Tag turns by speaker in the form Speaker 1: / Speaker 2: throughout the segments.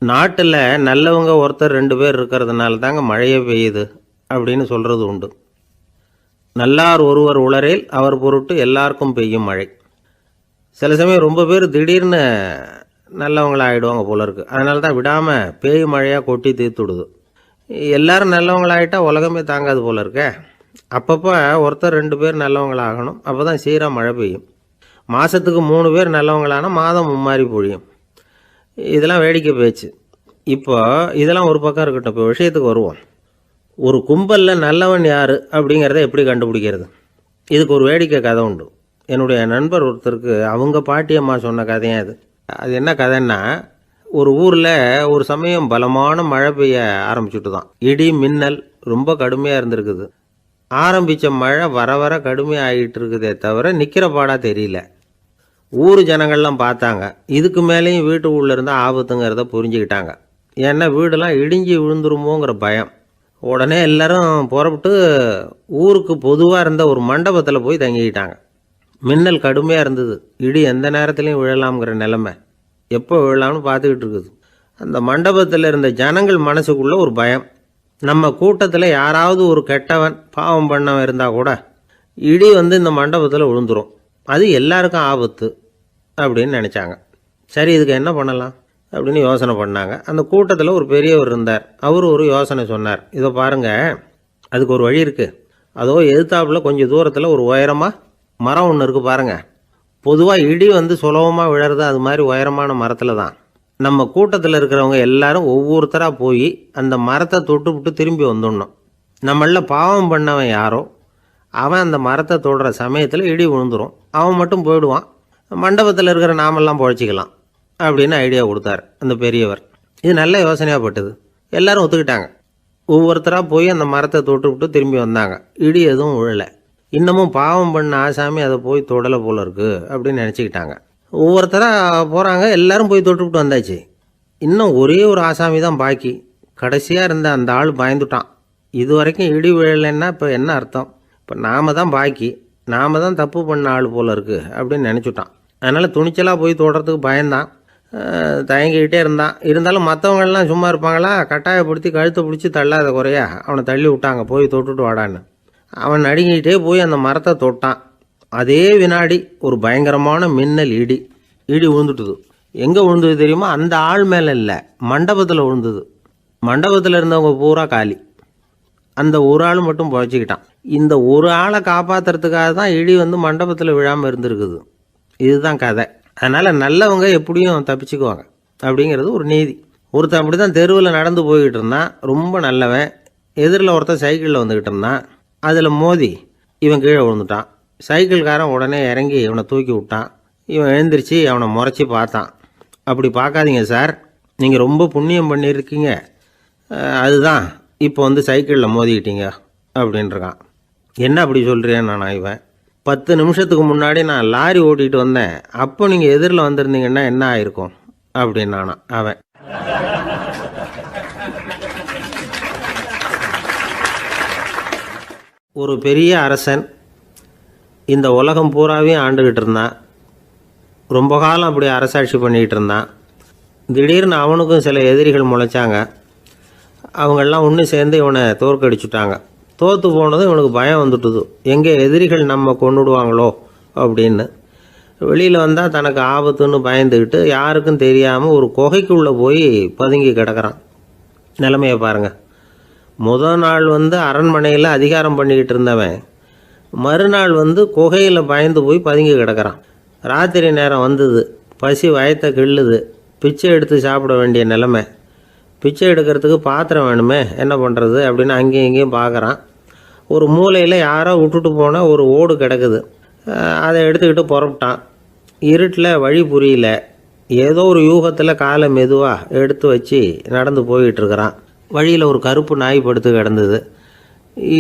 Speaker 1: நாட்டில் நல்லவங்க ஒருத்தர் 2 பேர் இருக்கிறதுனால தாங்க மழையே பெய்யுது அப்படின்னு சொல்கிறது உண்டு. நல்லார் ஒருவர் உளரேல் அவர் பொருட்டு எல்லாருக்கும் பெய்யும் மழை. சில சமயம் ரொம்ப பேர் திடீர்னு நல்லவங்களா ஆகிடுவாங்க போல இருக்குது. அதனால தான் விடாமல் பேய் மழையாக கொட்டி தீர்த்துடுது. எல்லாரும் நல்லவங்களாகிட்டா உலகமே தாங்காது போல இருக்க. அப்பப்போ ஒருத்தர் 2 பேர் நல்லவங்களாகணும். அப்போ தான் சீராக மழை பெய்யும். மாதத்துக்கு 3 பேர் நல்லவங்களானா மாதம் மும்மாரி பொழியும். இதெல்லாம் வேடிக்கை பேச்சு. இப்போ இதெல்லாம் ஒரு பக்கம் இருக்கட்டும். இப்போ விஷயத்துக்கு வருவோம். ஒரு கும்பலில் நல்லவன் யார் அப்படிங்கிறத எப்படி கண்டுபிடிக்கிறது? இதுக்கு ஒரு வேடிக்கை கதை உண்டு. என்னுடைய நண்பர் ஒருத்தருக்கு அவங்க பாட்டியம்மா சொன்ன கதையும் அது. அது என்ன கதைன்னா, ஒரு ஊரில் ஒரு சமயம் பலமான மழை பெய்ய ஆரம்பிச்சுட்டு தான். இடி மின்னல் ரொம்ப கடுமையாக இருந்திருக்குது. ஆரம்பித்த மழை வர வர கடுமையாக ஆகிட்டு இருக்குதே தவிர நிற்கிற பாடாக தெரியல. ஊர் ஜனங்கள்லாம் பார்த்தாங்க. இதுக்கு மேலேயும் வீட்டு உள்ளே இருந்தால் ஆபத்துங்கிறத புரிஞ்சுக்கிட்டாங்க. ஏன்னா வீடெல்லாம் இடிஞ்சு விழுந்துருமோங்கிற பயம். உடனே எல்லாரும் புறப்பட்டு ஊருக்கு பொதுவாக இருந்த ஒரு மண்டபத்தில் போய் தங்கிக்கிட்டாங்க. மின்னல் கடுமையாக இருந்தது. இடி எந்த நேரத்துலையும் விழலாம்ங்கிற நிலைமை. எப்போ விழலாம்னு பார்த்துக்கிட்டு இருக்குது. அந்த மண்டபத்தில் இருந்த ஜனங்கள் மனசுக்குள்ளே ஒரு பயம். நம்ம கூட்டத்தில் யாராவது ஒரு கெட்டவன் பாவம் பண்ணவன் இருந்தால் கூட இடி இந்த மண்டபத்தில் விழுந்துடும். அது எல்லாருக்கும் ஆபத்து அப்படின்னு நினச்சாங்க. சரி, இதுக்கு என்ன பண்ணலாம் அப்படின்னு யோசனை பண்ணாங்க. அந்த கூட்டத்தில் ஒரு பெரியவர் இருந்தார். அவர் ஒரு யோசனை சொன்னார். இதை பாருங்கள், அதுக்கு ஒரு வழி இருக்குது. அதோ எதிர்த்தாப்பில் கொஞ்சம் தூரத்தில் ஒரு உயரமாக மரம் ஒன்று இருக்குது பாருங்கள். பொதுவாக இடி சுலபமாக விழறது அது மாதிரி உயரமான மரத்தில் தான். நம்ம கூட்டத்தில் இருக்கிறவங்க எல்லாரும் ஒவ்வொருத்தராக போய் அந்த மரத்தை தொட்டுவிட்டு திரும்பி வந்துடணும். நம்மளில் பாவம் பண்ணவன் யாரோ அவன் அந்த மரத்தை தொடுற சமயத்தில் இடி விழுந்துடும். அவன் மட்டும் போயிடுவான். மண்டபத்தில் இருக்கிற நாமெல்லாம் பொழைச்சிக்கலாம் அப்படின்னு ஐடியா கொடுத்தார் அந்த பெரியவர். இது நல்ல யோசனையாக பட்டது. எல்லாரும் ஒத்துக்கிட்டாங்க. ஒவ்வொருத்தராக போய் அந்த மரத்தை தொட்டுவிட்டு திரும்பி வந்தாங்க. இடி எதுவும் விழலை. இன்னமும் பாவம் பண்ண ஆசாமி அதை போய் தொடலை போல இருக்குது அப்படின்னு நினச்சிக்கிட்டாங்க. ஒவ்வொருத்தராக போகிறாங்க. எல்லாரும் போய் தொட்டுவிட்டு வந்தாச்சு. இன்னும் ஒரே ஒரு ஆசாமி தான் பாக்கி. கடைசியாக இருந்த அந்த ஆள் பயந்துட்டான். இது வரைக்கும் இடி விழலைன்னா இப்போ என்ன அர்த்தம்? இப்போ நாம் தான் பாக்கி, நாம் தான் தப்பு பண்ண ஆள் போல் இருக்குது அப்படின்னு நினச்சிட்டான். அதனால் துணிச்சலாக போய் தொடுறதுக்கு பயந்தான். தயங்கிக்கிட்டே இருந்தான். இருந்தாலும் மற்றவங்கள்லாம் சும்மா இருப்பாங்களா? கட்டாயப்படுத்தி கழுத்தை பிடிச்சி தள்ளாத குறையா அவனை தள்ளி விட்டாங்க. போய் தொட்டுட்டு வாடான்னு. அவன் நடுங்கிக்கிட்டே போய் அந்த மரத்தை தொட்டான். அதே வினாடி ஒரு பயங்கரமான மின்னல் இடி விழுந்துட்டுது. எங்கே விழுந்தது தெரியுமா? அந்த ஆள் மேலே இல்லை, மண்டபத்தில் விழுந்தது. மண்டபத்தில் இருந்தவங்க பூரா காலி. அந்த ஒரு ஆள் மட்டும் பொழைச்சிக்கிட்டான். இந்த ஒரு ஆளை காப்பாற்றுறதுக்காக தான் இடி மண்டபத்தில் விழாமல் இருந்திருக்குது. இதுதான் கதை. அதனால் நல்லவங்க எப்படியும் தப்பிச்சுக்குவாங்க அப்படிங்கிறது ஒரு நீதி. ஒருத்தன் அப்படி தான் தெருவில் நடந்து போய்கிட்டு இருந்தான். ரொம்ப நல்லவன். எதிரில் ஒருத்தன் சைக்கிளில் வந்துக்கிட்டு இருந்தான். அதில் மோதி இவன் கீழே விழுந்துட்டான். சைக்கிள்காரன் உடனே இறங்கி இவனை தூக்கி விட்டான். இவன் எழுந்திரிச்சு அவனை முறைச்சி பார்த்தான். அப்படி பார்க்காதீங்க சார், நீங்கள் ரொம்ப புண்ணியம் பண்ணியிருக்கீங்க, அதுதான் இப்போ சைக்கிளில் மோதிக்கிட்டீங்க அப்படின்றான். என்ன அப்படி சொல்கிறேன் நான்? இவன் 10 நிமிஷத்துக்கு முன்னாடி நான் லாரி ஓட்டிகிட்டு வந்தேன், அப்போ நீங்கள் எதிரில் வந்திருந்தீங்கன்னா என்ன ஆயிருக்கும் அப்படின்னானா அவன். ஒரு பெரிய அரசன் இந்த உலகம் பூராவையும் ஆண்டுக்கிட்டு இருந்தான். ரொம்ப காலம் அப்படி அரசாட்சி பண்ணிக்கிட்டு இருந்தான். திடீர்னு அவனுக்கும் சில எதிரிகள் முளைச்சாங்க. அவங்கெல்லாம் ஒன்று சேர்ந்து இவனை தோற்கடிச்சுட்டாங்க. தோற்று போனதும் இவனுக்கு பயம் வந்துட்டுது. எங்கே எதிரிகள் நம்ம கொண்டுடுவாங்களோ அப்படின்னு. வெளியில் வந்தால் தனக்கு ஆபத்துன்னு பயந்துக்கிட்டு யாருக்கும் தெரியாமல் ஒரு குகைக்குள்ளே போய் பதுங்கி கிடக்கிறான். நிலைமையை பாருங்கள். முதல் நாள் அரண்மனையில் அதிகாரம் பண்ணிக்கிட்டு இருந்தவன் மறுநாள் குகையில் பயந்து போய் பதுங்கி கிடக்கிறான். ராத்திரி நேரம் வந்தது. பசி வயத்தை கிள்ளுது. பிச்சை எடுத்து சாப்பிட வேண்டிய நிலைமை. பிச்சை எடுக்கிறதுக்கு பாத்திரம் வேணுமே, என்ன பண்ணுறது அப்படின்னு அங்கேயும் இங்கேயும் பார்க்குறான். ஒரு மூலையில் யாரோ விட்டுட்டு போனால் ஒரு ஓடு கிடக்குது. அதை எடுத்துக்கிட்டு புறப்பட்டான். இருட்டில் வழி புரியல. ஏதோ ஒரு யூகத்தில் காலை மெதுவாக எடுத்து வச்சு நடந்து போயிட்டுருக்கிறான். வழியில் ஒரு கருப்பு நாய் படுத்து கிடந்தது.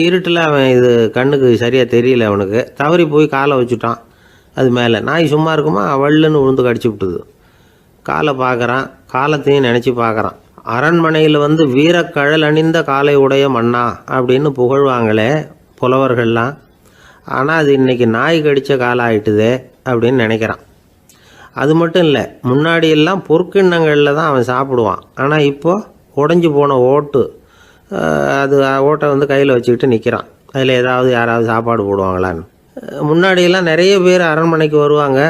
Speaker 1: இருட்டில் அவன் இது கண்ணுக்கு சரியாக தெரியல. அவனுக்கு தவறி போய் காலை வச்சுட்டான். அது மேலே நாய் சும்மா இருக்குமா, வள்ளுன்னு விழுந்து கடிச்சு விட்டுது. காலை பார்க்குறான். காலத்தையும் நினச்சி பார்க்குறான். அரண்மனையில் வீரக்கழல் அணிந்த காலை உடைய மன்னா அப்படின்னு புகழ்வாங்களே புலவர்கள்லாம். ஆனால் அது இன்றைக்கி நாய் கடித்த காலம் ஆகிட்டுதே அப்படின்னு நினைக்கிறான். அது மட்டும் இல்லை, முன்னாடியெல்லாம் பொற்கிண்ணங்களில் தான் அவன் சாப்பிடுவான். ஆனால் இப்போது உடஞ்சி போன ஓட்டு, அது ஓட்டை வந்து கையில் வச்சுக்கிட்டு நிற்கிறான். அதில் யாராவது சாப்பாடு போடுவாங்களான்னு. முன்னாடியெல்லாம் நிறைய பேர் அரண்மனைக்கு வருவாங்க,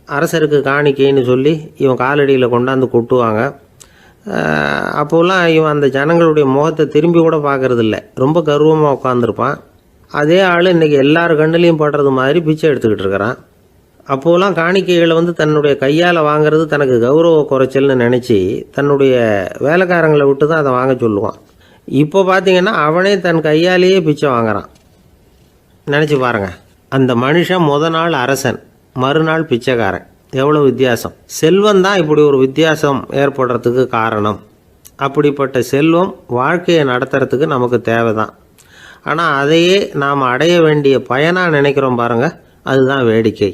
Speaker 1: அரசருக்கு காணிக்கைன்னு சொல்லி இவன் காலடியில் கொண்டாந்து கொட்டுவாங்க. அப்போலாம் இவன் அந்த ஜனங்களுடைய முகத்தை திரும்பி கூட பார்க்கறதில்ல, ரொம்ப கர்வமாக உட்காந்துருப்பான். அதே ஆள் இன்றைக்கி எல்லார் கண்ணுலேயும் படுறது மாதிரி பிச்சை எடுத்துக்கிட்டு இருக்கிறான். அப்போலாம் காணிக்கைகளை வந்து தன்னுடைய கையால் வாங்கிறது தனக்கு கௌரவ குறைச்சல்னு நினச்சி தன்னுடைய வேலைக்காரங்களை விட்டு தான் அதை வாங்க சொல்லுவான். இப்போ பார்த்திங்கன்னா அவனே தன் கையாலேயே பிச்சை வாங்குறான். நினச்சி பாருங்கள், அந்த மனுஷன் நாள் அரசன், மறுநாள் பிச்சைக்காரன், எவ்வளோ வித்தியாசம். செல்வம் தான் இப்படி ஒரு வித்தியாசம் ஏற்படுறதுக்கு காரணம். அப்படிப்பட்ட செல்வம் வாழ்க்கையை நடத்துறதுக்கு நமக்கு தேவை தான். ஆனால் அதையே நாம் அடைய வேண்டிய பயனாக நினைக்கிறோம் பாருங்கள், அதுதான் வேடிக்கை.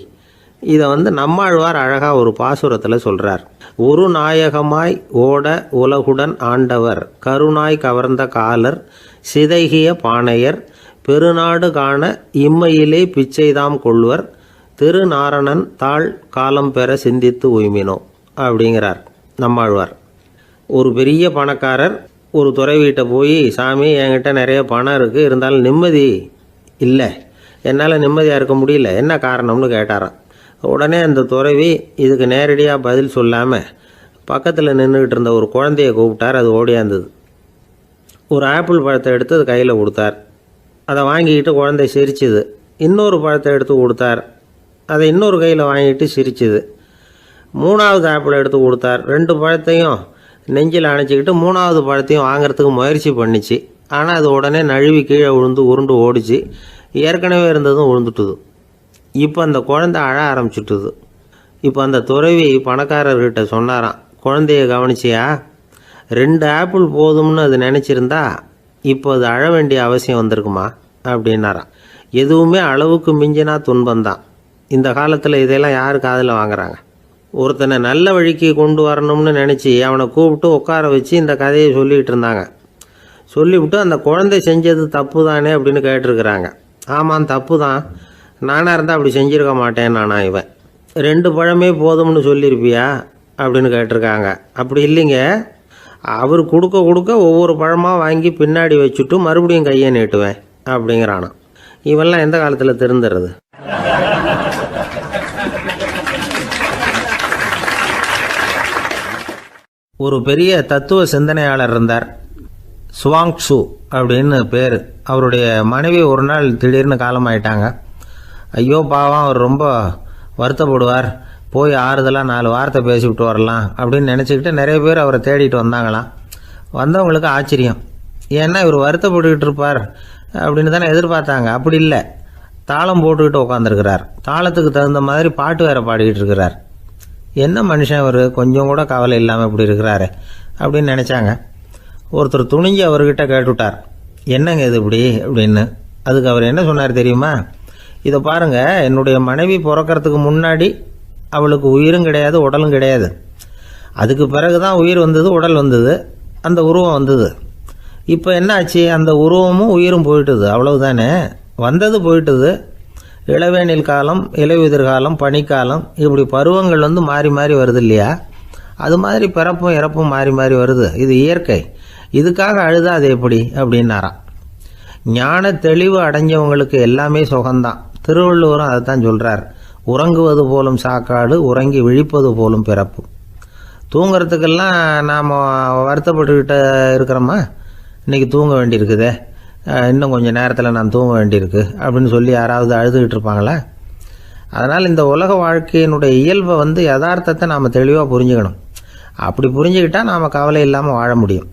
Speaker 1: இதை வந்து நம்மாழ்வார் அழகாக ஒரு பாசுரத்தில் சொல்கிறார். ஒரு நாயகமாய் ஓட உலகுடன் ஆண்டவர், கருணாய் கவர்ந்த காலர், சிதைகிய பானையர், பெருநாடு காண இம்மையிலே பிச்சைதாம் கொள்வர், திருநாரணன் தாழ் காலம் பெற சிந்தித்து உய்மினோ அப்படிங்கிறார் நம்மாழ்வார். ஒரு பெரிய பணக்காரர் ஒரு துறவிகிட்ட போய், சாமி என்கிட்ட நிறைய பணம் இருக்குது, இருந்தாலும் நிம்மதி இல்லை, என்னால் நிம்மதியாக இருக்க முடியல, என்ன காரணம்னு கேட்டாராம். உடனே அந்த துறவி இதுக்கு நேரடியாக பதில் சொல்லாமல் பக்கத்தில் நின்றுக்கிட்டு இருந்த ஒரு குழந்தைய கூப்பிட்டார். அது ஓடியாந்தது. ஒரு ஆப்பிள் பழத்தை எடுத்து அது கையில் கொடுத்தார். அதை வாங்கிக்கிட்டு குழந்தை சிரிச்சுது. இன்னொரு பழத்தை எடுத்து கொடுத்தார். அதை இன்னொரு கையில் வாங்கிட்டு சிரிச்சுது. மூணாவது ஆப்பிள் எடுத்து கொடுத்தார். 2 பழத்தையும் நெஞ்சில் அணைச்சிக்கிட்டு 3ஆவது பழத்தையும் வாங்கிறதுக்கு முயற்சி பண்ணிச்சு. ஆனால் அது உடனே நழுவி கீழே விழுந்து உருண்டு ஓடிச்சு. ஏற்கனவே இருந்ததும் விழுந்துட்டுது. இப்போ அந்த குழந்தை அழ ஆரம்பிச்சுட்டுது. இப்போ அந்த துறவி பணக்காரர்கிட்ட சொன்னாராம், குழந்தைய கவனிச்சியா, 2 ஆப்பிள் போதும்னு அது நினச்சிருந்தா இப்போ அது அழ வேண்டிய அவசியம் வந்திருக்குமா அப்படின்னாராம். எதுவுமே அளவுக்கு மிஞ்சினா துன்பந்தான். இந்த காலத்தில் இதெல்லாம் யார் காதில் வாங்குறாங்க? ஒருத்தனை நல்ல வழிக்கு கொண்டு வரணும்னு நினச்சி அவனை கூப்பிட்டு உட்கார வச்சு இந்த கதையை சொல்லிகிட்டு இருந்தாங்க. சொல்லிவிட்டு அந்த குழந்தை செஞ்சது தப்பு தானே அப்படின்னு கேட்டிருக்கிறாங்க. ஆமாம், தப்பு தான், நானாக இருந்தால் அப்படி செஞ்சுருக்க மாட்டேன் நானா இவன். 2 பழமே போதும்னு சொல்லியிருப்பியா அப்படின்னு கேட்டிருக்காங்க. அப்படி இல்லைங்க, அவர் கொடுக்க ஒவ்வொரு பழமாக வாங்கி பின்னாடி வச்சுட்டு மறுபடியும் கையை நீட்டுவேன் அப்படிங்கிறானா. இவெல்லாம் எந்த காலத்தில் திருந்துறது? ஒரு பெரிய தத்துவ சிந்தனையாளர் இருந்தார், சுவாங்சு அப்படின்னு பேர். அவருடைய மனைவி ஒரு நாள் திடீர்னு காலமாயிட்டாங்க. ஐயோ பாவம், அவர் ரொம்ப வருத்தப்படுவார், போய் ஆறுதலாக 4 வார்த்தை பேசிவிட்டு வரலாம் அப்படின்னு நினச்சிக்கிட்டு நிறைய பேர் அவரை தேடிட்டு வந்தாங்களாம். வந்தவங்களுக்கு ஆச்சரியம், ஏன்னா இவர் வருத்தப்பட்டுக்கிட்டு இருப்பார் அப்படின்னு தானே எதிர்பார்த்தாங்க. அப்படி இல்லை, தாளம் போட்டுக்கிட்டு உட்காந்துருக்கிறார். தாளத்துக்கு தகுந்த மாதிரி பாட்டு வேறு பாடிக்கிட்டு இருக்கிறார். என்ன மனுஷன் அவர், கொஞ்சம் கூட கவலை இல்லாமல் இப்படி இருக்கிறாரு அப்படின்னு நினச்சாங்க. ஒருத்தர் துணிஞ்சு அவர்கிட்ட கேட்டுவிட்டார், என்னங்க இது இப்படி அப்படின்னு. அதுக்கு அவர் என்ன சொன்னார் தெரியுமா? இதை பாருங்கள், என்னுடைய மனைவி பிறக்கிறதுக்கு முன்னாடி அவளுக்கு உயிரும் கிடையாது, உடலும் கிடையாது. அதுக்கு பிறகு தான் உயிர் வந்தது, உடல் வந்தது, அந்த உருவம் வந்தது. இப்போ என்ன ஆச்சு? அந்த உருவமும் உயிரும் போயிட்டுது, அவ்வளவுதானே. வந்தது போயிட்டுது. இளவேனில் காலம், இலையுதிர் காலம், பனிக்காலம், இப்படி பருவங்கள் வந்து மாறி மாறி வருது இல்லையா? அது மாதிரி பிறப்பும் இறப்பும் மாறி மாறி வருது. இது இயற்கை. இதுக்காக அழுதா அது எப்படி அப்படின்னாராம். ஞான தெளிவு அடைஞ்சவங்களுக்கு எல்லாமே சுகம்தான். திருவள்ளுவரும் அதை தான் சொல்கிறார். உறங்குவது போலும் சாக்காடு, உறங்கி விழிப்பது போலும் பிறப்பு. தூங்கிறதுக்கெல்லாம் நாம் வருத்தப்பட்டுக்கிட்ட இருக்கிறோமா? இன்றைக்கி தூங்க வேண்டியிருக்குதே, இன்னும் கொஞ்சம் நேரத்தில் நான் தூங்க வேண்டியிருக்கு அப்படின்னு சொல்லி யாராவது அழுதுகிட்டு இருப்பாங்களா? அதனால் இந்த உலக வாழ்க்கையினுடைய இயல்பை வந்து யதார்த்தத்தை நாம் தெளிவாக புரிஞ்சுக்கணும். அப்படி புரிஞ்சுக்கிட்டால் நாம் கவலை இல்லாமல் வாழ முடியும்.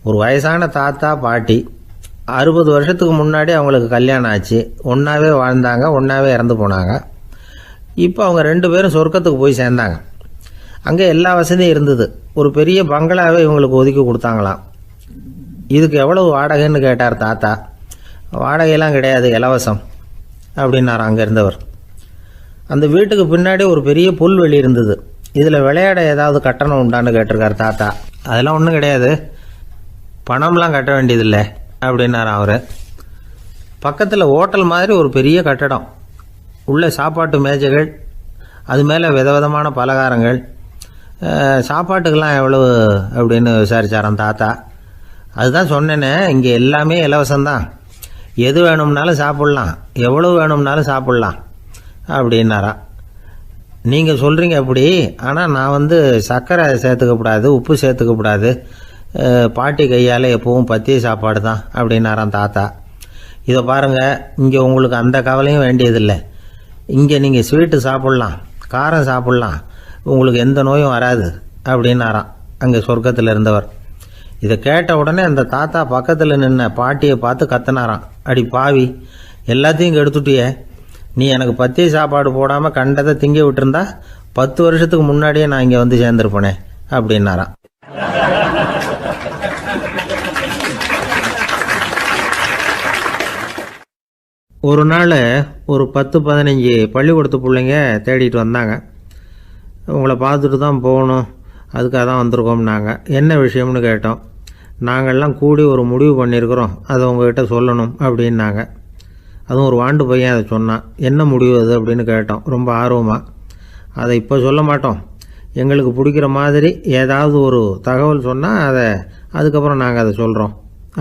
Speaker 1: ஒரு வயசான தாத்தா பாட்டி 60 வருஷத்துக்கு முன்னாடி அவங்களுக்கு கல்யாணம் ஆச்சு. ஒன்றாவே வாழ்ந்தாங்க, ஒன்றாவே இறந்து போனாங்க. இப்போ அவங்க 2 பேரும் சொர்க்கத்துக்கு போய் சேர்ந்தாங்க. அங்கே எல்லா வசதியும் இருந்தது. ஒரு பெரிய பங்களாவே இவங்களுக்கு ஒதுக்கி கொடுத்தாங்களாம். இதுக்கு எவ்வளவு வாடகைன்னு கேட்டார் தாத்தா. வாடகையெல்லாம் கிடையாது, இலவசம் அப்படின்னார் அங்கே இருந்தவர். அந்த வீட்டுக்கு பின்னாடி ஒரு பெரிய புல்வெளி இருந்தது. இதில் விளையாட ஏதாவது கட்டணம் உண்டான்னு கேட்டிருக்கார் தாத்தா. அதெல்லாம் ஒன்றும் கிடையாது, பணம்லாம் கட்ட வேண்டியதில்லை அப்படின்னார் அவர். பக்கத்தில் ஹோட்டல் மாதிரி ஒரு பெரிய கட்டடம், உள்ள சாப்பாட்டு மேஜைகள், அது மேலே விதவிதமான பலகாரங்கள். சாப்பாட்டுக்கெல்லாம் எவ்வளவு அப்படின்னு விசாரிச்சாராம் தாத்தா. அதுதான் சொன்னேனே, இங்கே எல்லாமே இலவசம்தான், எது வேணும்னாலும் சாப்பிட்லாம், எவ்வளவு வேணும்னாலும் சாப்பிட்லாம் அப்படின்னாரா. நீங்கள் சொல்கிறீங்க அப்படி, ஆனால் நான் சர்க்கரை சேர்த்துக்கக்கூடாது, உப்பு சேர்த்துக்கக்கூடாது, பாட்டி கையால் எப்பவும் பத்திய சாப்பாடு தான் அப்படின்னாராம் தாத்தா. இதை பாருங்கள், இங்கே உங்களுக்கு அந்த கவலையும் வேண்டியதில்லை. இங்கே நீங்கள் ஸ்வீட்டு சாப்பிட்லாம், காரம் சாப்பிட்லாம், உங்களுக்கு எந்த நோயும் வராது அப்படின்னாராம் அங்கே சொர்க்கத்தில் இருந்தவர். இதை கேட்ட உடனே அந்த தாத்தா பக்கத்தில் நின்ன பாட்டியை பார்த்து கத்தினாராம், அடி பாவி, எல்லாத்தையும் கெடுத்துட்டியே, நீ எனக்கு பத்திய சாப்பாடு போடாமல் கண்டதை திங்க விட்டுருந்தா 10 வருஷத்துக்கு முன்னாடியே நான் இங்கே சேர்ந்துருப்பேனே அப்படின்னாராம். ஒரு நாள் ஒரு 10-15 பள்ளிக்கூடத்து பிள்ளைங்க தேடிட்டு வந்தாங்க. உங்களை பார்த்துட்டு தான் போகணும், அதுக்காக தான் வந்திருக்கோம்னாங்க. என்ன விஷயம்னு கேட்டோம். நாங்கள்லாம் கூடி ஒரு முடிவு பண்ணியிருக்கிறோம், அதை உங்ககிட்ட சொல்லணும் அப்படின்னாங்க. அதுவும் ஒரு வாண்டு பையன் அதை சொன்னான். என்ன முடிவு அது அப்படின்னு கேட்டோம் ரொம்ப ஆர்வமாக. அதை இப்போ சொல்ல மாட்டோம், எங்களுக்கு பிடிக்கிற மாதிரி ஏதாவது ஒரு தகவல் சொன்னால் அதுக்கப்புறம் நாங்கள் அதை சொல்கிறோம்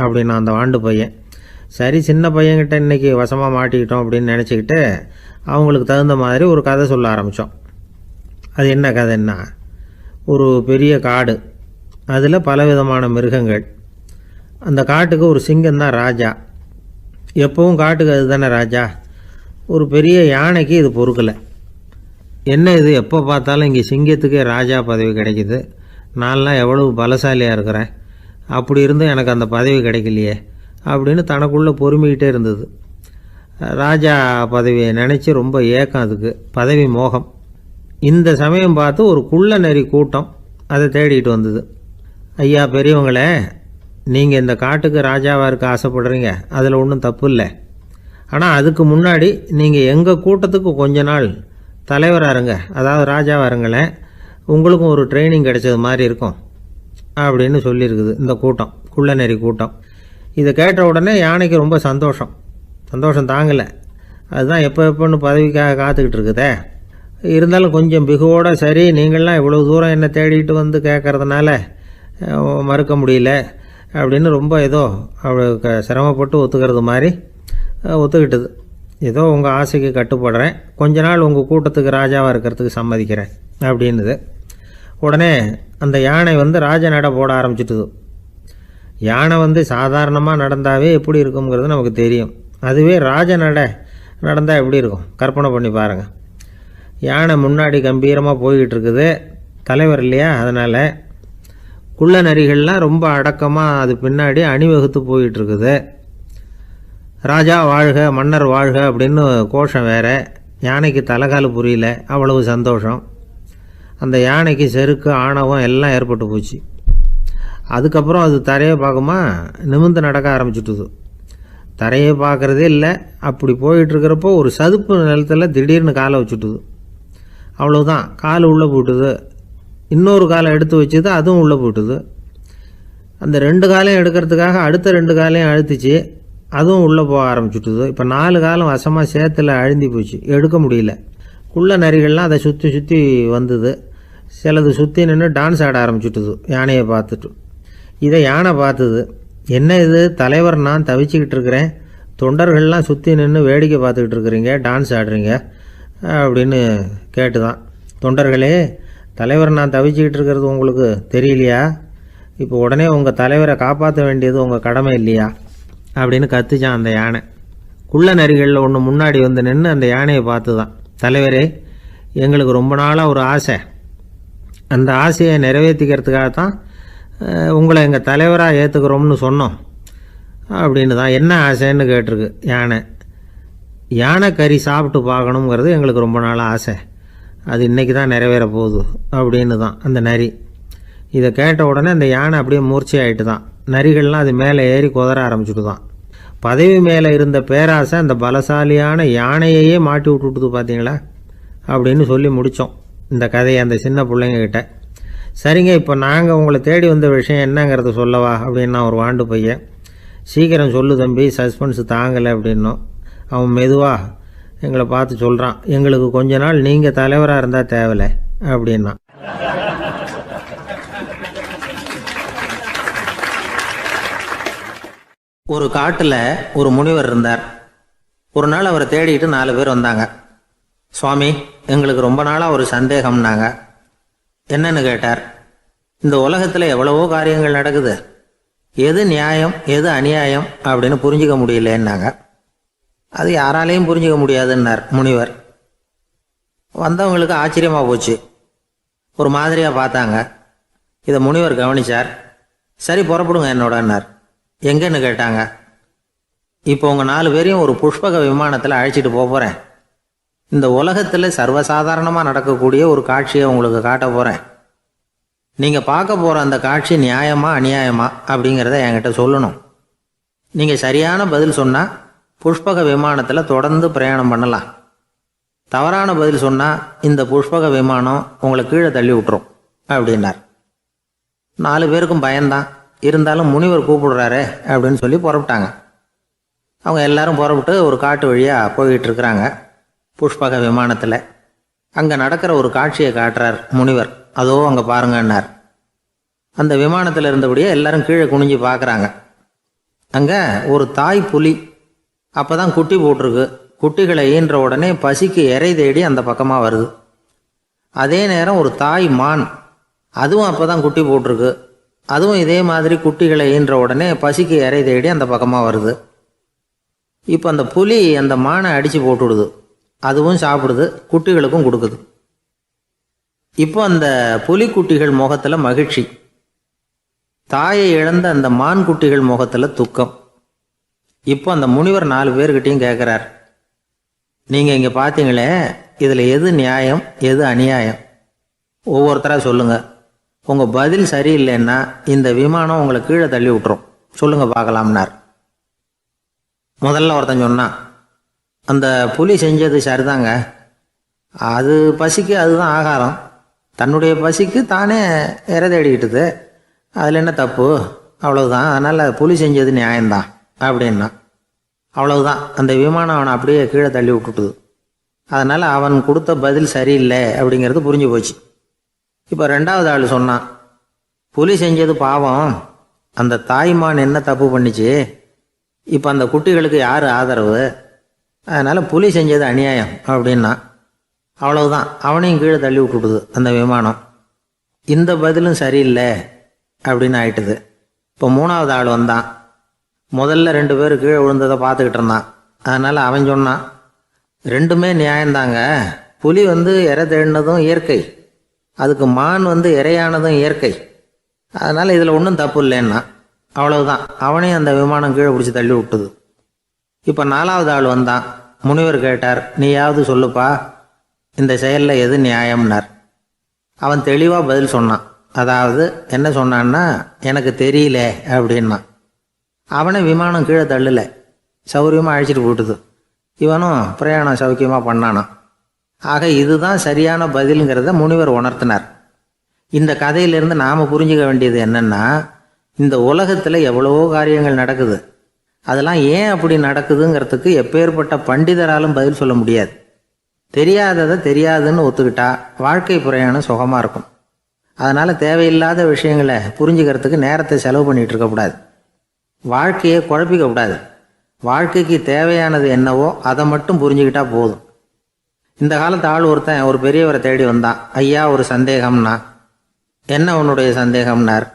Speaker 1: அப்படின்னா அந்த வாண்டு பையன். சரி, சின்ன பையன்கிட்ட இன்றைக்கி வசமாக மாட்டிக்கிட்டோம் அப்படின்னு நினச்சிக்கிட்டு அவங்களுக்கு தகுந்த மாதிரி ஒரு கதை சொல்ல ஆரம்பித்தோம். அது என்ன கதைன்னா, ஒரு பெரிய காடு, அதில் பலவிதமான மிருகங்கள். அந்த காட்டுக்கு ஒரு சிங்கம் தான் ராஜா. எப்பவும் காட்டுக்கு அது தானே ராஜா. ஒரு பெரிய யானைக்கு இது பொறுக்கலை. என்ன இது, எப்போ பார்த்தாலும் இங்கே சிங்கத்துக்கே ராஜா பதவி கிடைக்கிது, நான்லாம் எவ்வளவு பலசாலியாக இருக்கிறேன், அப்படி இருந்தும் எனக்கு அந்த பதவி கிடைக்கலையே அப்படின்னு தனக்குள்ளே பொறுமிக்கிட்டே இருந்தது. ராஜா பதவியை நினச்சி ரொம்ப ஏக்கம், அதுக்கு பதவி மோகம். இந்த சமயம் பார்த்து ஒரு குள்ள நெறி கூட்டம் அதை தேடிட்டு வந்தது. ஐயா பெரியவங்களே, நீங்கள் இந்த காட்டுக்கு ராஜாவாக இருக்க ஆசைப்படுறீங்க, அதில் ஒன்றும் தப்பு இல்லை. ஆனால் அதுக்கு முன்னாடி நீங்கள் எங்கள் கூட்டத்துக்கு கொஞ்ச நாள் தலைவராக இருங்க, அதாவது ராஜாவாக இருங்களேன், உங்களுக்கும் ஒரு ட்ரைனிங் கிடைச்சது மாதிரி இருக்கும் அப்படின்னு சொல்லியிருக்குது இந்த கூட்டம், குள்ள நெறி கூட்டம். இதை கேட்ட உடனே யானைக்கு ரொம்ப சந்தோஷம் தாங்கலை. அதுதான் எப்போன்னு பதவிக்காக காத்துக்கிட்டு இருக்குதே. இருந்தாலும் கொஞ்சம் பிகுவோட, சரி நீங்கள்லாம் இவ்வளோ தூரம் என்னை தேடிட்டு கேட்கறதுனால மறுக்க முடியல அப்படின்னு ரொம்ப ஏதோ அவளுக்கு சிரமப்பட்டு ஒத்துக்கிறது மாதிரி ஒத்துக்கிட்டது. ஏதோ உங்கள் ஆசைக்கு கட்டுப்படுறேன், கொஞ்ச நாள் உங்கள் கூட்டத்துக்கு ராஜாவாக இருக்கிறதுக்கு சம்மதிக்கிறேன் அப்படின்னுது. உடனே அந்த யானை ராஜ நட போட ஆரம்பிச்சிட்டுது. யானை சாதாரணமாக நடந்தாவே எப்படி இருக்குங்கிறது நமக்கு தெரியும். அதுவே ராஜ நடந்தால் எப்படி இருக்கும் கற்பனை பண்ணி பாருங்கள். யானை முன்னாடி கம்பீரமாக போய்கிட்டு இருக்குது, தலைவர் இல்லையா, அதனால் குள்ள நரிகள்லாம் ரொம்ப அடக்கமாக அது பின்னாடி அணிவகுத்து போயிட்டுருக்குது. ராஜா வாழ்க, மன்னர் வாழ்க அப்படின்னு கோஷம் வேறு. யானைக்கு தலைகால் புரியல, அவ்வளவு சந்தோஷம். அந்த யானைக்கு செருக்கு, ஆணவம் எல்லாம் ஏற்பட்டு போச்சு. அதுக்கப்புறம் அது தரையை பார்க்குமா, நிமிர்ந்து நடக்க ஆரம்பிச்சுட்டுது. தரையை பார்க்குறதே இல்லை. அப்படி போயிட்டுருக்கிறப்போ ஒரு சதுப்பு நிலத்தில் திடீர்னு காலை வச்சுட்டுது. அவ்வளோதான், கால் உள்ளே போட்டுது. இன்னொரு காலை எடுத்து வச்சுது, அதுவும் உள்ளே போட்டுது. அந்த 2 காலையும் எடுக்கிறதுக்காக அடுத்த 2 காலையும் அழுத்திச்சு, அதுவும் உள்ளே போக ஆரம்பிச்சுட்டுது. இப்போ 4 காலம் வசமாக சேத்துல அழுந்தி போச்சு, எடுக்க முடியல. குள்ள நரிகள்லாம் அதை சுற்றி வந்தது. சிலது சுற்றி நின்று டான்ஸ் ஆட ஆரம்பிச்சுட்டுது யானையை பார்த்துட்டு. இதை யானை பார்த்தது. என்ன இது தலைவர், நான் தவிச்சிக்கிட்டு இருக்கிறேன், தொண்டர்கள்லாம் சுற்றி நின்று வேடிக்கை பார்த்துக்கிட்டு இருக்கிறீங்க, டான்ஸ் ஆடுறீங்க அப்படின்னு கேட்டுதான். தொண்டர்களே, தலைவர் நான் தவிச்சிக்கிட்டு இருக்கிறது உங்களுக்கு தெரியலையா? இப்போ உடனே உங்கள் தலைவரை காப்பாற்ற வேண்டியது உங்கள் கடமை இல்லையா அப்படின்னு கத்துச்சான் அந்த யானை. குள்ள நரிகளில் ஒன்று முன்னாடி நின்று அந்த யானையை பார்த்து தான், தலைவரே எங்களுக்கு ரொம்ப நாளாக ஒரு ஆசை, அந்த ஆசையை நிறைவேற்றிக்கிறதுக்காகத்தான் உங்களை எங்கள் தலைவராக ஏற்றுக்கிறோம்னு சொன்னோம் அப்படின்னு தான். என்ன ஆசைன்னு கேட்டிருக்கு யானை. யானை கறி சாப்பிட்டு பார்க்கணுங்கிறது எங்களுக்கு ரொம்ப நாளாக ஆசை, அது இன்றைக்கி தான் நிறைவேற போகுது அப்படின்னு தான் அந்த நரி. இதை கேட்ட உடனே அந்த யானை அப்படியே மூர்ச்சி ஆகிட்டு தான். நரிகள்லாம் அது மேலே ஏறி குதற ஆரம்பிச்சுட்டு தான். பதவி மேலே இருந்த பேராசை அந்த பலசாலியான யானையையே மாட்டி விட்டுட்டுது பார்த்தீங்களா அப்படின்னு சொல்லி முடித்தோம் இந்த கதையை அந்த சின்ன பிள்ளைங்கக்கிட்ட. சரிங்க, இப்போ நாங்கள் உங்களை தேடி வந்த விஷயம் என்னங்கிறத சொல்லவா அப்படின்னா ஒரு வாண்டு பையன். சீக்கிரம் சொல்லு தம்பி, சஸ்பென்ஸ் தாங்கலை அப்படின்னோம். அவன் மெதுவாக, எங்களை பார்த்து சொல்கிறான், எங்களுக்கு கொஞ்ச நாள் நீங்கள் தலைவராக இருந்தால் தேவலை அப்படின்னா. ஒரு காட்டில் ஒரு முனிவர் இருந்தார். ஒரு நாள் அவரை தேடிட்டு 4 பேர் வந்தாங்க. சுவாமி, எங்களுக்கு ரொம்ப நாளாக ஒரு சந்தேகம்னாங்க. என்னன்னு கேட்டார். இந்த உலகத்தில் எவ்வளவோ காரியங்கள் நடக்குது, எது நியாயம் எது அநியாயம் அப்படின்னு புரிஞ்சிக்க முடியலன்னாங்க. அது யாராலையும் புரிஞ்சிக்க முடியாதுன்னார் முனிவர். வந்தவங்களுக்கு ஆச்சரியமாக போச்சு, ஒரு மாதிரியாக பார்த்தாங்க. இதை முனிவர் கவனிச்சார். சரி, புறப்படுங்க என்னோடன்னார். எங்கன்னு கேட்டாங்க. இப்போ உங்கள் 4 பேரையும் ஒரு புஷ்பக விமானத்தில் அழைச்சிட்டு போகிறேன். இந்த உலகத்தில் சர்வசாதாரணமாக நடக்கக்கூடிய ஒரு காட்சியை உங்களுக்கு காட்ட போகிறேன். நீங்கள் பார்க்க போகிற அந்த காட்சி நியாயமா அநியாயமா அப்படிங்கிறத என்கிட்ட சொல்லணும். நீங்கள் சரியான பதில் சொன்னால் புஷ்பக விமானத்தில் தொடர்ந்து பிரயாணம் பண்ணலாம். தவறான பதில் சொன்னால் இந்த புஷ்பக விமானம் உங்களை கீழே தள்ளி விட்டுரும் அப்படின்னார். 4 பேருக்கும் பயந்தான். இருந்தாலும் முனிவர் கூப்பிடுறாரு அப்படின்னு சொல்லி புறப்பட்டாங்க. அவங்க எல்லாரும் புறப்பட்டு ஒரு காட்டு வழியாக போய்கிட்டு இருக்கிறாங்க புஷ்பக விமானத்தில். அங்கே நடக்கிற ஒரு காட்சியை காட்டுறார் முனிவர். அதோ அங்கே பாருங்கன்னார். அந்த விமானத்தில் இருந்தபடியே எல்லாரும் கீழே குனிஞ்சு பார்க்குறாங்க. அங்கே ஒரு தாய் புலி அப்போ தான் குட்டி போட்டிருக்கு. குட்டிகளை ஈன்ற உடனே பசிக்கு இறை தேடி அந்த பக்கமாக வருது. அதே நேரம் ஒரு தாய் மான், அதுவும் அப்போ தான் குட்டி போட்டிருக்கு. அதுவும் இதே மாதிரி குட்டிகளை ஈன்ற உடனே பசிக்கு இறை தேடி அந்த பக்கமாக வருது. இப்போ அந்த புலி அந்த மானை அடித்து போட்டுவிடுது. அதுவும் சாப்பிடுது, குட்டிகளுக்கும் கொடுக்குது. இப்போ அந்த புலிக்குட்டிகள் முகத்தில் மகிழ்ச்சி, தாயை இழந்த அந்த மான் குட்டிகள் முகத்தில் துக்கம். இப்போ அந்த முனிவர் 4 பேர்கிட்டையும் கேட்குறார், நீங்கள் இங்கே பார்த்தீங்களே, இதில் எது நியாயம் எது அநியாயம்? ஒவ்வொருத்தராக சொல்லுங்கள். உங்கள் பதில் சரியில்லைன்னா இந்த விமானம் உங்களை கீழே தள்ளி விட்டுரும். சொல்லுங்கள் பார்க்கலாம்னார். முதல்ல ஒருத்தன் சொன்னான், அந்த புலி செஞ்சது சரிதாங்க. அது பசிக்கு அதுதான் ஆகாரம். தன்னுடைய பசிக்கு தானே இறை தேடிக்கிட்டுது. அதில் என்ன தப்பு? அவ்வளவுதான். அதனால் புலி செஞ்சது நியாயம்தான் அப்படின்னா. அவ்வளவுதான், அந்த விமானம் அவனை அப்படியே கீழே தள்ளி விட்டுட்டுது. அதனால் அவன் கொடுத்த பதில் சரியில்லை அப்படிங்கிறது புரிஞ்சு போச்சு. இப்போ 2வது ஆள் சொன்னான், புலி செஞ்சது பாவம், அந்த தாய்மான் என்ன தப்பு பண்ணிச்சு? இப்போ அந்த குட்டிகளுக்கு யார் ஆதரவு? அதனால் புலி செஞ்சது அநியாயம் அப்படின்னா. அவ்வளவுதான், அவனையும் கீழே தள்ளி விட்டுடுது அந்த விமானம். இந்த பதிலும் சரியில்லை அப்படின்னு ஆயிட்டுது. இப்போ 3வது ஆள் வந்தான். முதல்ல 2 பேர் கீழே விழுந்ததை பார்த்துக்கிட்டு இருந்தான். அதனால் அவன் சொன்னான், ரெண்டுமே நியாயந்தாங்க. புலி இறை தேடினதும் இயற்கை, அதுக்கு மான் இறையானதும் இயற்கை. அதனால் இதில் ஒன்றும் தப்பு இல்லைன்னா. அவ்வளவுதான், அவனையும் அந்த விமானம் கீழே பிடிச்சி தள்ளி விட்டுது. இப்போ 4வது ஆள் வந்தான். முனிவர் கேட்டார், நீயாவது சொல்லுப்பா, இந்த செயலில் எது நியாயம்னார். அவன் தெளிவாக பதில் சொன்னான். அதாவது என்ன சொன்னான்னா, எனக்கு தெரியல அப்படின்னா. அவனை விமானம் கீழே தள்ளலை, சௌரியமாக அழைச்சிட்டு போட்டுது. இவனும் பிரயாணம் சௌக்கியமாக பண்ணானான். ஆக இதுதான் சரியான பதிலுங்கிறத முனிவர் உணர்த்தினார். இந்த கதையிலிருந்து நாம் புரிஞ்சுக்க வேண்டியது என்னென்னா, இந்த உலகத்தில் எவ்வளவோ காரியங்கள் நடக்குது. அதெல்லாம் ஏன் அப்படி நடக்குதுங்கிறதுக்கு எப்பேற்பட்ட பண்டிதராலும் பதில் சொல்ல முடியாது. தெரியாததை தெரியாதுன்னு ஒத்துக்கிட்டா வாழ்க்கை பிரயாணம் சுகமாக இருக்கும். அதனால் தேவையில்லாத விஷயங்களை புரிஞ்சுக்கிறதுக்கு நேரத்தை செலவு பண்ணிகிட்டு இருக்கக்கூடாது. வாழ்க்கையை குழப்பிக்கக்கூடாது. வாழ்க்கைக்கு தேவையானது என்னவோ அதை மட்டும் புரிஞ்சுக்கிட்டா போதும். இந்த காலத்து ஆள் ஒருத்தன் ஒரு பெரியவரை தேடி வந்தான். ஐயா, ஒரு சந்தேகம்னா. என்ன உன்னுடைய சந்தேகம்னார்.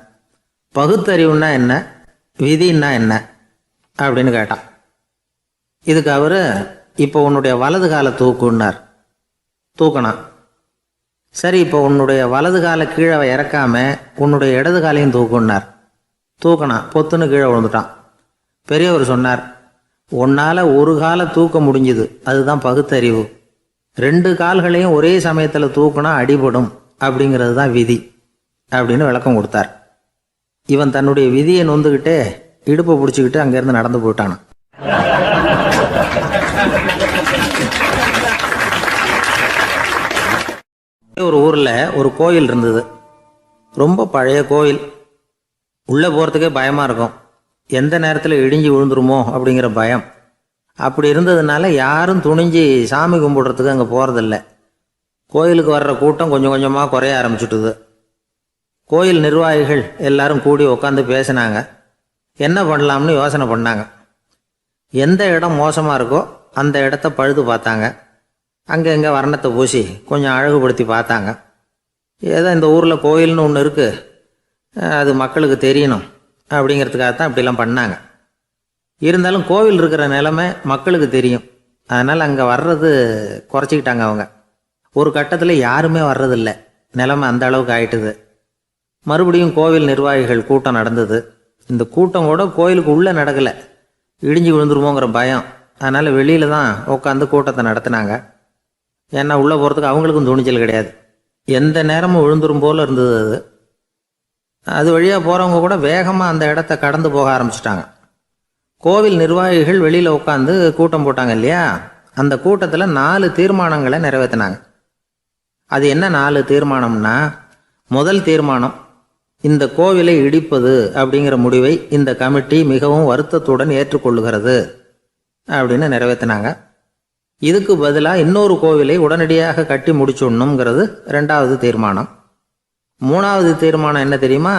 Speaker 1: பகுத்தறிவுன்னா என்ன, விதின்னா என்ன அப்படின்னு கேட்டான். இதுக்கு அவர், இப்போ உன்னுடைய வலது காலை தூக்குன்னார். தூக்கினான். சரி, இப்போ உன்னுடைய வலது காலை கீழே இறக்காம உன்னுடைய இடது காலையும் தூக்குன்னார். தூக்கினான். பொத்துன்னு கீழே விழுந்துட்டான். பெரியவர் சொன்னார், உன்னால் ஒரு காலை தூக்க முடிஞ்சுது, அதுதான் பகுத்தறிவு. 2 கால்களையும் ஒரே சமயத்தில் தூக்குனா அடிபடும், அப்படிங்கிறது தான் விதி அப்படின்னு விளக்கம் கொடுத்தார். இவன் தன்னுடைய விதியை நொந்துக்கிட்டே இடுப்பை பிடிச்சிக்கிட்டு அங்கேருந்து நடந்து போயிட்டானான். ஒரு ஊரில் ஒரு கோயில் இருந்தது. ரொம்ப பழைய கோயில். உள்ளே போகிறதுக்கே பயமாக இருக்கும். எந்த நேரத்தில் இடிஞ்சு விழுந்துருமோ அப்படிங்கிற பயம். அப்படி இருந்ததுனால யாரும் துணிஞ்சு சாமி கும்பிடுறதுக்கு அங்கே போகிறதில்ல. கோயிலுக்கு வர்ற கூட்டம் கொஞ்சம் கொஞ்சமாக குறைய ஆரம்பிச்சுட்டுது. கோயில் நிர்வாகிகள் எல்லாரும் கூடி உட்காந்து பேசினாங்க. என்ன பண்ணலாம்னு யோசனை பண்ணாங்க. எந்த இடம் மோசமாக இருக்கோ அந்த இடத்த பழுது பார்த்தாங்க. அங்கே எங்கே வர்ணத்தை பூசி கொஞ்சம் அழகுபடுத்தி பார்த்தாங்க. ஏதோ இந்த ஊரில் கோயில்னு ஒன்று இருக்குது, அது மக்களுக்கு தெரியணும் அப்படிங்கிறதுக்காகத்தான் இப்படிலாம் பண்ணாங்க. இருந்தாலும் கோவில் இருக்கிற நிலைமை மக்களுக்கு தெரியும். அதனால் அங்கே வர்றது குறைச்சிக்கிட்டாங்க அவங்க. ஒரு கட்டத்தில் யாருமே வர்றதில்லை. நிலைமை அந்த அளவுக்கு ஆயிட்டுது. மறுபடியும் கோவில் நிர்வாகிகள் கூட்டம் நடந்தது. இந்த கூட்டம் கூட கோயிலுக்கு உள்ளே நடக்கலை, இடிஞ்சு விழுந்துருமோங்கிற பயம். அதனால் வெளியில் தான் உட்காந்து கூட்டத்தை நடத்தினாங்க. ஏன்னா உள்ளே போகிறதுக்கு அவங்களுக்கும் துணிச்சல் கிடையாது. எந்த நேரமும் விழுந்துரும் போல் இருந்தது. அது வழியாக போகிறவங்க கூட வேகமாக அந்த இடத்த கடந்து போக ஆரம்பிச்சிட்டாங்க. கோவில் நிர்வாகிகள் வெளியில் உட்காந்து கூட்டம் போட்டாங்க இல்லையா, அந்த கூட்டத்தில் 4 தீர்மானங்களை நிறைவேற்றினாங்க. அது என்ன 4 தீர்மானம்னா, முதல் தீர்மானம், இந்த கோவிலை இடிப்பது அப்படிங்கிற முடிவை இந்த கமிட்டி மிகவும் வருத்தத்துடன் ஏற்றுக்கொள்ளுகிறது அப்படின்னு நிறைவேற்றினாங்க. இதுக்கு பதிலாக இன்னொரு கோவிலை உடனடியாக கட்டி முடிச்சுடணுங்கிறது 2வது தீர்மானம். 3வது தீர்மானம் என்ன தெரியுமா?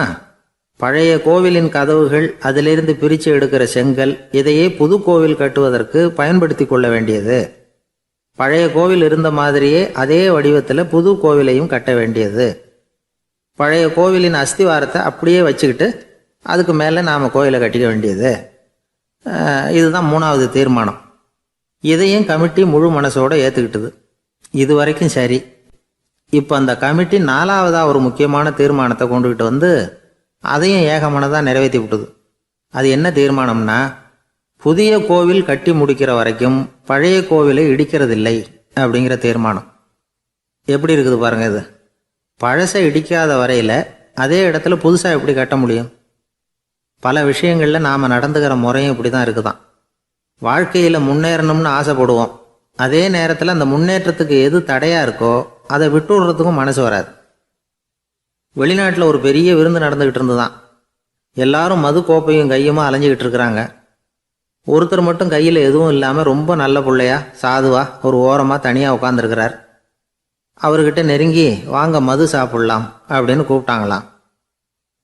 Speaker 1: பழைய கோவிலின் கதவுகள், அதிலிருந்து பிரித்து எடுக்கிற செங்கல், இதையே புது கோவில் கட்டுவதற்கு பயன்படுத்தி கொள்ள வேண்டியது. பழைய கோவில் இருந்த மாதிரியே அதே வடிவத்தில் புது கோவிலையும் கட்ட வேண்டியது. பழைய கோவிலின் அஸ்திவாரத்தை அப்படியே வச்சுக்கிட்டு அதுக்கு மேலே நாம் கோவிலை கட்டிக்க வேண்டியது. இதுதான் 3வது தீர்மானம். இதையும் கமிட்டி முழு மனசோடு ஏற்றுக்கிட்டது. இது வரைக்கும் சரி. இப்போ அந்த கமிட்டி 4வதாக ஒரு முக்கியமான தீர்மானத்தை கொண்டுகிட்டு வந்து அதையும் ஏகமனதாக நிறைவேற்றி விட்டது. அது என்ன தீர்மானம்னா, புதிய கோவில் கட்டி முடிக்கிற வரைக்கும் பழைய கோவிலை இடிக்கிறதில்லை அப்படிங்கிற தீர்மானம். எப்படி இருக்குது பாருங்க இது. பழசை இடிக்காத வரையில் அதே இடத்துல புதுசாக எப்படி கட்ட முடியும்? பல விஷயங்களில் நாம் நடந்துக்கிற முறையும் இப்படி தான் இருக்குதான். வாழ்க்கையில் முன்னேறணும்னு ஆசைப்படுவோம். அதே நேரத்தில் அந்த முன்னேற்றத்துக்கு எது தடையாக இருக்கோ அதை விட்டு விடுறதுக்கும் மனசு வராது. வெளிநாட்டில் ஒரு பெரிய விருந்து நடந்துக்கிட்டு இருந்துதான். எல்லாரும் மது கோப்பையும் கையுமா அலைஞ்சிக்கிட்டு இருக்கிறாங்க. ஒருத்தர் மட்டும் கையில் எதுவும் இல்லாமல் ரொம்ப நல்ல பிள்ளையா சாதுவா ஒரு ஓரமாக தனியாக உட்காந்துருக்கிறார். அவர்கிட்ட நெருங்கி வாங்க மது சாப்பிட்லாம் அப்படின்னு கூப்பிட்டாங்களாம்.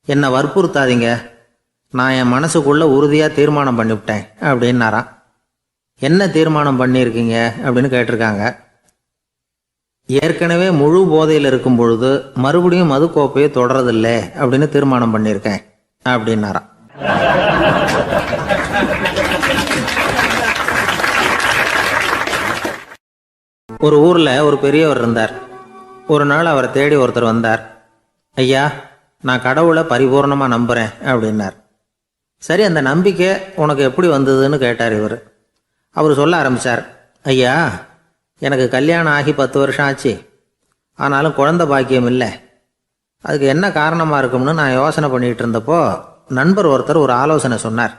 Speaker 1: என்னை வற்புறுத்தாதீங்க, நான் என் மனசுக்குள்ளே உறுதியாக தீர்மானம் பண்ணிவிட்டேன் அப்படின்னாராம். என்ன தீர்மானம் பண்ணியிருக்கீங்க அப்படின்னு கேட்டிருக்காங்க. ஏற்கனவே முழு போதையில் இருக்கும் பொழுது மறுபடியும் மது கோப்பையை தொடரதில்லை அப்படின்னு தீர்மானம் பண்ணியிருக்கேன் அப்படின்னாராம். ஒரு ஊரில் ஒரு பெரியவர் இருந்தார். ஒரு நாள் அவரை தேடி ஒருத்தர் வந்தார். ஐயா, நான் கடவுளை பரிபூர்ணமாக நம்புகிறேன் அப்படின்னார். சரி, அந்த நம்பிக்கை உனக்கு எப்படி வந்ததுன்னு கேட்டார் இவர். அவர் சொல்ல ஆரம்பித்தார். ஐயா, எனக்கு கல்யாணம் ஆகி 10 வருஷம் ஆச்சு. ஆனாலும் குழந்தை பாக்கியம் இல்லை. அதுக்கு என்ன காரணமாக இருக்கும்னு நான் யோசனை பண்ணிகிட்டு இருந்தப்போ நண்பர் ஒருத்தர் ஒரு ஆலோசனை சொன்னார்.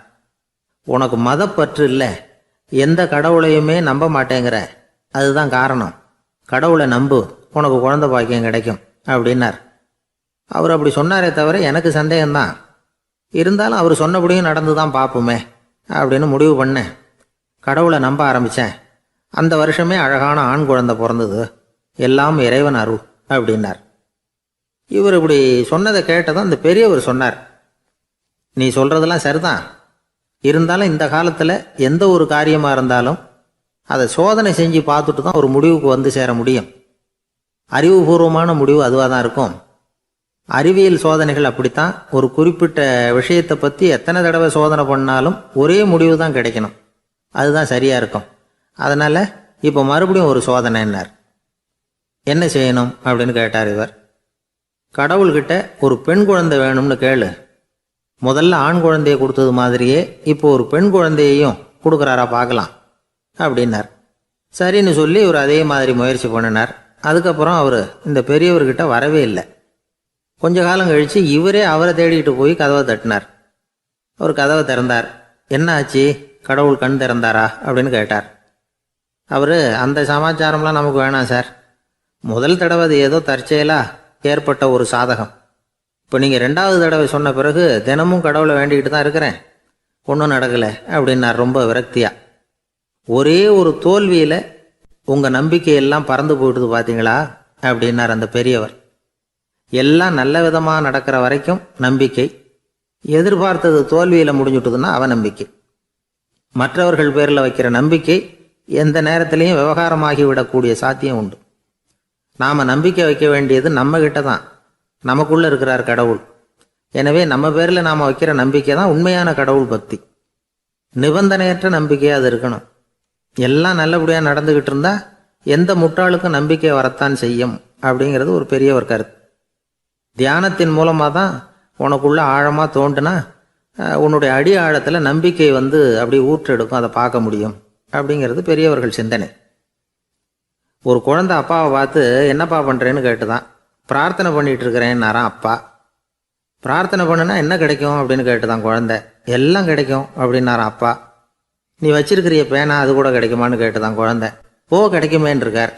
Speaker 1: உனக்கு மதப்பற்று இல்லை, எந்த கடவுளையுமே நம்ப மாட்டேங்கிற, அதுதான் காரணம். கடவுளை நம்பு, உனக்கு குழந்தை பாக்கியம் கிடைக்கும் அப்படின்னார். அவர் அப்படி சொன்னாரே தவிர எனக்கு சந்தேகம்தான். இருந்தாலும் அவர் சொன்னபடியும் நடந்து தான் பார்ப்போமே அப்படின்னு முடிவு பண்ணேன். கடவுளை நம்ப ஆரம்பித்தேன். அந்த வருஷமே அழகான ஆண் குழந்தை பிறந்தது. எல்லாம் இறைவன் அருள் அப்படின்னார். இவர் இப்படி சொன்னதை கேட்டதும் அந்த பெரியவர் சொன்னார், நீ சொல்கிறதெல்லாம் சரிதான். இருந்தாலும் இந்த காலத்தில் எந்த ஒரு காரியமாக இருந்தாலும் அதை சோதனை செஞ்சு பார்த்துட்டு தான் ஒரு முடிவுக்கு வந்து சேர முடியும். அறிவுபூர்வமான முடிவு அதுவாக தான் இருக்கும். அறிவியல் சோதனைகள் அப்படித்தான். ஒரு குறிப்பிட்ட விஷயத்தை பற்றி எத்தனை தடவை சோதனை பண்ணாலும் ஒரே முடிவு தான் கிடைக்கணும். அதுதான் சரியாக இருக்கும். அதனால் இப்போ மறுபடியும் ஒரு சோதனைன்னார். என்ன செய்யணும் அப்படின்னு கேட்டார் இவர். கடவுள்கிட்ட ஒரு பெண் குழந்தை வேணும்னு கேளு. முதல்ல ஆண் குழந்தையை கொடுத்தது மாதிரியே இப்போ ஒரு பெண் குழந்தையையும் கொடுக்குறாரா பார்க்கலாம் அப்படின்னார். சரின்னு சொல்லி இவர் அதே மாதிரி முயற்சி பண்ணினார். அதுக்கப்புறம் அவர் இந்த பெரியவர்கிட்ட வரவே இல்லை. கொஞ்ச காலம் கழித்து இவரே அவரை தேடிக்கிட்டு போய் கதவை தட்டினார். அவர் கதவை திறந்தார். என்ன ஆச்சு, கடவுள் கண் திறந்தாரா அப்படின்னு கேட்டார். அவர், அந்த சமாச்சாரம்லாம் நமக்கு வேணாம் சார். முதல் தடவை அது ஏதோ தற்செயலாக ஏற்பட்ட ஒரு சாதகம். இப்போ நீங்கள் 2வது தடவை சொன்ன பிறகு தினமும் கடவுளை வேண்டிக்கிட்டு தான் இருக்கிறேன், ஒன்றும் நடக்கலை அப்படின்னார் ரொம்ப விரக்தியாக. ஒரே ஒரு தோல்வியில் உங்கள் நம்பிக்கையெல்லாம் பறந்து போயிடுது பார்த்தீங்களா அப்படின்னார் அந்த பெரியவர். எல்லாம் நல்ல விதமாக நடக்கிற வரைக்கும் நம்பிக்கை, எதிர்பார்த்தது தோல்வியில் முடிஞ்சுட்டுதுன்னா அவநம்பிக்கை. மற்றவர்கள் பேரில் வைக்கிற நம்பிக்கை எந்த நேரத்திலையும் விவகாரமாகி விடக்கூடிய சாத்தியம் உண்டு. நாம் நம்பிக்கை வைக்க வேண்டியது நம்மகிட்ட தான், நமக்குள்ளே இருக்கிறார் கடவுள். எனவே நம்ம பேரில் நாம் வைக்கிற நம்பிக்கை தான் உண்மையான கடவுள் பக்தி. நிபந்தனையற்ற நம்பிக்கையாக அது இருக்கணும். எல்லாம் நல்லபடியாக நடந்துக்கிட்டு இருந்தால் எந்த முட்டாளுக்கும் நம்பிக்கை வரத்தான் செய்யும் அப்படிங்கிறது ஒரு பெரியவர் கருத்து. தியானத்தின் மூலமாக தான் உனக்குள்ளே ஆழமாக தோண்டுனா உன்னுடைய அடி ஆழத்தில் நம்பிக்கை அப்படி ஊற்றெடுக்கும், அதை பார்க்க முடியும் அப்படிங்கிறது பெரியவர்கள் சிந்தனை. ஒரு குழந்தை அப்பாவை பார்த்து என்னப்பா பண்ணுறேன்னு கேட்டுதான். பிரார்த்தனை பண்ணிகிட்டு இருக்கிறேன்னாரான் அப்பா. பிரார்த்தனை பண்ணுனா என்ன கிடைக்கும் அப்படின்னு கேட்டுதான் குழந்தை. எல்லாம் கிடைக்கும் அப்படின்னாரான் அப்பா. நீ வச்சிருக்கிறிய பேனா அது கூட கிடைக்குமான்னு கேட்டுதான் குழந்தை. கிடைக்குமேன்னு இருக்கார்.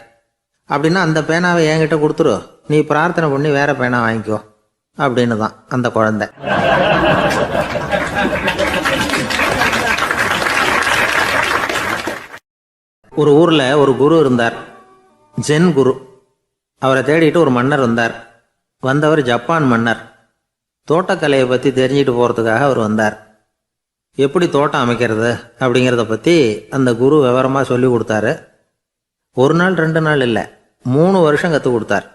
Speaker 1: அப்படின்னா அந்த பேனாவை என்கிட்ட கொடுத்துரு, நீ பிரார்த்தனை பண்ணி வேற பேனா வாங்கிக்கோ அப்படின்னு தான் அந்த குழந்தை. ஒரு ஊரில் ஒரு குரு இருந்தார், ஜென் குரு. அவரை தேடிட்டு ஒரு மன்னர் வந்தார். வந்தவர் ஜப்பான் மன்னர். தோட்டக்கலையை பற்றி தெரிஞ்சுட்டு போகிறதுக்காக அவர் வந்தார். எப்படி தோட்டம் அமைக்கிறது அப்படிங்கிறத பற்றி அந்த குரு விவரமாக சொல்லி கொடுத்தாரு. ஒரு நாள் 2 நாள் இல்லை, 3 வருஷம் கற்றுக் கொடுத்தார்.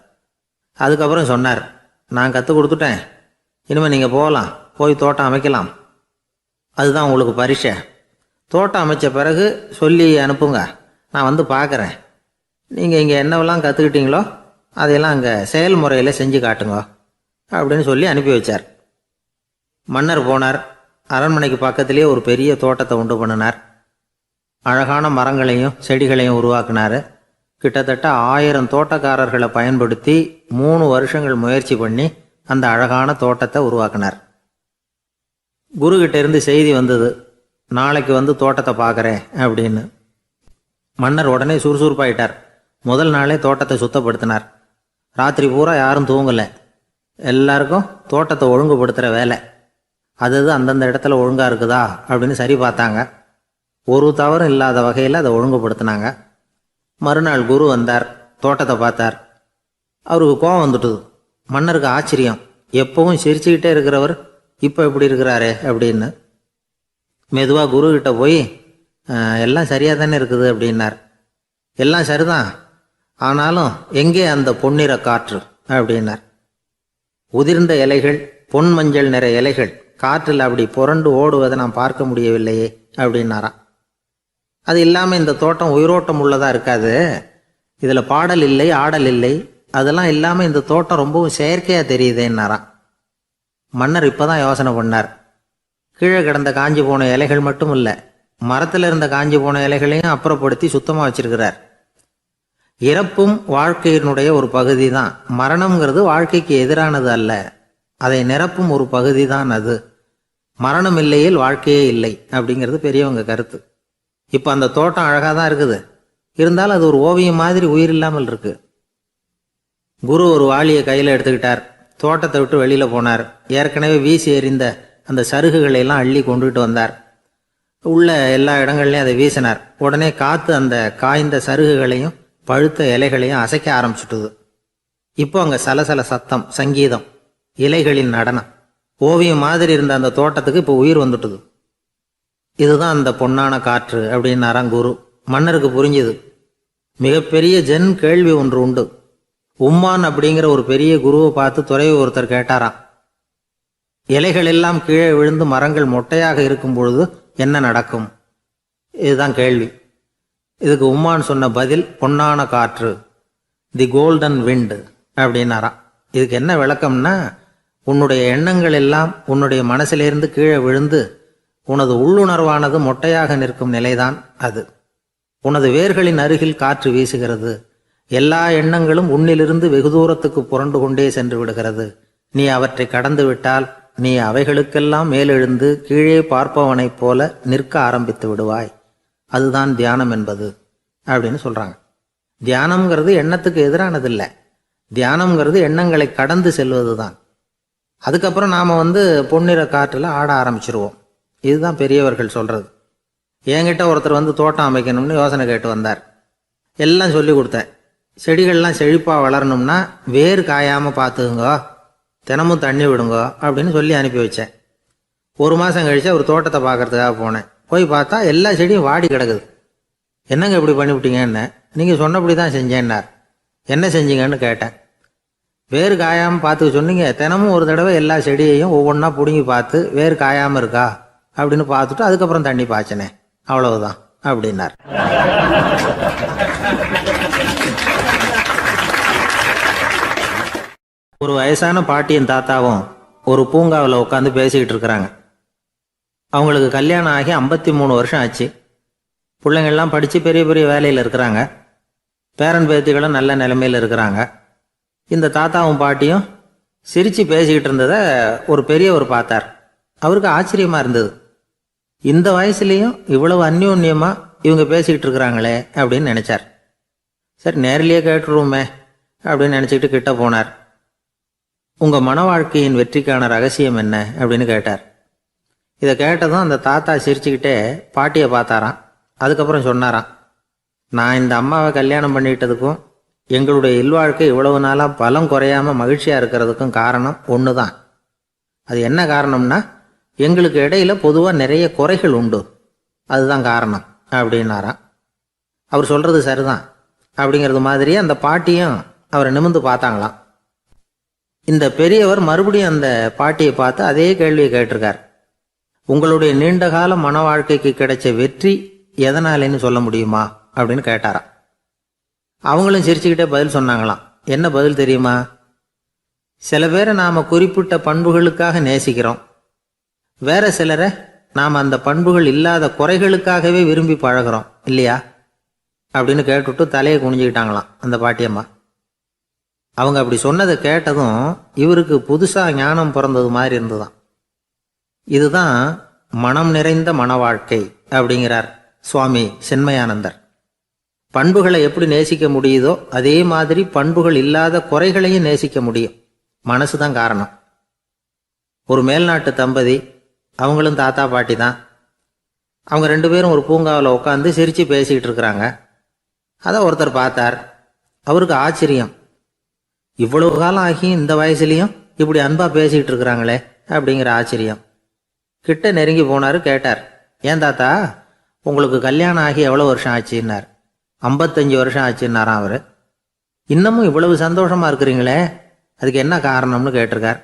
Speaker 1: அதுக்கப்புறம் சொன்னார், நான் கற்றுக் கொடுத்துட்டேன், இனிமேல் நீங்கள் போகலாம், போய் தோட்டம் அமைக்கலாம். அதுதான் உங்களுக்கு பரிசை. தோட்டம் அமைச்ச பிறகு சொல்லி அனுப்புங்க, நான் வந்து பார்க்குறேன். நீங்கள் இங்கே என்னவெல்லாம் கற்றுக்கிட்டீங்களோ அதையெல்லாம் அங்கே செயல்முறையில் செஞ்சு காட்டுங்க அப்படின்னு சொல்லி அனுப்பி வச்சார். மன்னர் போனார். அரண்மனைக்கு பக்கத்திலே ஒரு பெரிய தோட்டத்தை உண்டு பண்ணினார். அழகான மரங்களையும் செடிகளையும் உருவாக்கினார். கிட்டத்தட்ட 1000 தோட்டக்காரர்களை பயன்படுத்தி 3 வருஷங்கள் முயற்சி பண்ணி அந்த அழகான தோட்டத்தை உருவாக்கினார். குருக்கிட்ட இருந்து செய்தி வந்தது, நாளைக்கு வந்து தோட்டத்தை பார்க்குறேன் அப்படின்னு. மன்னர் உடனே சுறுசுறுப்பாயிட்டார். முதல் நாளே தோட்டத்தை சுத்தப்படுத்தினார். ராத்திரி பூரா யாரும் தூங்கலை. எல்லாருக்கும் தோட்டத்தை ஒழுங்குபடுத்துகிற வேலை. அது அந்தந்த இடத்துல ஒழுங்காக இருக்குதா அப்படின்னு சரி பார்த்தாங்க. ஒரு தவறும் இல்லாத வகையில் அதை ஒழுங்குபடுத்தினாங்க. மறுநாள் குரு வந்தார், தோட்டத்தை பார்த்தார். அவருக்கு கோபம் வந்துட்டுது. மன்னருக்கு ஆச்சரியம், எப்பவும் சிரிச்சுக்கிட்டே இருக்கிறவர் இப்போ எப்படி இருக்கிறாரே அப்படின்னு. மெதுவாக குருக்கிட்ட போய் எல்லாம் சரியாக தானே இருக்குது அப்படின்னார். எல்லாம் சரிதான், ஆனாலும் எங்கே அந்த பொன்னிற காற்று அப்படின்னார். உதிர்ந்த இலைகள், பொன் மஞ்சள் நிற இலைகள் காற்றில் அப்படி புரண்டு ஓடுவதை நான் பார்க்க முடியவில்லையே அப்படின்னாராம். அது இல்லாமல் இந்த தோட்டம் உயிரோட்டம் உள்ளதாக இருக்காது, இதில் பாடல் இல்லை, ஆடல் இல்லை, அதெல்லாம் இல்லாமல் இந்த தோட்டம் ரொம்பவும் செயற்கையாக தெரியுதேன்னாராம். மன்னர் இப்போ தான் யோசனை பண்ணார். கீழே கிடந்த காஞ்சி போன இலைகள் மட்டும் இல்லை, மரத்தில் இருந்த காஞ்சி போன இலைகளையும் அப்புறப்படுத்தி சுத்தமாக வச்சிருக்கிறார். இறப்பும் வாழ்க்கையினுடைய ஒரு பகுதி தான். மரணம்ங்கிறது வாழ்க்கைக்கு எதிரானது அல்ல, அதை நிரப்பும் ஒரு பகுதி தான் அது. மரணம் இல்லையில் வாழ்க்கையே இல்லை அப்படிங்கிறது பெரியவங்க கருத்து. இப்போ அந்த தோட்டம் அழகாக தான் இருக்குது, இருந்தாலும் அது ஒரு ஓவியம் மாதிரி உயிர் இல்லாமல் இருக்கு. குரு ஒரு வாளியை கையில் எடுத்துக்கிட்டார். தோட்டத்தை விட்டு வெளியில் போனார். ஏற்கனவே வீசி எறிந்த அந்த சருகுகளை எல்லாம் அள்ளி கொண்டுகிட்டு வந்தார். உள்ள எல்லா இடங்கள்லையும் அதை வீசினார். உடனே காற்று அந்த காய்ந்த சருகுகளையும் பழுத்த இலைகளையும் அசைக்க ஆரம்பிச்சுட்டுது. இப்போ அங்கே சலசல சத்தம், சங்கீதம், இலைகளின் நடனம், ஓவியம் மாதிரி இருந்த அந்த தோட்டத்துக்கு இப்போ உயிர் வந்துட்டுது. இதுதான் அந்த பொன்னான காற்று அப்படின்னாராம் குரு. மன்னருக்கு புரிஞ்சுது. மிகப்பெரிய ஜென் கேள்வி ஒன்று உண்டு. உம்மான் அப்படிங்கிற ஒரு பெரிய குருவை பார்த்து துறவி ஒருத்தர் கேட்டாராம், இலைகள் எல்லாம் கீழே விழுந்து மரங்கள் மொட்டையாக இருக்கும் பொழுது என்ன நடக்கும்? இதுதான் கேள்வி. இதுக்கு உம்மான் சொன்ன பதில் பொன்னான காற்று, தி கோல்டன் விண்ட் அப்படின்னாராம். இதுக்கு என்ன விளக்கம்னா, உன்னுடைய எண்ணங்கள் எல்லாம் உன்னுடைய மனசிலிருந்து கீழே விழுந்து உனது உள்ளுணர்வானது மொட்டையாக நிற்கும் நிலைதான் அது. உனது வேர்களின் அருகில் காற்று வீசுகிறது. எல்லா எண்ணங்களும் உன்னிலிருந்து வெகு தூரத்துக்கு புரண்டு கொண்டே சென்று விடுகிறது. நீ அவற்றை கடந்து விட்டால் நீ அவைகளுக்கெல்லாம் மேலெழுந்து கீழே பார்ப்பவனைப் போல நிற்க ஆரம்பித்து விடுவாய். அதுதான் தியானம் என்பது அப்படின்னு சொல்றாங்க. தியானம்ங்கிறது எண்ணத்துக்கு எதிரானதில்லை. தியானம்ங்கிறது எண்ணங்களை கடந்து செல்வது தான். அதுக்கப்புறம் நாம் பொன்னிற காற்றில் ஆட ஆரம்பிச்சிருவோம். இதுதான் பெரியவர்கள் சொல்றது. என்கிட்ட ஒருத்தர் வந்து தோட்டம் அமைக்கணும்னு யோசனை கேட்டு வந்தார். எல்லாம் சொல்லி கொடுத்தேன். செடிகள்லாம் செழிப்பாக வளரணும்னா வேர் காயாமல் பார்த்துக்குங்கோ, தினமும் தண்ணி விடுங்கோ அப்படின்னு சொல்லி அனுப்பி வச்சேன். ஒரு மாதம் கழித்து அவர் தோட்டத்தை பார்க்கறதுக்காக போனேன். போய் பார்த்தா எல்லா செடியும் வாடி கிடக்குது. என்னங்க இப்படி பண்ணிவிட்டீங்கன்னு. நீங்கள் சொன்னபடி தான் செஞ்சேன்னார். என்ன செஞ்சீங்கன்னு கேட்டேன். வேர் காயாமல் பார்த்துக்க சொன்னீங்க, தினமும் ஒரு தடவை எல்லா செடியையும் ஒவ்வொன்றா பிடுங்கி பார்த்து வேர் காயாமல் இருக்கா அப்படின்னு பார்த்துட்டு அதுக்கப்புறம் தண்ணி பாய்ச்சனே, அவ்வளவுதான் அப்படின்னார். ஒரு வயசான பாட்டியின் தாத்தாவும் ஒரு பூங்காவில் உட்காந்து பேசிக்கிட்டு இருக்கிறாங்க. அவங்களுக்கு கல்யாணம் ஆகி 53 வருஷம் ஆச்சு. பிள்ளைங்கள்லாம் படித்து பெரிய பெரிய வேலையில் இருக்கிறாங்க. பேரன் பேத்திகளும் நல்ல நிலைமையில் இருக்கிறாங்க. இந்த தாத்தாவும் பாட்டியும் சிரித்து பேசிக்கிட்டு இருந்ததை ஒரு பெரியவர் பார்த்தார். அவருக்கு ஆச்சரியமாக இருந்தது. இந்த வயசுலேயும் இவ்வளவு அந்யோன்யமாக இவங்க பேசிக்கிட்டு இருக்கிறாங்களே அப்படின்னு நினச்சார். சரி, நேரிலேயே கேட்டுருவோமே அப்படின்னு நினச்சிக்கிட்டு கிட்ட போனார். உங்கள் மன வாழ்க்கையின் வெற்றிக்கான ரகசியம் என்ன அப்படின்னு கேட்டார். இதை கேட்டதும் அந்த தாத்தா சிரிச்சுக்கிட்டே பாட்டியை பார்த்தாராம். அதுக்கப்புறம் சொன்னாராம், நான் இந்த அம்மாவை கல்யாணம் பண்ணிக்கிட்டதுக்கும் எங்களுடைய இல்வாழ்க்கை இவ்வளவு நாளாக பலம் குறையாமல் மகிழ்ச்சியாக இருக்கிறதுக்கும் காரணம் ஒன்று தான். அது என்ன காரணம்னா, எங்களுக்கு இடையில பொதுவாக நிறைய குறைகள் உண்டு, அதுதான் காரணம் அப்படின்னாராம். அவர் சொல்கிறது சரிதான் அப்படிங்கிறது மாதிரியே அந்த பாட்டியும் அவரை நிமிர்ந்து பார்த்தாங்களாம். இந்த பெரியவர் மறுபடியும் அந்த பாட்டியை பார்த்து அதே கேள்வியை கேட்டிருக்கார். உங்களுடைய நீண்டகால மன வாழ்க்கைக்கு கிடைச்ச வெற்றி எதனாலேன்னு சொல்ல முடியுமா அப்படின்னு கேட்டாராம். அவங்களும் சிரிச்சுக்கிட்டே பதில் சொன்னாங்களாம். என்ன பதில் தெரியுமா? சில பேரை நாம் குறிப்பிட்ட பண்புகளுக்காக நேசிக்கிறோம், வேற சிலரை நாம் அந்த பண்புகள் இல்லாத குறைகளுக்காகவே விரும்பி பழகிறோம் இல்லையா அப்படின்னு கேட்டுவிட்டு தலையை குனிஞ்சுக்கிட்டாங்களாம் அந்த பாட்டியம்மா. அவங்க அப்படி சொன்னதை கேட்டதும் இவருக்கு புதுசாக ஞானம் பிறந்தது மாதிரி இருந்துதான். இதுதான் மனம் நிறைந்த மன வாழ்க்கை அப்படிங்கிறார் சுவாமி சென்மயானந்தர். பண்புகளை எப்படி நேசிக்க முடியுதோ அதே மாதிரி பண்புகள் இல்லாத குறைகளையும் நேசிக்க முடியும். மனசு தான் காரணம். ஒரு மேல்நாட்டு தம்பதி, அவங்களும் தாத்தா பாட்டி தான். அவங்க 2 பேரும் ஒரு பூங்காவில் உட்காந்து சிரித்து பேசிக்கிட்டு இருக்கிறாங்க. அதை ஒருத்தர் பார்த்தார். அவருக்கு ஆச்சரியம். இவ்வளவு காலம் ஆகி இந்த வயசுலேயும் இப்படி அன்பாக பேசிக்கிட்டு இருக்கிறாங்களே அப்படிங்கிற ஆச்சரியம். கிட்ட நெருங்கி போனார். கேட்டார், ஏன் தாத்தா, உங்களுக்கு கல்யாணம் ஆகி எவ்வளோ வருஷம் ஆச்சுன்னார். 55 வருஷம் ஆச்சுன்னாராம் அவர். இன்னமும் இவ்வளவு சந்தோஷமாக இருக்கிறீங்களே, அதுக்கு என்ன காரணம்னு கேட்டிருக்கார்.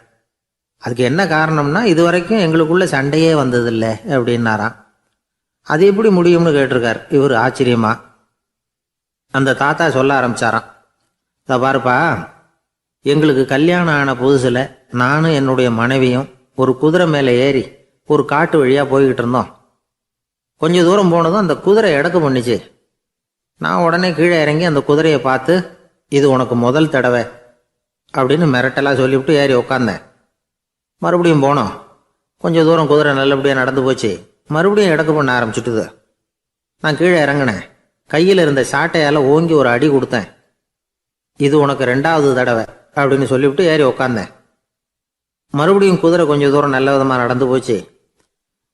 Speaker 1: அதுக்கு என்ன காரணம்னா, இது வரைக்கும் எங்களுக்குள்ள சண்டையே வந்ததில்லை அப்படின்னாராம். அது எப்படி முடியும்னு கேட்டிருக்கார் இவர் ஆச்சரியமா. அந்த தாத்தா சொல்ல ஆரம்பிச்சாராம், இதை பாருப்பா, எங்களுக்கு கல்யாணம் ஆன புதுசில் நானும் என்னுடைய மனைவியும் ஒரு குதிரை மேலே ஏறி ஒரு காட்டு வழியாக போய்கிட்டு இருந்தோம். கொஞ்சம் தூரம் போனதும் அந்த குதிரை எடக்கு பண்ணிச்சு. நான் உடனே கீழே இறங்கி அந்த குதிரையை பார்த்து, இது உனக்கு முதல் தடவை அப்படின்னு மிரட்டலாக சொல்லிவிட்டு ஏறி உக்காந்தேன். மறுபடியும் போனோம். கொஞ்சம் தூரம் குதிரை நல்லபடியாக நடந்து போச்சு. மறுபடியும் எடக்கு பண்ண ஆரம்பிச்சுட்டுது. நான் கீழே இறங்கினேன். கையில் இருந்த சாட்டையால் ஓங்கி ஒரு அடி கொடுத்தேன். இது உனக்கு 2வது தடவை அப்படின்னு சொல்லிவிட்டு ஏறி உக்காந்தேன். மறுபடியும் குதிரை கொஞ்சம் தூரம் நல்ல விதமாக நடந்து போச்சு.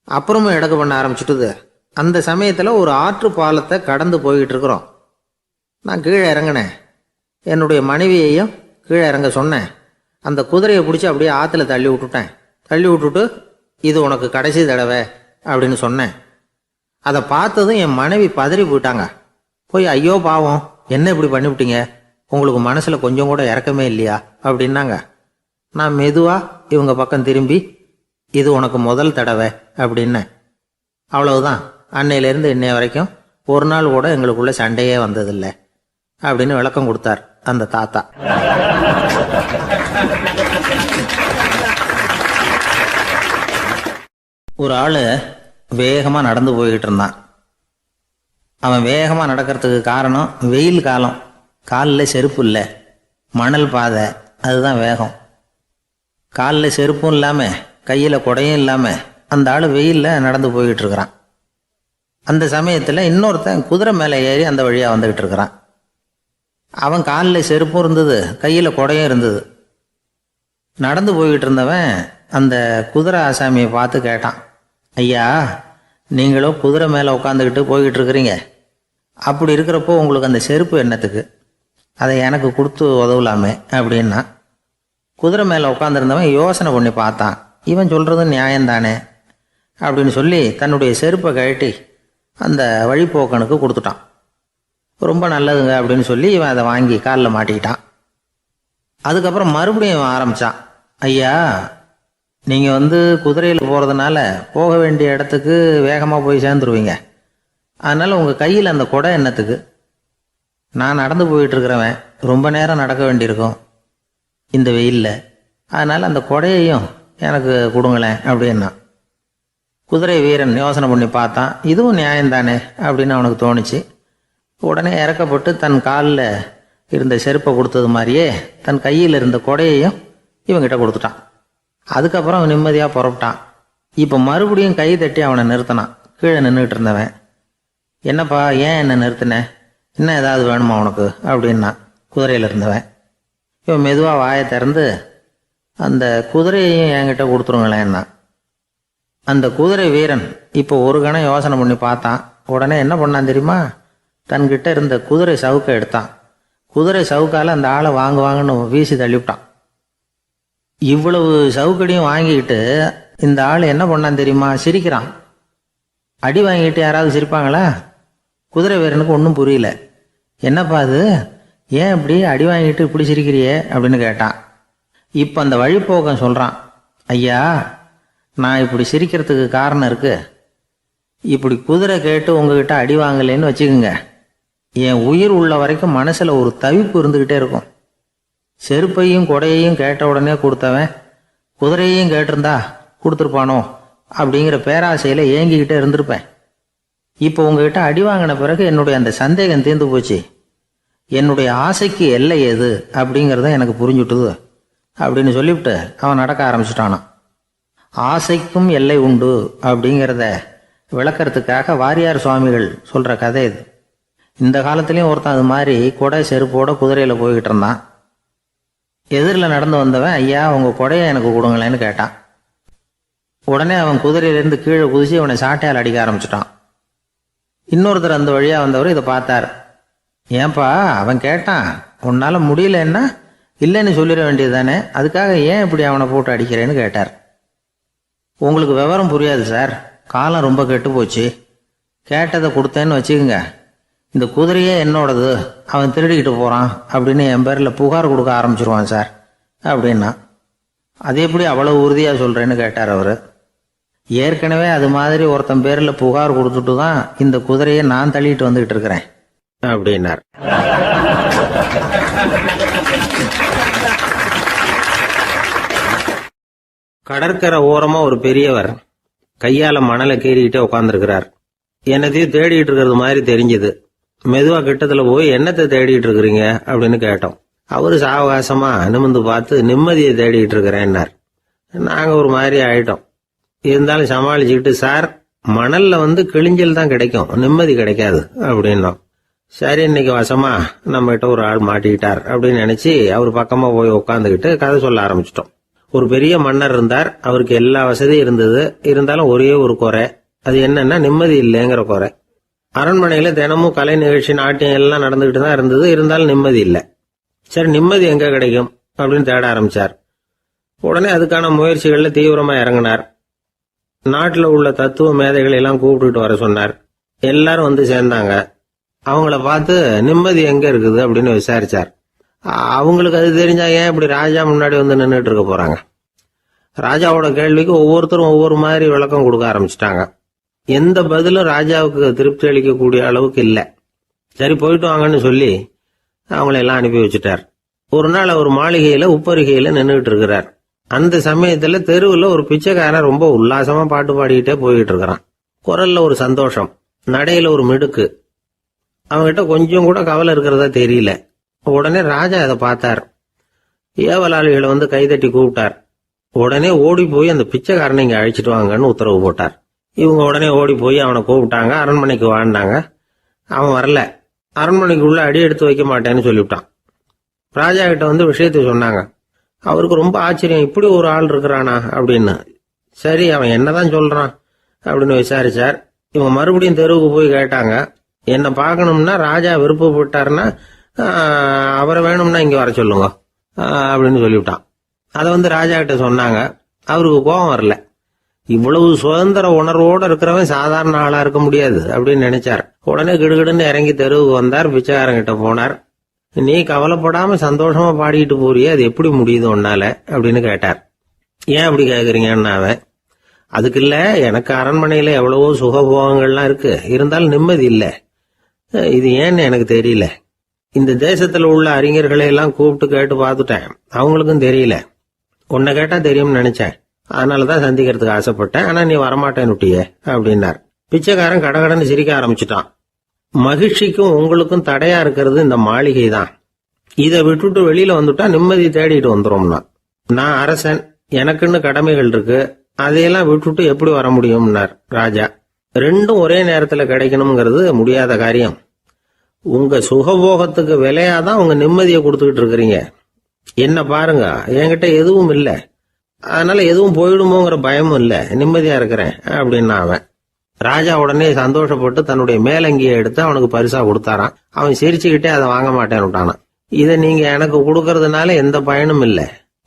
Speaker 1: அப்புறமும் எடக்கு பண்ண ஆரம்பிச்சுட்டுது. அந்த சமயத்தில் ஒரு ஆற்று பாலத்தை கடந்து போய்கிட்டு இருக்கிறோம். நான் கீழே இறங்கினேன். என்னுடைய மனைவியையும் கீழே இறங்க சொன்னேன். அந்த குதிரையை பிடிச்சி அப்படியே ஆற்றுல தள்ளி விட்டுட்டேன். தள்ளி விட்டுட்டு, இது உனக்கு கடைசி தடவை அப்படின்னு சொன்னேன். அதை பார்த்ததும் என் மனைவி பதறி போயிட்டாங்க. போய், ஐயோ பாவம், என்ன இப்படி பண்ணிவிட்டீங்க, உங்களுக்கு மனசில் கொஞ்சம் கூட இறக்கமே இல்லையா அப்படின்னாங்க. நான் மெதுவாக இவங்க பக்கம் திரும்பி, இது உனக்கு முதல் தடவை அப்படின்னேன். அவ்வளவுதான், அன்னையிலேருந்து இன்னைய வரைக்கும் ஒரு நாள் கூட எங்களுக்குள்ள சண்டையே வந்ததில்லை அப்படின்னு விளக்கம் கொடுத்தார் அந்த தாத்தா. ஒரு ஆள் வேகமாக நடந்து போய்கிட்டு இருந்தான். அவன் வேகமாக நடக்கிறதுக்கு காரணம் வெயில் காலம், காலில் செருப்பு இல்லை, மணல் பாதை, அதுதான் வேகம். காலில் செருப்பும் இல்லாமல் கையில் குடையும் இல்லாமல் அந்த ஆள் வெயிலில் நடந்து போய்கிட்டு இருக்கிறான். அந்த சமயத்தில் இன்னொருத்தன் குதிரை மேலே ஏறி அந்த வழியாக வந்துக்கிட்டு இருக்கிறான். அவன் காலில் செருப்பும் இருந்தது, கையில் குடையும் இருந்தது. நடந்து போய்கிட்டு இருந்தவன் அந்த குதிரை ஆசாமியை பார்த்து கேட்டான், ஐயா, நீங்களும் குதிரை மேலே உட்காந்துக்கிட்டு போய்கிட்டு இருக்கிறீங்க. அப்படி இருக்கிறப்போ உங்களுக்கு அந்த செருப்பு என்னத்துக்கு? அதை எனக்கு கொடுத்து உதவலாமே அப்படின்னா. குதிரை மேலே உட்காந்துருந்தவன் யோசனை பண்ணி பார்த்தான். இவன் சொல்கிறது நியாயம்தானே அப்படின்னு சொல்லி தன்னுடைய செருப்பை கழட்டி அந்த வழிப்போக்கனுக்கு கொடுத்துட்டான். ரொம்ப நல்லதுங்க அப்படின்னு சொல்லி இவன் அதை வாங்கி காலில் மாட்டிக்கிட்டான். அதுக்கப்புறம் மறுபடியும் இவன் ஆரம்பித்தான். ஐயா, நீங்கள் குதிரையில் போகிறதுனால போக வேண்டிய இடத்துக்கு வேகமாக போய் சேர்ந்துருவீங்க. அதனால் உங்கள் கையில் அந்த குடை என்னத்துக்கு? நான் நடந்து போயிட்டுருக்கிறவன், ரொம்ப நேரம் நடக்க வேண்டியிருக்கும் இந்த வெயிலில். அதனால் அந்த குடையையும் எனக்கு கொடுங்களேன் அப்படின்னா. குதிரை வீரன் யோசனை பண்ணி பார்த்தான். இதுவும் நியாயம்தானே அப்படின்னு அவனுக்கு தோணுச்சு. உடனே இறக்கப்பட்டு தன் காலில் இருந்த செருப்பை கொடுத்தது மாதிரியே தன் கையில் இருந்த கொடையையும் இவங்கிட்ட கொடுத்துட்டான். அதுக்கப்புறம் அவன் நிம்மதியாக புறப்பட்டான். இப்போ மறுபடியும் கை தட்டி அவனை நிறுத்தினான். கீழே நின்றுட்டு இருந்தவன், என்னப்பா ஏன் என்ன நிறுத்தினேன், இன்னும் ஏதாவது வேணுமா உனக்கு அப்படின்னா குதிரையில் இருந்தவன். இவன் மெதுவாக வாயை திறந்து அந்த குதிரையையும் என்கிட்ட கொடுத்துருங்களேன்னா. அந்த குதிரை வீரன் இப்போ ஒரு கணம் யோசனை பண்ணி பார்த்தான். உடனே என்ன பண்ணான் தெரியுமா? தன்கிட்ட இருந்த குதிரை சவுக்கை எடுத்தான். குதிரை சவுக்கால் அந்த ஆளை வாங்குவாங்கன்னு வீசி தள்ளிவிட்டான். இவ்வளவு சவுக்கடியும் வாங்கிக்கிட்டு இந்த ஆள் என்ன பண்ணான் தெரியுமா? சிரிக்கிறான். அடி வாங்கிட்டு யாராவது சிரிப்பாங்களா? குதிரை வீரனுக்கு ஒன்றும் புரியல. என்னப்பா அது, ஏன் இப்படி அடி வாங்கிட்டு இப்படி சிரிக்கிறியே அப்படின்னு கேட்டான். இப்போ அந்த வழிப்போக்கன் சொல்கிறான், ஐயா, நான் இப்படி சிரிக்கிறதுக்கு காரணம் இருக்குது. இப்படி குதிரை கேட்டு உங்ககிட்ட அடி வாங்கலேன்னு வச்சுக்கோங்க, என் உயிர் உள்ள வரைக்கும் மனசில் ஒரு தவிப்பு இருந்துக்கிட்டே இருக்கும். செருப்பையும் கொடையையும் கேட்ட உடனே கொடுத்தவன் குதிரையையும் கேட்டிருந்தா கொடுத்துருப்பானோ அப்படிங்கிற பேராசையில் ஏங்கிக்கிட்டே இருந்திருப்பேன். இப்போ உங்ககிட்ட அடி வாங்கின பிறகு என்னுடைய அந்த சந்தேகம் தீர்ந்து போச்சு. என்னுடைய ஆசைக்கு எல்லை எது அப்படிங்கிறத எனக்கு புரிஞ்சுட்டுது அப்படின்னு சொல்லிவிட்டு அவன் நடக்க ஆரம்பிச்சிட்டானான். ஆசைக்கும் எல்லை உண்டு அப்படிங்கிறத விளக்கறதுக்காக வாரியார் சுவாமிகள் சொல்கிற கதை இது. இந்த காலத்துலேயும் ஒருத்தன் அது மாதிரி கொடை செருப்போட குதிரையில் போய்கிட்டு இருந்தான். எதிரில் நடந்து வந்தவன், ஐயா உங்கள் கொடையை எனக்கு கொடுங்களேன்னு கேட்டான். உடனே அவன் குதிரையிலேருந்து கீழே குதிச்சு அவனை சாட்டையால் அடிக்க ஆரம்பிச்சிட்டான். இன்னொருத்தர் அந்த வழியாக வந்தவர் இதை பார்த்தார். ஏன்பா, அவன் கேட்டான், உன்னால் முடியலன்னா இல்லைன்னு சொல்லிட வேண்டியது தானே, அதுக்காக ஏன் இப்படி அவனை போட்டு அடிக்கிறேன்னு கேட்டார். உங்களுக்கு விவரம் புரியாது சார், காலம் ரொம்ப கெட்டு போச்சு. கேட்டதை கொடுத்தேன்னு வச்சுக்கோங்க, இந்த குதிரையே என்னோடது, அவன் திருடிக்கிட்டு போகிறான் அப்படின்னு என் பேரில் புகார் கொடுக்க ஆரம்பிச்சிருவான் சார் அப்படின்னா. அது எப்படி அவ்வளோ உறுதியாக சொல்கிறேன்னு கேட்டார் அவர். ஏற்கனவே அது மாதிரி ஒருத்தன் பேரில் புகார் கொடுத்துட்டு தான் இந்த குதிரையை நான் தள்ளிட்டு வந்துக்கிட்டு இருக்கிறேன் அப்படின்னார். கடற்கரை ஓரமா ஒரு பெரியவர் கையால மணலை கீறிக்கிட்டே உட்காந்துருக்கிறார். என்னத்தையும் தேடிட்டு இருக்கிறது மாதிரி தெரிஞ்சது. மெதுவா கிட்டத்துல போய் என்னத்தை தேடிட்டு இருக்கிறீங்க அப்படின்னு கேட்டோம். அவரு சாவகாசமா நிமிர்ந்து பார்த்து நிம்மதியை தேடிட்டு இருக்கிறேன்னார். நாங்க ஒரு மாதிரி ஆயிட்டோம். இருந்தாலும் சமாளிச்சுக்கிட்டு, சார் மணல்ல கிழிஞ்சல் தான் கிடைக்கும், நிம்மதி கிடைக்காது அப்படின்னோம். சரி, இன்னைக்கு வசமா நம்ம கிட்ட ஒரு ஆள் மாட்டிக்கிட்டார் அப்படின்னு நினைச்சு அவர் பக்கமா போய் உட்காந்துக்கிட்டு கதை சொல்ல ஆரம்பிச்சிட்டோம். ஒரு பெரிய மன்னர் இருந்தார். அவருக்கு எல்லா வசதியும் இருந்தது. இருந்தாலும் ஒரே ஒரு குறை. அது என்னன்னா நிம்மதி இல்லைங்கிற குறை. அரண்மனையில தினமும் கலை நிகழ்ச்சி, நாட்டியம் எல்லாம் நடந்துகிட்டு தான் இருந்தது. இருந்தாலும் நிம்மதி இல்லை. சரி, நிம்மதி எங்க கிடைக்கும் அப்படின்னு தேட ஆரம்பிச்சார். உடனே அதுக்கான முயற்சிகள்ல தீவிரமா இறங்கினார். நாட்டில் உள்ள தத்துவ மேதைகளை எல்லாம் கூப்பிட்டுட்டு வர சொன்னார். எல்லாரும் சேர்ந்தாங்க. அவங்கள பார்த்து நிம்மதி எங்க இருக்குது அப்படின்னு விசாரிச்சார். அவங்களுக்கு அது தெரிஞ்சா ஏன் இப்படி ராஜா முன்னாடி நின்றுட்டு இருக்க போறாங்க? ராஜாவோட கேள்விக்கு ஒவ்வொருத்தரும் ஒவ்வொரு மாதிரி விளக்கம் கொடுக்க ஆரம்பிச்சிட்டாங்க. எந்த பதிலும் ராஜாவுக்கு திருப்தி அளிக்கக்கூடிய அளவுக்கு இல்லை. சரி, போயிட்டு வாங்கன்னு சொல்லி அவங்கள எல்லாம் அனுப்பி வச்சுட்டார். ஒரு நாள் அவர் மாளிகையில உப்பருகையில நின்றுட்டு இருக்கிறார். அந்த சமயத்துல தெருவில் ஒரு பிச்சைக்காரன் ரொம்ப உல்லாசமா பாட்டு பாடிக்கிட்டே போயிட்டு இருக்கிறான். குரல்ல ஒரு சந்தோஷம், நடையில ஒரு மிடுக்கு. அவன்கிட்ட கொஞ்சம் கூட கவலை இருக்கிறதா தெரியல. உடனே ராஜா அதை பார்த்தார். ஏவலாளிகளை கைதட்டி கூப்பிட்டார். உடனே ஓடி போய் அந்த பிச்சைக்காரனை இங்க அழைச்சிட்டு வாங்கன்னு உத்தரவு போட்டார். இவங்க உடனே ஓடி போய் அவனை கூப்பிட்டாங்க. அரண்மனைக்கு வாழ்ந்தாங்க. அவன் வரல. அரண்மனைக்குள்ள அடி எடுத்து வைக்க மாட்டேன்னு சொல்லிவிட்டான். ராஜா கிட்ட விஷயத்தை சொன்னாங்க. அவருக்கு ரொம்ப ஆச்சரியம், இப்படி ஒரு ஆள் இருக்கிறானா அப்படின்னு. சரி, அவன் என்னதான் சொல்றான் அப்படின்னு விசாரிச்சார். இவங்க மறுபடியும் தெருவுக்கு போய் கேட்டாங்க, என்ன பார்க்கணும்னா ராஜா விருப்பப்பட்டாருன்னா அவரை வேணும்னா இங்க வர சொல்லுங்க அப்படின்னு சொல்லிவிட்டான். அதை ராஜா கிட்ட சொன்னாங்க. அவருக்கு கோபம் வரல. இவ்வளவு சுதந்திர உணர்வோடு இருக்கிறவன் சாதாரண ஆளா இருக்க முடியாது அப்படின்னு நினைச்சார். உடனே கிடுகிடுன்னு இறங்கி தெருவுக்கு வந்தார். பிச்சைக்காரங்கிட்ட போனார். நீ கவலைப்படாம சந்தோஷமா பாடிட்டு போறியே, அது எப்படி முடியுது உன்னால அப்படின்னு கேட்டார். ஏன் அப்படி கேக்குறீங்கன்னு அவன், அதுக்கு இல்ல, எனக்கு அரண்மனையில எவ்வளவோ சுகபோகங்கள்லாம் இருக்கு, இருந்தாலும் நிம்மதி இல்ல. இது ஏன்னு எனக்கு தெரியல. இந்த தேசத்துல உள்ள அறிஞர்களை எல்லாம் கூப்பிட்டு கேட்டு பார்த்துட்டேன், அவங்களுக்கும் தெரியல. உன்னை கேட்டா தெரியும்னு நினைச்சேன், அதனாலதான் சந்திக்கிறதுக்கு ஆசைப்பட்டேன். ஆனா நீ வரமாட்டேன்னுட்டியே அப்படின்னார். பிச்சைக்காரன் கடகடன்னு சிரிக்க ஆரம்பிச்சுட்டான். மகிழ்ச்சிக்கும் உங்களுக்கும் தடையா இருக்கிறது இந்த மாளிகை தான். இதை விட்டுட்டு வெளியில வந்துட்டா நிம்மதி தேடிட்டு வந்துரும்னா. நான் அரசன், எனக்குன்னு கடமைகள் இருக்கு, அதையெல்லாம் விட்டுட்டு எப்படி வர முடியும்னார் ராஜா. ரெண்டும் ஒரே நேரத்துல கிடைக்கணுங்கிறது முடியாத காரியம். உங்க சுகபோகத்துக்கு விலையாதான் உங்க நிம்மதியை கொடுத்துக்கிட்டு இருக்கிறீங்க. என்ன பாருங்க, என்கிட்ட எதுவும் இல்ல, அதனால எதுவும் போயிடுமோங்கிற பயமும் இல்ல, நிம்மதியா இருக்கிறேன் அப்படின்னா அவன். ராஜா உடனே சந்தோஷப்பட்டு தன்னுடைய மேலங்கியை எடுத்து அவனுக்கு பரிசா கொடுத்தாராம். அவன் சிரிச்சுக்கிட்டே அதை வாங்க மாட்டேன்னு. இதை நீங்க எனக்கு கொடுக்கறதுனால எந்த பயனும் இல்ல,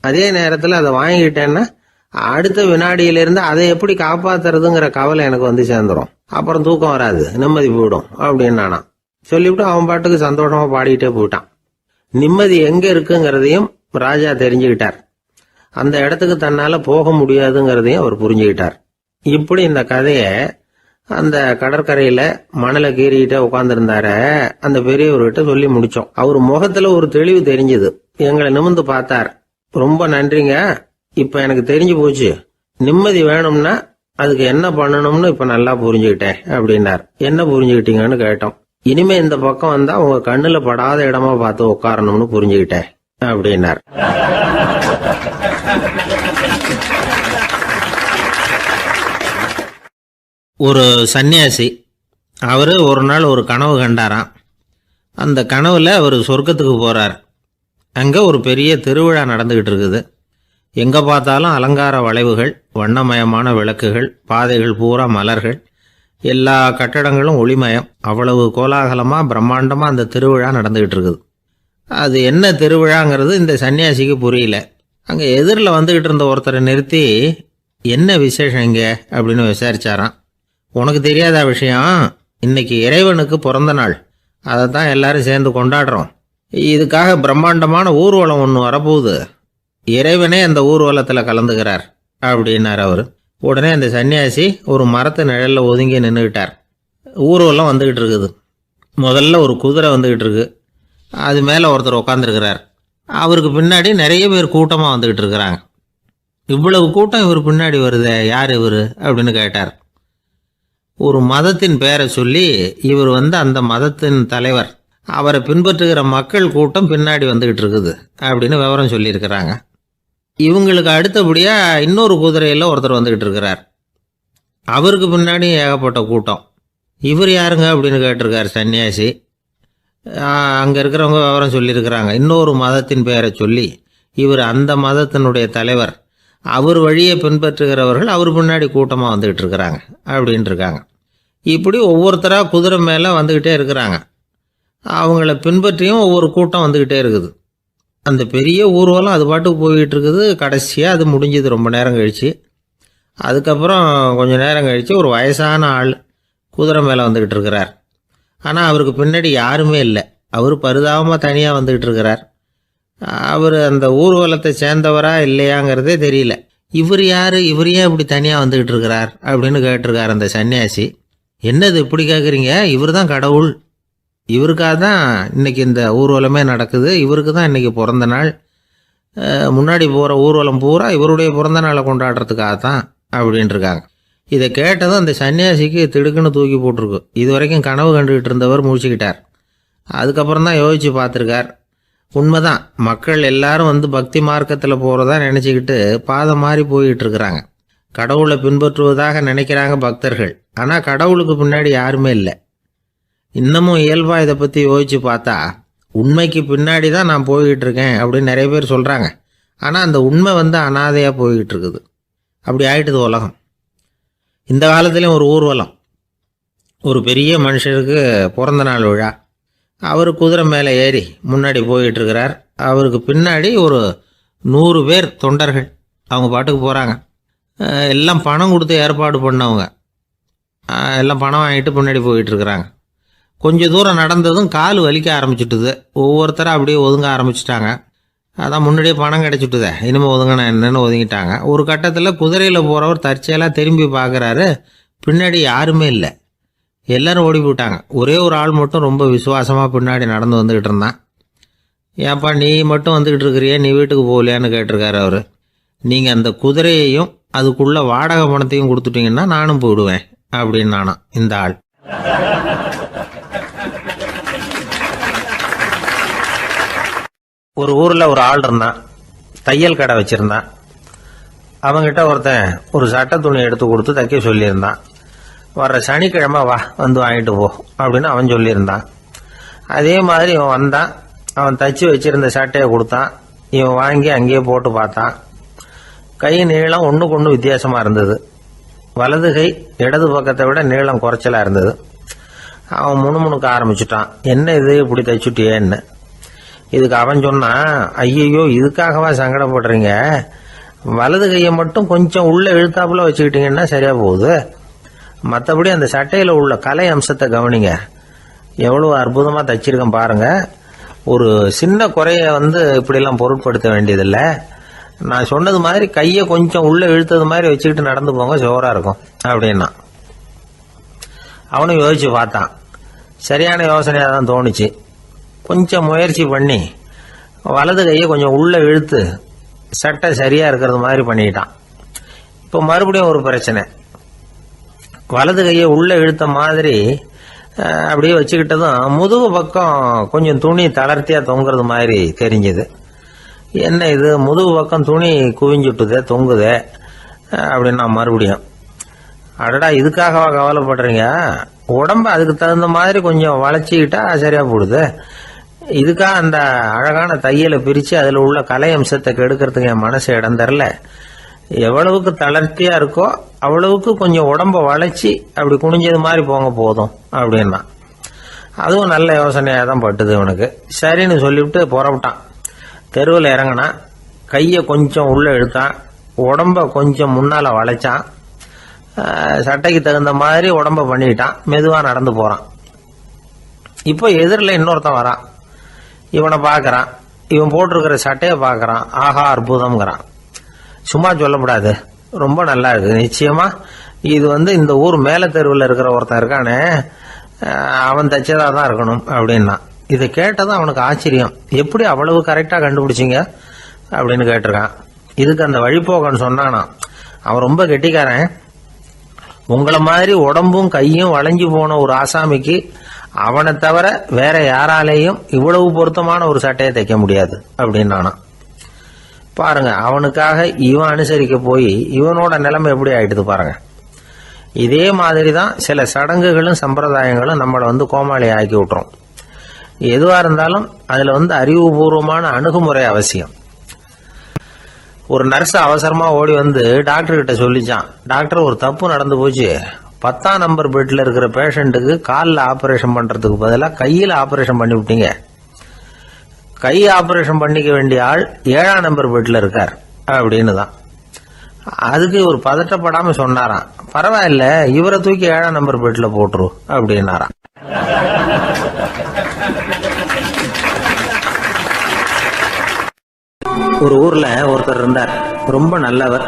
Speaker 1: அதே நேரத்துல அதை வாங்கிட்டேன்னா அடுத்த வினாடியிலிருந்து அதை எப்படி காப்பாத்துறதுங்கிற கவலை எனக்கு சேர்ந்துரும். அப்புறம் தூக்கம் வராது, நிம்மதி போயிடும் அப்படின்னானா. சொல்லிவிட்டு அவன் பாட்டுக்கு சந்தோஷமா பாடிக்கிட்டே போயிட்டான். நிம்மதி எங்க இருக்குங்கிறதையும் ராஜா தெரிஞ்சுக்கிட்டார். அந்த இடத்துக்கு தன்னால போக முடியாதுங்கிறதையும் அவர் புரிஞ்சுக்கிட்டார். இப்படி இந்த கதைய அந்த கடற்கரையில மணலை கீறிக்கிட்டே உட்கார்ந்துருந்தார அந்த பெரியவர்கிட்ட சொல்லி முடிச்சோம். அவர் முகத்துல ஒரு தெளிவு தெரிஞ்சது. எங்களை நிமிர்ந்து பார்த்தார். ரொம்ப நன்றிங்க, இப்ப எனக்கு தெரிஞ்சு போச்சு, நிம்மதி வேணும்னா அதுக்கு என்ன பண்ணணும்னு இப்ப நல்லா புரிஞ்சுக்கிட்டேன் அப்படின்னார். என்ன புரிஞ்சுக்கிட்டீங்கன்னு கேட்டோம். இனிமே இந்த பக்கம் வந்தா உங்க கண்ணுல படாத இடமா பார்த்து உட்காரணும்னு புரிஞ்சுக்கிட்டேன் அப்படின்னார். ஒரு சன்னியாசி, அவரு ஒரு நாள் ஒரு கனவு கண்டாராம். அந்த கனவுல அவர் சொர்க்கத்துக்கு போறார். அங்க ஒரு பெரிய திருவிழா நடந்துகிட்டு இருக்குது. எங்க பார்த்தாலும் அலங்கார வளைவுகள், வண்ணமயமான விளக்குகள், பாதைகள் பூரா மலர்கள், எல்லா கட்டடங்களும் ஒளிமயம். அவ்வளவு கோலாகலமா பிரம்மாண்டமா அந்த திருவிழா நடந்துகிட்டு இருக்குது. அது என்ன திருவிழாங்கிறது இந்த சன்னியாசிக்கு புரியல. அங்க எதிரில் வந்துகிட்டு இருந்த ஒருத்தரை நிறுத்தி, என்ன விசேஷம் இங்க அப்படின்னு விசாரிச்சாராம். உனக்கு தெரியாத விஷயம், இன்னைக்கு இறைவனுக்கு பிறந்த நாள், அதை தான் எல்லாரும் சேர்ந்து கொண்டாடுறோம். இதுக்காக பிரம்மாண்டமான ஊர்வலம் ஒன்று வரப்போகுது, இறைவனே அந்த ஊர்வலத்தில் கலந்துக்கிறார் அப்படின்னார் அவர். உடனே அந்த சன்னியாசி ஒரு மரத்து நிழல்ல ஒதுங்கி நின்றுக்கிட்டார். ஊர்வலம் வந்துகிட்டு இருக்குது. முதல்ல ஒரு குதிரை வந்துகிட்டு இருக்கு, அது மேலே ஒருத்தர் உட்காந்துருக்கிறார். அவருக்கு பின்னாடி நிறைய பேர் கூட்டமாக வந்துகிட்டு இருக்கிறாங்க. இவ்வளவு கூட்டம் இவர் பின்னாடி வருதே, யார் இவர் அப்படின்னு கேட்டார். ஒரு மதத்தின் பெயரை சொல்லி, இவர் அந்த மதத்தின் தலைவர், அவரை பின்பற்றுகிற மக்கள் கூட்டம் பின்னாடி வந்துகிட்டு இருக்குது அப்படின்னு விவரம் சொல்லியிருக்கிறாங்க. இவங்களுக்கு அடுத்தபடியா இன்னொரு குதிரையில் ஒருத்தர் வந்துகிட்டு இருக்கிறார். அவருக்கு பின்னாடி ஏகப்பட்ட கூட்டம். இவர் யாருங்க அப்படின்னு கேட்டிருக்கார் சன்னியாசி. அங்கே இருக்கிறவங்க விவரம் சொல்லியிருக்கிறாங்க. இன்னொரு மதத்தின் பெயரை சொல்லி, இவர் அந்த மதத்தினுடைய தலைவர், அவர் வழியை பின்பற்றுகிறவர்கள் அவர் பின்னாடி கூட்டமாக வந்துகிட்டு இருக்கிறாங்க அப்படின்ட்டு இருக்காங்க. இப்படி ஒவ்வொருத்தராக குதிரை மேலே வந்துக்கிட்டே இருக்கிறாங்க. அவங்கள பின்பற்றியும் ஒவ்வொரு கூட்டம் வந்துக்கிட்டே இருக்குது. அந்த பெரிய ஊர்வலம் அது பாட்டுக்கு போய்கிட்டு இருக்குது. கடைசியாக அது முடிஞ்சது ரொம்ப நேரம் கழித்து. அதுக்கப்புறம் கொஞ்சம் நேரம் கழித்து ஒரு வயசான ஆள் குதிரை மேலே வந்துக்கிட்டு இருக்கிறார். ஆனால் அவருக்கு பின்னாடி யாருமே இல்லை. அவர் பரிதாபமாக தனியாக வந்துக்கிட்டு இருக்கிறார். அவர் அந்த ஊர்வலத்தை சேர்ந்தவரா இல்லையாங்கிறதே தெரியல. இவர் யார், இவர் ஏன் இப்படி தனியாக வந்துக்கிட்டு இருக்கிறார் அப்படின்னு கேட்டிருக்கார் அந்த சன்னியாசி. என்னது இப்படி கேட்குறீங்க, இவர் தான் கடவுள், இவருக்காக தான் இன்றைக்கி இந்த ஊர்வலமே நடக்குது, இவருக்கு தான் இன்றைக்கி பிறந்த நாள், முன்னாடி போகிற ஊர்வலம் பூரா இவருடைய பிறந்த நாளை கொண்டாடுறதுக்காக தான் அப்படின்ட்டுருக்காங்க. இதை கேட்டதும் அந்த சன்னியாசிக்கு திடுக்குன்னு தூக்கி போட்டிருக்கு. இது வரைக்கும் கனவு கண்டுகிட்டு இருந்தவர் முடிச்சுக்கிட்டார். அதுக்கப்புறம் தான் யோசித்து பார்த்துருக்கார். உண்மைதான், மக்கள் எல்லாரும் பக்தி மார்க்கத்தில் போகிறதா நினச்சிக்கிட்டு பாதை மாறி போய்கிட்டு இருக்கிறாங்க. கடவுளை பின்பற்றுவதாக நினைக்கிறாங்க பக்தர்கள், ஆனால் கடவுளுக்கு பின்னாடி யாருமே இல்லை. இன்னமும் இயல்பாக இதை பற்றி யோசித்து பார்த்தா உண்மைக்கு பின்னாடி தான் நான் போய்கிட்டு இருக்கேன் அப்படின்னு நிறைய பேர் சொல்கிறாங்க. ஆனால் அந்த உண்மை அனாதையாக போய்கிட்டு இருக்குது. அப்படி ஆயிட்டுது உலகம். இந்த காலத்துலேயும் ஒரு ஊர்வலம், ஒரு பெரிய மனுஷருக்கு பிறந்த நாள் விழா. அவர் குதிரை மேலே ஏறி முன்னாடி போயிட்டுருக்கிறார். அவருக்கு பின்னாடி ஒரு 100 பேர் தொண்டர்கள். அவங்க பாட்டுக்கு போகிறாங்க. எல்லாம் பணம் கொடுத்து ஏற்பாடு பண்ணவங்க. எல்லாம் பணம் வாங்கிட்டு முன்னாடி போயிட்டுருக்குறாங்க. கொஞ்சம் தூரம் நடந்ததும் கால் வலிக்க ஆரம்பிச்சுட்டுது. ஒவ்வொருத்தரும் அப்படியே ஒதுங்க ஆரம்பிச்சிட்டாங்க. அதான் முன்னாடியே பணம் கிடச்சிட்டுதே, இனிமேல் ஒதுங்கினா என்னன்னு ஒதுங்கிட்டாங்க. ஒரு கட்டத்தில் குதிரையில் போகிறவர் தற்செயலாக திரும்பி பார்க்குறாரு. பின்னாடி யாருமே இல்லை. எல்லோரும் ஓடி போயிட்டாங்க. ஒரே ஒரு ஆள் மட்டும் ரொம்ப விசுவாசமாக பின்னாடி நடந்து வந்துக்கிட்டு இருந்தான். ஏன்ப்பா நீ மட்டும் வந்துக்கிட்டு இருக்கிறியே, நீ வீட்டுக்கு போகலையான்னு கேட்டிருக்காரு அவர். நீங்கள் அந்த குதிரையையும் அதுக்குள்ள வாடகை பணத்தையும் கொடுத்துட்டீங்கன்னா நானும் போயிடுவேன் அப்படின்னு நானா இந்த ஆள். ஒரு ஊரில் ஒரு ஆள் இருந்தான். தையல் கடை வச்சுருந்தான். அவங்ககிட்ட ஒருத்தன் ஒரு சட்டை துணி எடுத்து கொடுத்து தைக்க சொல்லியிருந்தான். வர்ற சனிக்கிழமை வா வந்து வாங்கிட்டு போ அப்படின்னு அவன் சொல்லியிருந்தான். அதே மாதிரி இவன் வந்தான். அவன் தச்சு வச்சிருந்த சட்டையை கொடுத்தான். இவன் வாங்கி அங்கேயே போட்டு பார்த்தான். கை நீளம் ஒன்றுக்கு ஒன்று வித்தியாசமாக இருந்தது. வலது கை இடது பக்கத்தை விட நீளம் குறைச்சலாக இருந்தது. அவன் முணுமுணுக்க ஆரம்பிச்சுட்டான். என்ன இது இப்படி தைச்சுட்டியேன்னு. இதுக்கு அவன் சொன்னான், ஐயையோ இதுக்காகவா சங்கடப்படுறீங்க, வலது கையை மட்டும் கொஞ்சம் உள்ள இழுத்தாப்புல வச்சுக்கிட்டீங்கன்னா சரியா போகுது. மற்றபடி அந்த சட்டையில் உள்ள கலை அம்சத்தை கவனிங்க, எவ்வளோ அற்புதமாக தைச்சிருக்கேன் பாருங்க. ஒரு சின்ன குறைய இப்படிலாம் பொருட்படுத்த வேண்டியதில்லை. நான் சொன்னது மாதிரி கையை கொஞ்சம் உள்ள இழுத்தது மாதிரி வச்சுக்கிட்டு நடந்து போங்க, ஜோராக இருக்கும் அப்படின்னா. அவனும் யோசிச்சு பார்த்தான். சரியான யோசனையாக தான் தோணுச்சு. கொஞ்சம் முயற்சி பண்ணி வலது கையை கொஞ்சம் உள்ள இழுத்து சட்டை சரியாக இருக்கிறது மாதிரி பண்ணிக்கிட்டான். இப்போ மறுபடியும் ஒரு பிரச்சனை. வலது கையை உள்ள இழுத்த மாதிரி அப்படியே வச்சுக்கிட்டதும் முதுகு பக்கம் கொஞ்சம் துணி தளர்த்தியாக தொங்குறது மாதிரி தெரிஞ்சுது. என்ன இது முதுகு பக்கம் துணி குவிஞ்சுட்டுதே தொங்குதே அப்படின்னா மறுபடியும், அடடா இதுக்காகவா கவலைப்படுறீங்க, உடம்ப அதுக்கு தகுந்த மாதிரி கொஞ்சம் வளைச்சிக்கிட்டா சரியா போடுது. இதுக்காக அந்த அழகான தையலை பிரித்து அதில் உள்ள கலை அம்சத்தை கெடுக்கிறதுக்கு என் மனசு இடம் தரல. எவ்வளவுக்கு தளர்த்தியா இருக்கோ அவ்வளவுக்கு கொஞ்சம் உடம்ப வளைச்சி அப்படி குனிஞ்சது மாதிரி போங்க போதும் அப்படின்னா. அதுவும் நல்ல யோசனையாக தான் பட்டுது இவனுக்கு. சரின்னு சொல்லிவிட்டு புறப்பட்டான். தெருவில் இறங்கினான். கையை கொஞ்சம் உள்ளே இழுத்தான். உடம்ப கொஞ்சம் முன்னால் வளைச்சான். சட்டைக்கு தகுந்த மாதிரி உடம்ப பண்ணிக்கிட்டான். மெதுவாக நடந்து போகிறான். இப்போ எதிரில் இன்னொருத்தன் வரான். இவனை பார்க்குறான். இவன் போட்டிருக்கிற சட்டையை பார்க்குறான். ஆஹா அற்புதம்ங்கிறான். சும்மா சொல்லக்கூடாது, ரொம்ப நல்லா இருக்கு, நிச்சயமா இது இந்த ஊர் மேல தெருவில் இருக்கிற ஒருத்தன் இருக்கானே அவன் தைச்சதாக தான் இருக்கணும் அப்படின்னா. இதை கேட்டதும் அவனுக்கு ஆச்சரியம். எப்படி அவ்வளவு கரெக்டாக கண்டுபிடிச்சிங்க அப்படின்னு கேட்டிருக்கான். இதுக்கு அந்த வழிபோக்கன்னு சொன்னானா, அவன் ரொம்ப கெட்டிக்காரன். உங்களை மாதிரி உடம்பும் கையும் வளைஞ்சு போன ஒரு ஆசாமிக்கு அவனை தவிர வேற யாராலேயும் இவ்வளவு பொருத்தமான ஒரு சட்டையை தைக்க முடியாது அப்படின்னானா. பாருங்க, அவனுக்காக இவன் அனுசரிக்க போய் இவனோட நிலைமை எப்படி ஆயிடுது பாருங்க. இதே மாதிரி தான் சில சடங்குகளும் சம்பிரதாயங்களும் நம்மளை கோமாளி ஆக்கி விட்டுரும். எதுவா இருந்தாலும் அதுல அறிவுபூர்வமான அணுகுமுறை அவசியம். ஒரு நர்ஸ் அவசரமா ஓடி டாக்டர் கிட்ட சொல்லிச்சான், டாக்டர் ஒரு தப்பு நடந்து போச்சு, 10ஆம் நம்பர் பெட்ல இருக்கிற பேஷண்ட்டுக்கு காலில் ஆபரேஷன் பண்றதுக்கு பதிலாக கையில் ஆபரேஷன் பண்ணி விட்டீங்க. கை ஆபரேஷன் பண்ணிக்க வேண்டிய ஆள் 7ஆம் நம்பர் பெட்ல இருக்கார் அப்படின்னு தான். அதுக்கு ஒரு பதட்டப்படாம சொன்னாராம், பரவாயில்ல இவரை தூக்கி 7ஆம் நம்பர் பெட்ல போட்டுரு அப்படின்னாராம். ஒரு ஊர்ல ஒருத்தர் இருந்தார். ரொம்ப நல்லவர்.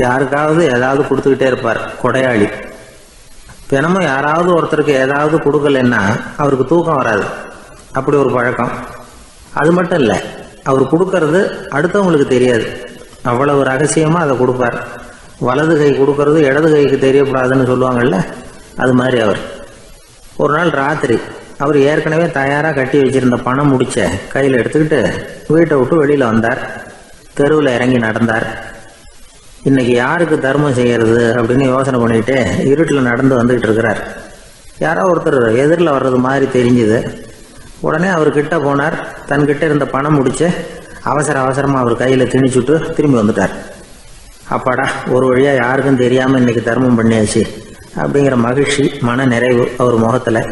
Speaker 1: யாருக்காவது ஏதாவது கொடுத்துக்கிட்டே இருப்பார். கொடையாளி. தினமும் யாராவது ஒருத்தருக்கு ஏதாவது கொடுக்கலன்னா அவருக்கு தூக்கம் வராது. அப்படி ஒரு பழக்கம். அது மட்டும் இல்லை, அவர் கொடுக்கறது அடுத்தவங்களுக்கு தெரியாது. அவ்வளவு ரகசியமா அதை கொடுப்பார். வலது கை கொடுக்கறது இடது கைக்கு தெரியக்கூடாதுன்னு சொல்லுவாங்கல்ல, அது மாதிரி அவர். ஒரு நாள் ராத்திரி அவர் ஏற்கனவே தயாராக கட்டி வச்சிருந்த பணம் முடிச்ச கையில் எடுத்துக்கிட்டு வீட்டை விட்டு வெளியில் வந்தார். தெருவில் இறங்கி நடந்தார். இன்னைக்கு யாருக்கு தர்மம் செய்யறது அப்படின்னு யோசனை பண்ணிட்டு இருட்டில் நடந்து வந்துகிட்டு இருக்கிறார். யாரோ ஒருத்தர் எதிரில் வர்றது மாதிரி தெரிஞ்சுது. உடனே அவர் கிட்ட போனார். தன்கிட்ட இருந்த பணம் முடிச்சு அவசரமாக அவர் கையில் திணிச்சுட்டு திரும்பி வந்துட்டார். அப்பாடா, ஒரு வழியாக யாருக்கும் தெரியாமல் இன்னைக்கு தர்மம் பண்ணியாச்சு அப்படிங்கிற மகிழ்ச்சி, மன நிறைவு அவர் முகத்தில்.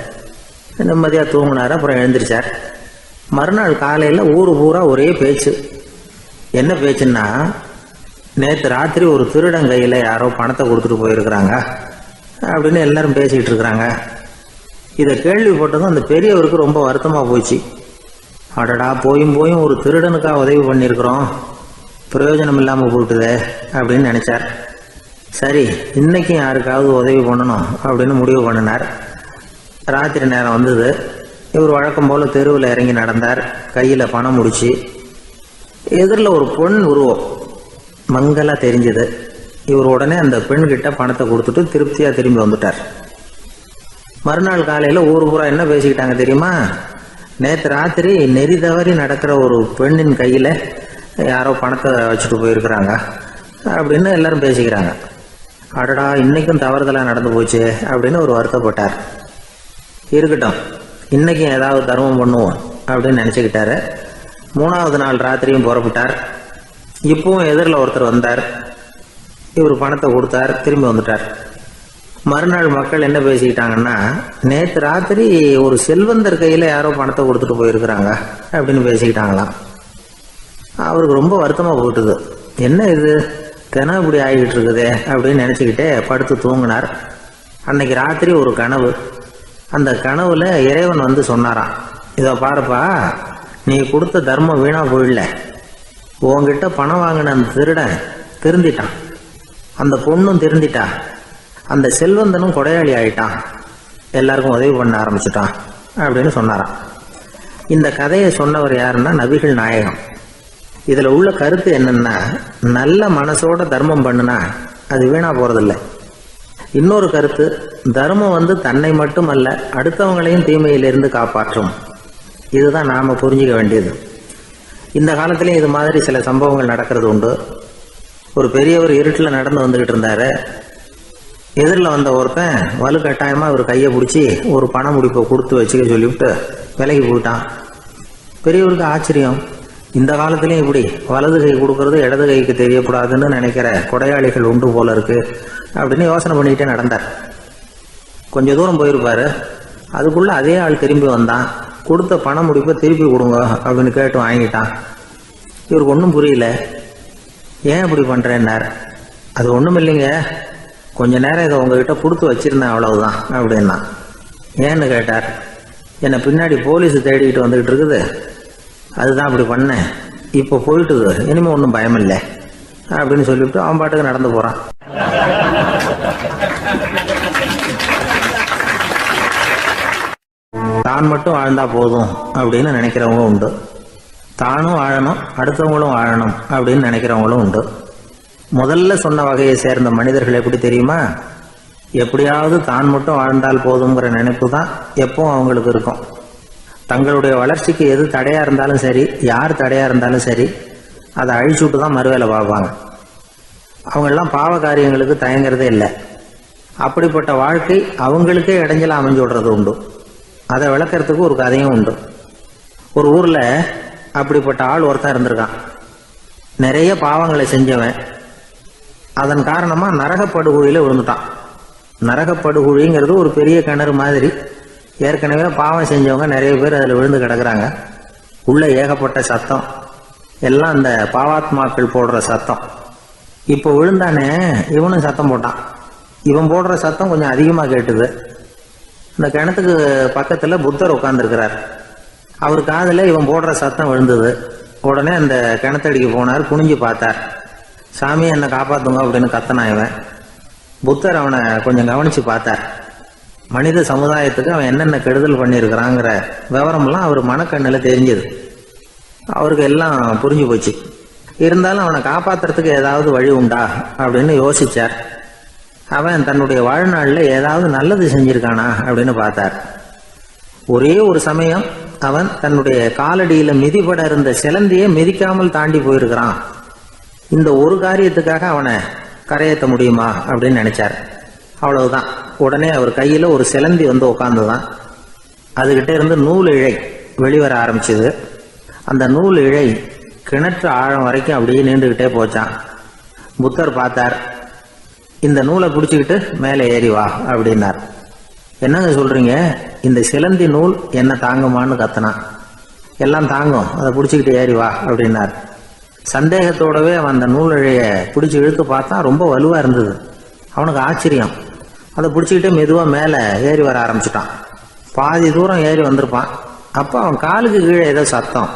Speaker 1: நிம்மதியாக தூங்கினார். அப்புறம் எழுந்திரிச்சார். மறுநாள் காலையில் ஊர் பூரா ஒரே பேச்சு. என்ன பேச்சுன்னா, நேற்று ராத்திரி ஒரு திருடன் கையில் யாரோ பணத்தை கொடுத்துட்டு போயிருக்கிறாங்க அப்படின்னு எல்லாரும் பேசிக்கிட்டு இருக்கிறாங்க. இதை கேள்விப்பட்டதும் அந்த பெரியவருக்கு ரொம்ப வருத்தமாக போச்சு. அடடா, போயும் ஒரு திருடனுக்காக உதவி பண்ணியிருக்கிறோம், பிரயோஜனம் இல்லாமல் போட்டுதே அப்படின்னு நினச்சார். சரி, இன்னைக்கும் யாருக்காவது உதவி பண்ணணும் அப்படின்னு முடிவு பண்ணினார். ராத்திரி நேரம் வந்தது. இவர் வழக்கம் போல் தெருவில் இறங்கி நடந்தார். கையில் பணம் முடிச்சு. எதிரில் ஒரு பெண் உருவம் மங்கலாக தெரிஞ்சது. இவர் உடனே அந்த பெண்கிட்ட பணத்தை கொடுத்துட்டு திருப்தியாக திரும்பி வந்துட்டார். மறுநாள் காலையில் ஊர் பூரா என்ன பேசிக்கிட்டாங்க தெரியுமா? நேற்று ராத்திரி நெறி தவறி நடக்கிற ஒரு பெண்ணின் கையில் யாரோ பணத்தை வச்சுட்டு போயிருக்கிறாங்க அப்படின்னு எல்லாரும் பேசிக்கிறாங்க. அடடா, இன்னைக்கும் தவறுதலாக நடந்து போச்சு அப்படின்னு ஒரு வருத்தப்பட்டார். இருக்கட்டும், இன்னைக்கும் ஏதாவது தர்மம் பண்ணுவோம் அப்படின்னு நினச்சிக்கிட்டாரு. 3வது நாள் ராத்திரியும் புறப்பட்டார். இப்பவும் எதிரில் ஒருத்தர் வந்தார். இவர் பணத்தை கொடுத்தார், திரும்பி வந்துட்டார். மறுநாள் மக்கள் என்ன பேசிக்கிட்டாங்கன்னா, நேற்று ராத்திரி ஒரு செல்வந்தர் கையில் யாரோ பணத்தை கொடுத்துட்டு போயிருக்கிறாங்க அப்படின்னு பேசிக்கிட்டாங்களாம். அவருக்கு ரொம்ப வருத்தமாக போட்டுது. என்ன இது, தினம் இப்படி ஆகிக்கிட்டு இருக்குதே அப்படின்னு நினச்சிக்கிட்டே படுத்து தூங்கினார். அன்னைக்கு ராத்திரி ஒரு கனவு. அந்த கனவுல இறைவன் வந்து சொன்னாராம், இதை பாருப்பா, நீ கொடுத்த தர்மம் வீணா போயிடல. உங்ககிட்ட பணம் வாங்கின அந்த திருடன் திருந்திட்டான், அந்த பொண்ணும் திருந்திட்டா, அந்த செல்வந்தனும் கொடையாளி ஆயிட்டான், எல்லாருக்கும் உதவி பண்ண ஆரம்பிச்சுட்டான் அப்படின்னு சொன்னாராம். இந்த கதையை சொன்னவர் யாருன்னா நபிகள் நாயகம். இதில் உள்ள கருத்து என்னன்னா, நல்ல மனசோட தர்மம் பண்ணுனா அது வீணா போறதில்லை. இன்னொரு கருத்து, தர்மம் வந்து தன்னை மட்டுமல்ல அடுத்தவங்களையும் தீமையிலிருந்து காப்பாற்றும். இதுதான் நாம புரிஞ்சிக்க வேண்டியது. இந்த காலத்திலேயும் இது மாதிரி சில சம்பவங்கள் நடக்கிறது உண்டு. ஒரு பெரியவர் இருட்டில் நடந்து வந்துகிட்டு இருந்தாரு. எதிரில் வந்த ஒருத்தன் வலுக்கட்டாயமாக ஒரு கையை பிடிச்சி ஒரு பண முடிப்பை கொடுத்து வச்சுக்க சொல்லிவிட்டு விலகி போயிட்டான். பெரியவருக்கு ஆச்சரியம், இந்த காலத்திலையும் இப்படி வலது கை கொடுக்கறது இடது கைக்கு தெரியக்கூடாதுன்னு நினைக்கிற கொடையாளிகள் உண்டு போல இருக்கு அப்படின்னு யோசனை பண்ணிக்கிட்டே நடந்தார். கொஞ்சம் தூரம் போயிருப்பாரு. அதுக்குள்ள அதே ஆள் திரும்பி வந்தான். கொடுத்த பண முடிப்பை திருப்பி கொடுங்க அப்படின்னு கேட்டு வாங்கிட்டான். இவருக்கு ஒன்றும் புரியல. ஏன் இப்படி பண்ணுறேன்னார். அது ஒன்றும் இல்லைங்க, கொஞ்ச நேரம் இதை உங்ககிட்ட கொடுத்து வச்சிருந்தேன், அவ்வளவுதான் அப்படின்னா. ஏன்னு கேட்டார். என்னை பின்னாடி போலீஸ் தேடிக்கிட்டு வந்துக்கிட்டு இருக்குது, அதுதான் அப்படி பண்ணேன், இப்போ போயிட்டுது, இனிமேல் ஒன்றும் பயமில்லை அப்படின்னு சொல்லிவிட்டு அவன் பாட்டுக்கு நடந்து போகிறான். தான் மட்டும் வாழ்ந்தா போதும் அப்படின்னு நினைக்கிறவங்க உண்டு. தானும் வாழணும், அடுத்தவங்களும் வாழணும் அப்படின்னு நினைக்கிறவங்களும் உண்டு. முதல்ல சொன்ன வகையை சேர்ந்த மனிதர்கள் எப்படி தெரியுமா? எப்படியாவது தான் மட்டும் வாழ்ந்தால் போதுங்கிற நினைப்பு தான் எப்பவும் அவங்களுக்கு இருக்கும். தங்களுடைய வளர்ச்சிக்கு எது தடையா இருந்தாலும் சரி, யார் தடையா இருந்தாலும் சரி, அதை அழிச்சுட்டு தான் மறுவேலை பார்ப்பாங்க. அவங்கெல்லாம் பாவ காரியங்களுக்கு தயங்குறதே இல்லை. அப்படிப்பட்ட வாழ்க்கை அவங்களுக்கே இடைஞ்சல அமைஞ்சு விடுறது உண்டு. அதை விளக்கறதுக்கு ஒரு கதையும் உண்டு. ஒரு ஊர்ல அப்படிப்பட்ட ஆள் ஒருத்தன் இருந்திருக்கான். நிறைய பாவங்களை செஞ்சவன். அதன் காரணமா நரகப்படுகொழியில விழுந்துட்டான். நரகப்படுகொழிங்கிறது ஒரு பெரிய கிணறு மாதிரி. ஏற்கனவே பாவம் செஞ்சவங்க நிறைய பேர் அதில் விழுந்து கிடக்குறாங்க. உள்ள ஏகப்பட்ட சத்தம், எல்லாம் அந்த பாவாத்மாக்கள் போடுற சத்தம். இப்போ விழுந்தானே, இவனும் சத்தம் போட்டான். இவன் போடுற சத்தம் கொஞ்சம் அதிகமாக கேட்டுது. இந்த கிணத்துக்கு பக்கத்தில் புத்தர் உட்கார்ந்துருக்கிறார். அவர் காதில் இவன் போடுற சத்தம் விழுந்தது. உடனே அந்த கிணத்தடிக்கு போனார். குனிஞ்சு பார்த்தார். சாமி, என்னை காப்பாத்துங்க அப்படின்னு கத்தனான் இவன். புத்தர் அவனை கொஞ்சம் கவனிச்சு பார்த்தார். மனித சமுதாயத்துக்கு அவன் என்னென்ன கெடுதல் பண்ணியிருக்கிறாங்கிற விவரம்லாம் அவர் மனக்கண்ணில் தெரிஞ்சது. அவருக்கு எல்லாம் புரிஞ்சு போச்சு. இருந்தாலும் அவனை காப்பாத்துறதுக்கு ஏதாவது வழி உண்டா அப்படின்னு யோசிச்சார். அவன் தன்னுடைய வாழ்நாளில் ஏதாவது நல்லது செஞ்சிருக்கானா அப்படின்னு பார்த்தார். ஒரே ஒரு சமயம் அவன் தன்னுடைய காலடியில மிதிபட இருந்த சிலந்தியை மிதிக்காமல் தாண்டி போயிருக்கிறான். இந்த ஒரு காரியத்துக்காக அவனை கரையேற்ற முடியுமா அப்படின்னு நினைச்சார். அவ்வளவுதான். உடனே அவர் கையில ஒரு சிலந்தி வந்து உட்கார்ந்துதான். அதுகிட்ட இருந்து நூல் இழை வெளிவர ஆரம்பிச்சது. அந்த நூல் இழை கிணற்று ஆழம் வரைக்கும் அப்படியே நீண்டுகிட்டே போச்சான். புத்தர் பார்த்தார். இந்த நூலை பிடிச்சிக்கிட்டு மேலே ஏறி வா அப்படின்னார். என்னங்க சொல்றீங்க, இந்த சிலந்தி நூல் என்ன தாங்குமான்னு கத்தினான். எல்லாம் தாங்கும், அதை பிடிச்சிக்கிட்டு ஏறி வா அப்படின்னார். சந்தேகத்தோடவே அவன் அந்த நூலிழைய பிடிச்சி இழுத்து பார்த்தா ரொம்ப வலுவா இருந்தது. அவனுக்கு ஆச்சரியம். அதை பிடிச்சிக்கிட்டே மெதுவாக மேலே ஏறி வர ஆரம்பிச்சிட்டான். பாதி தூரம் ஏறி வந்திருப்பான். அப்போ அவன் காலுக்கு கீழே ஏதோ சத்தம்.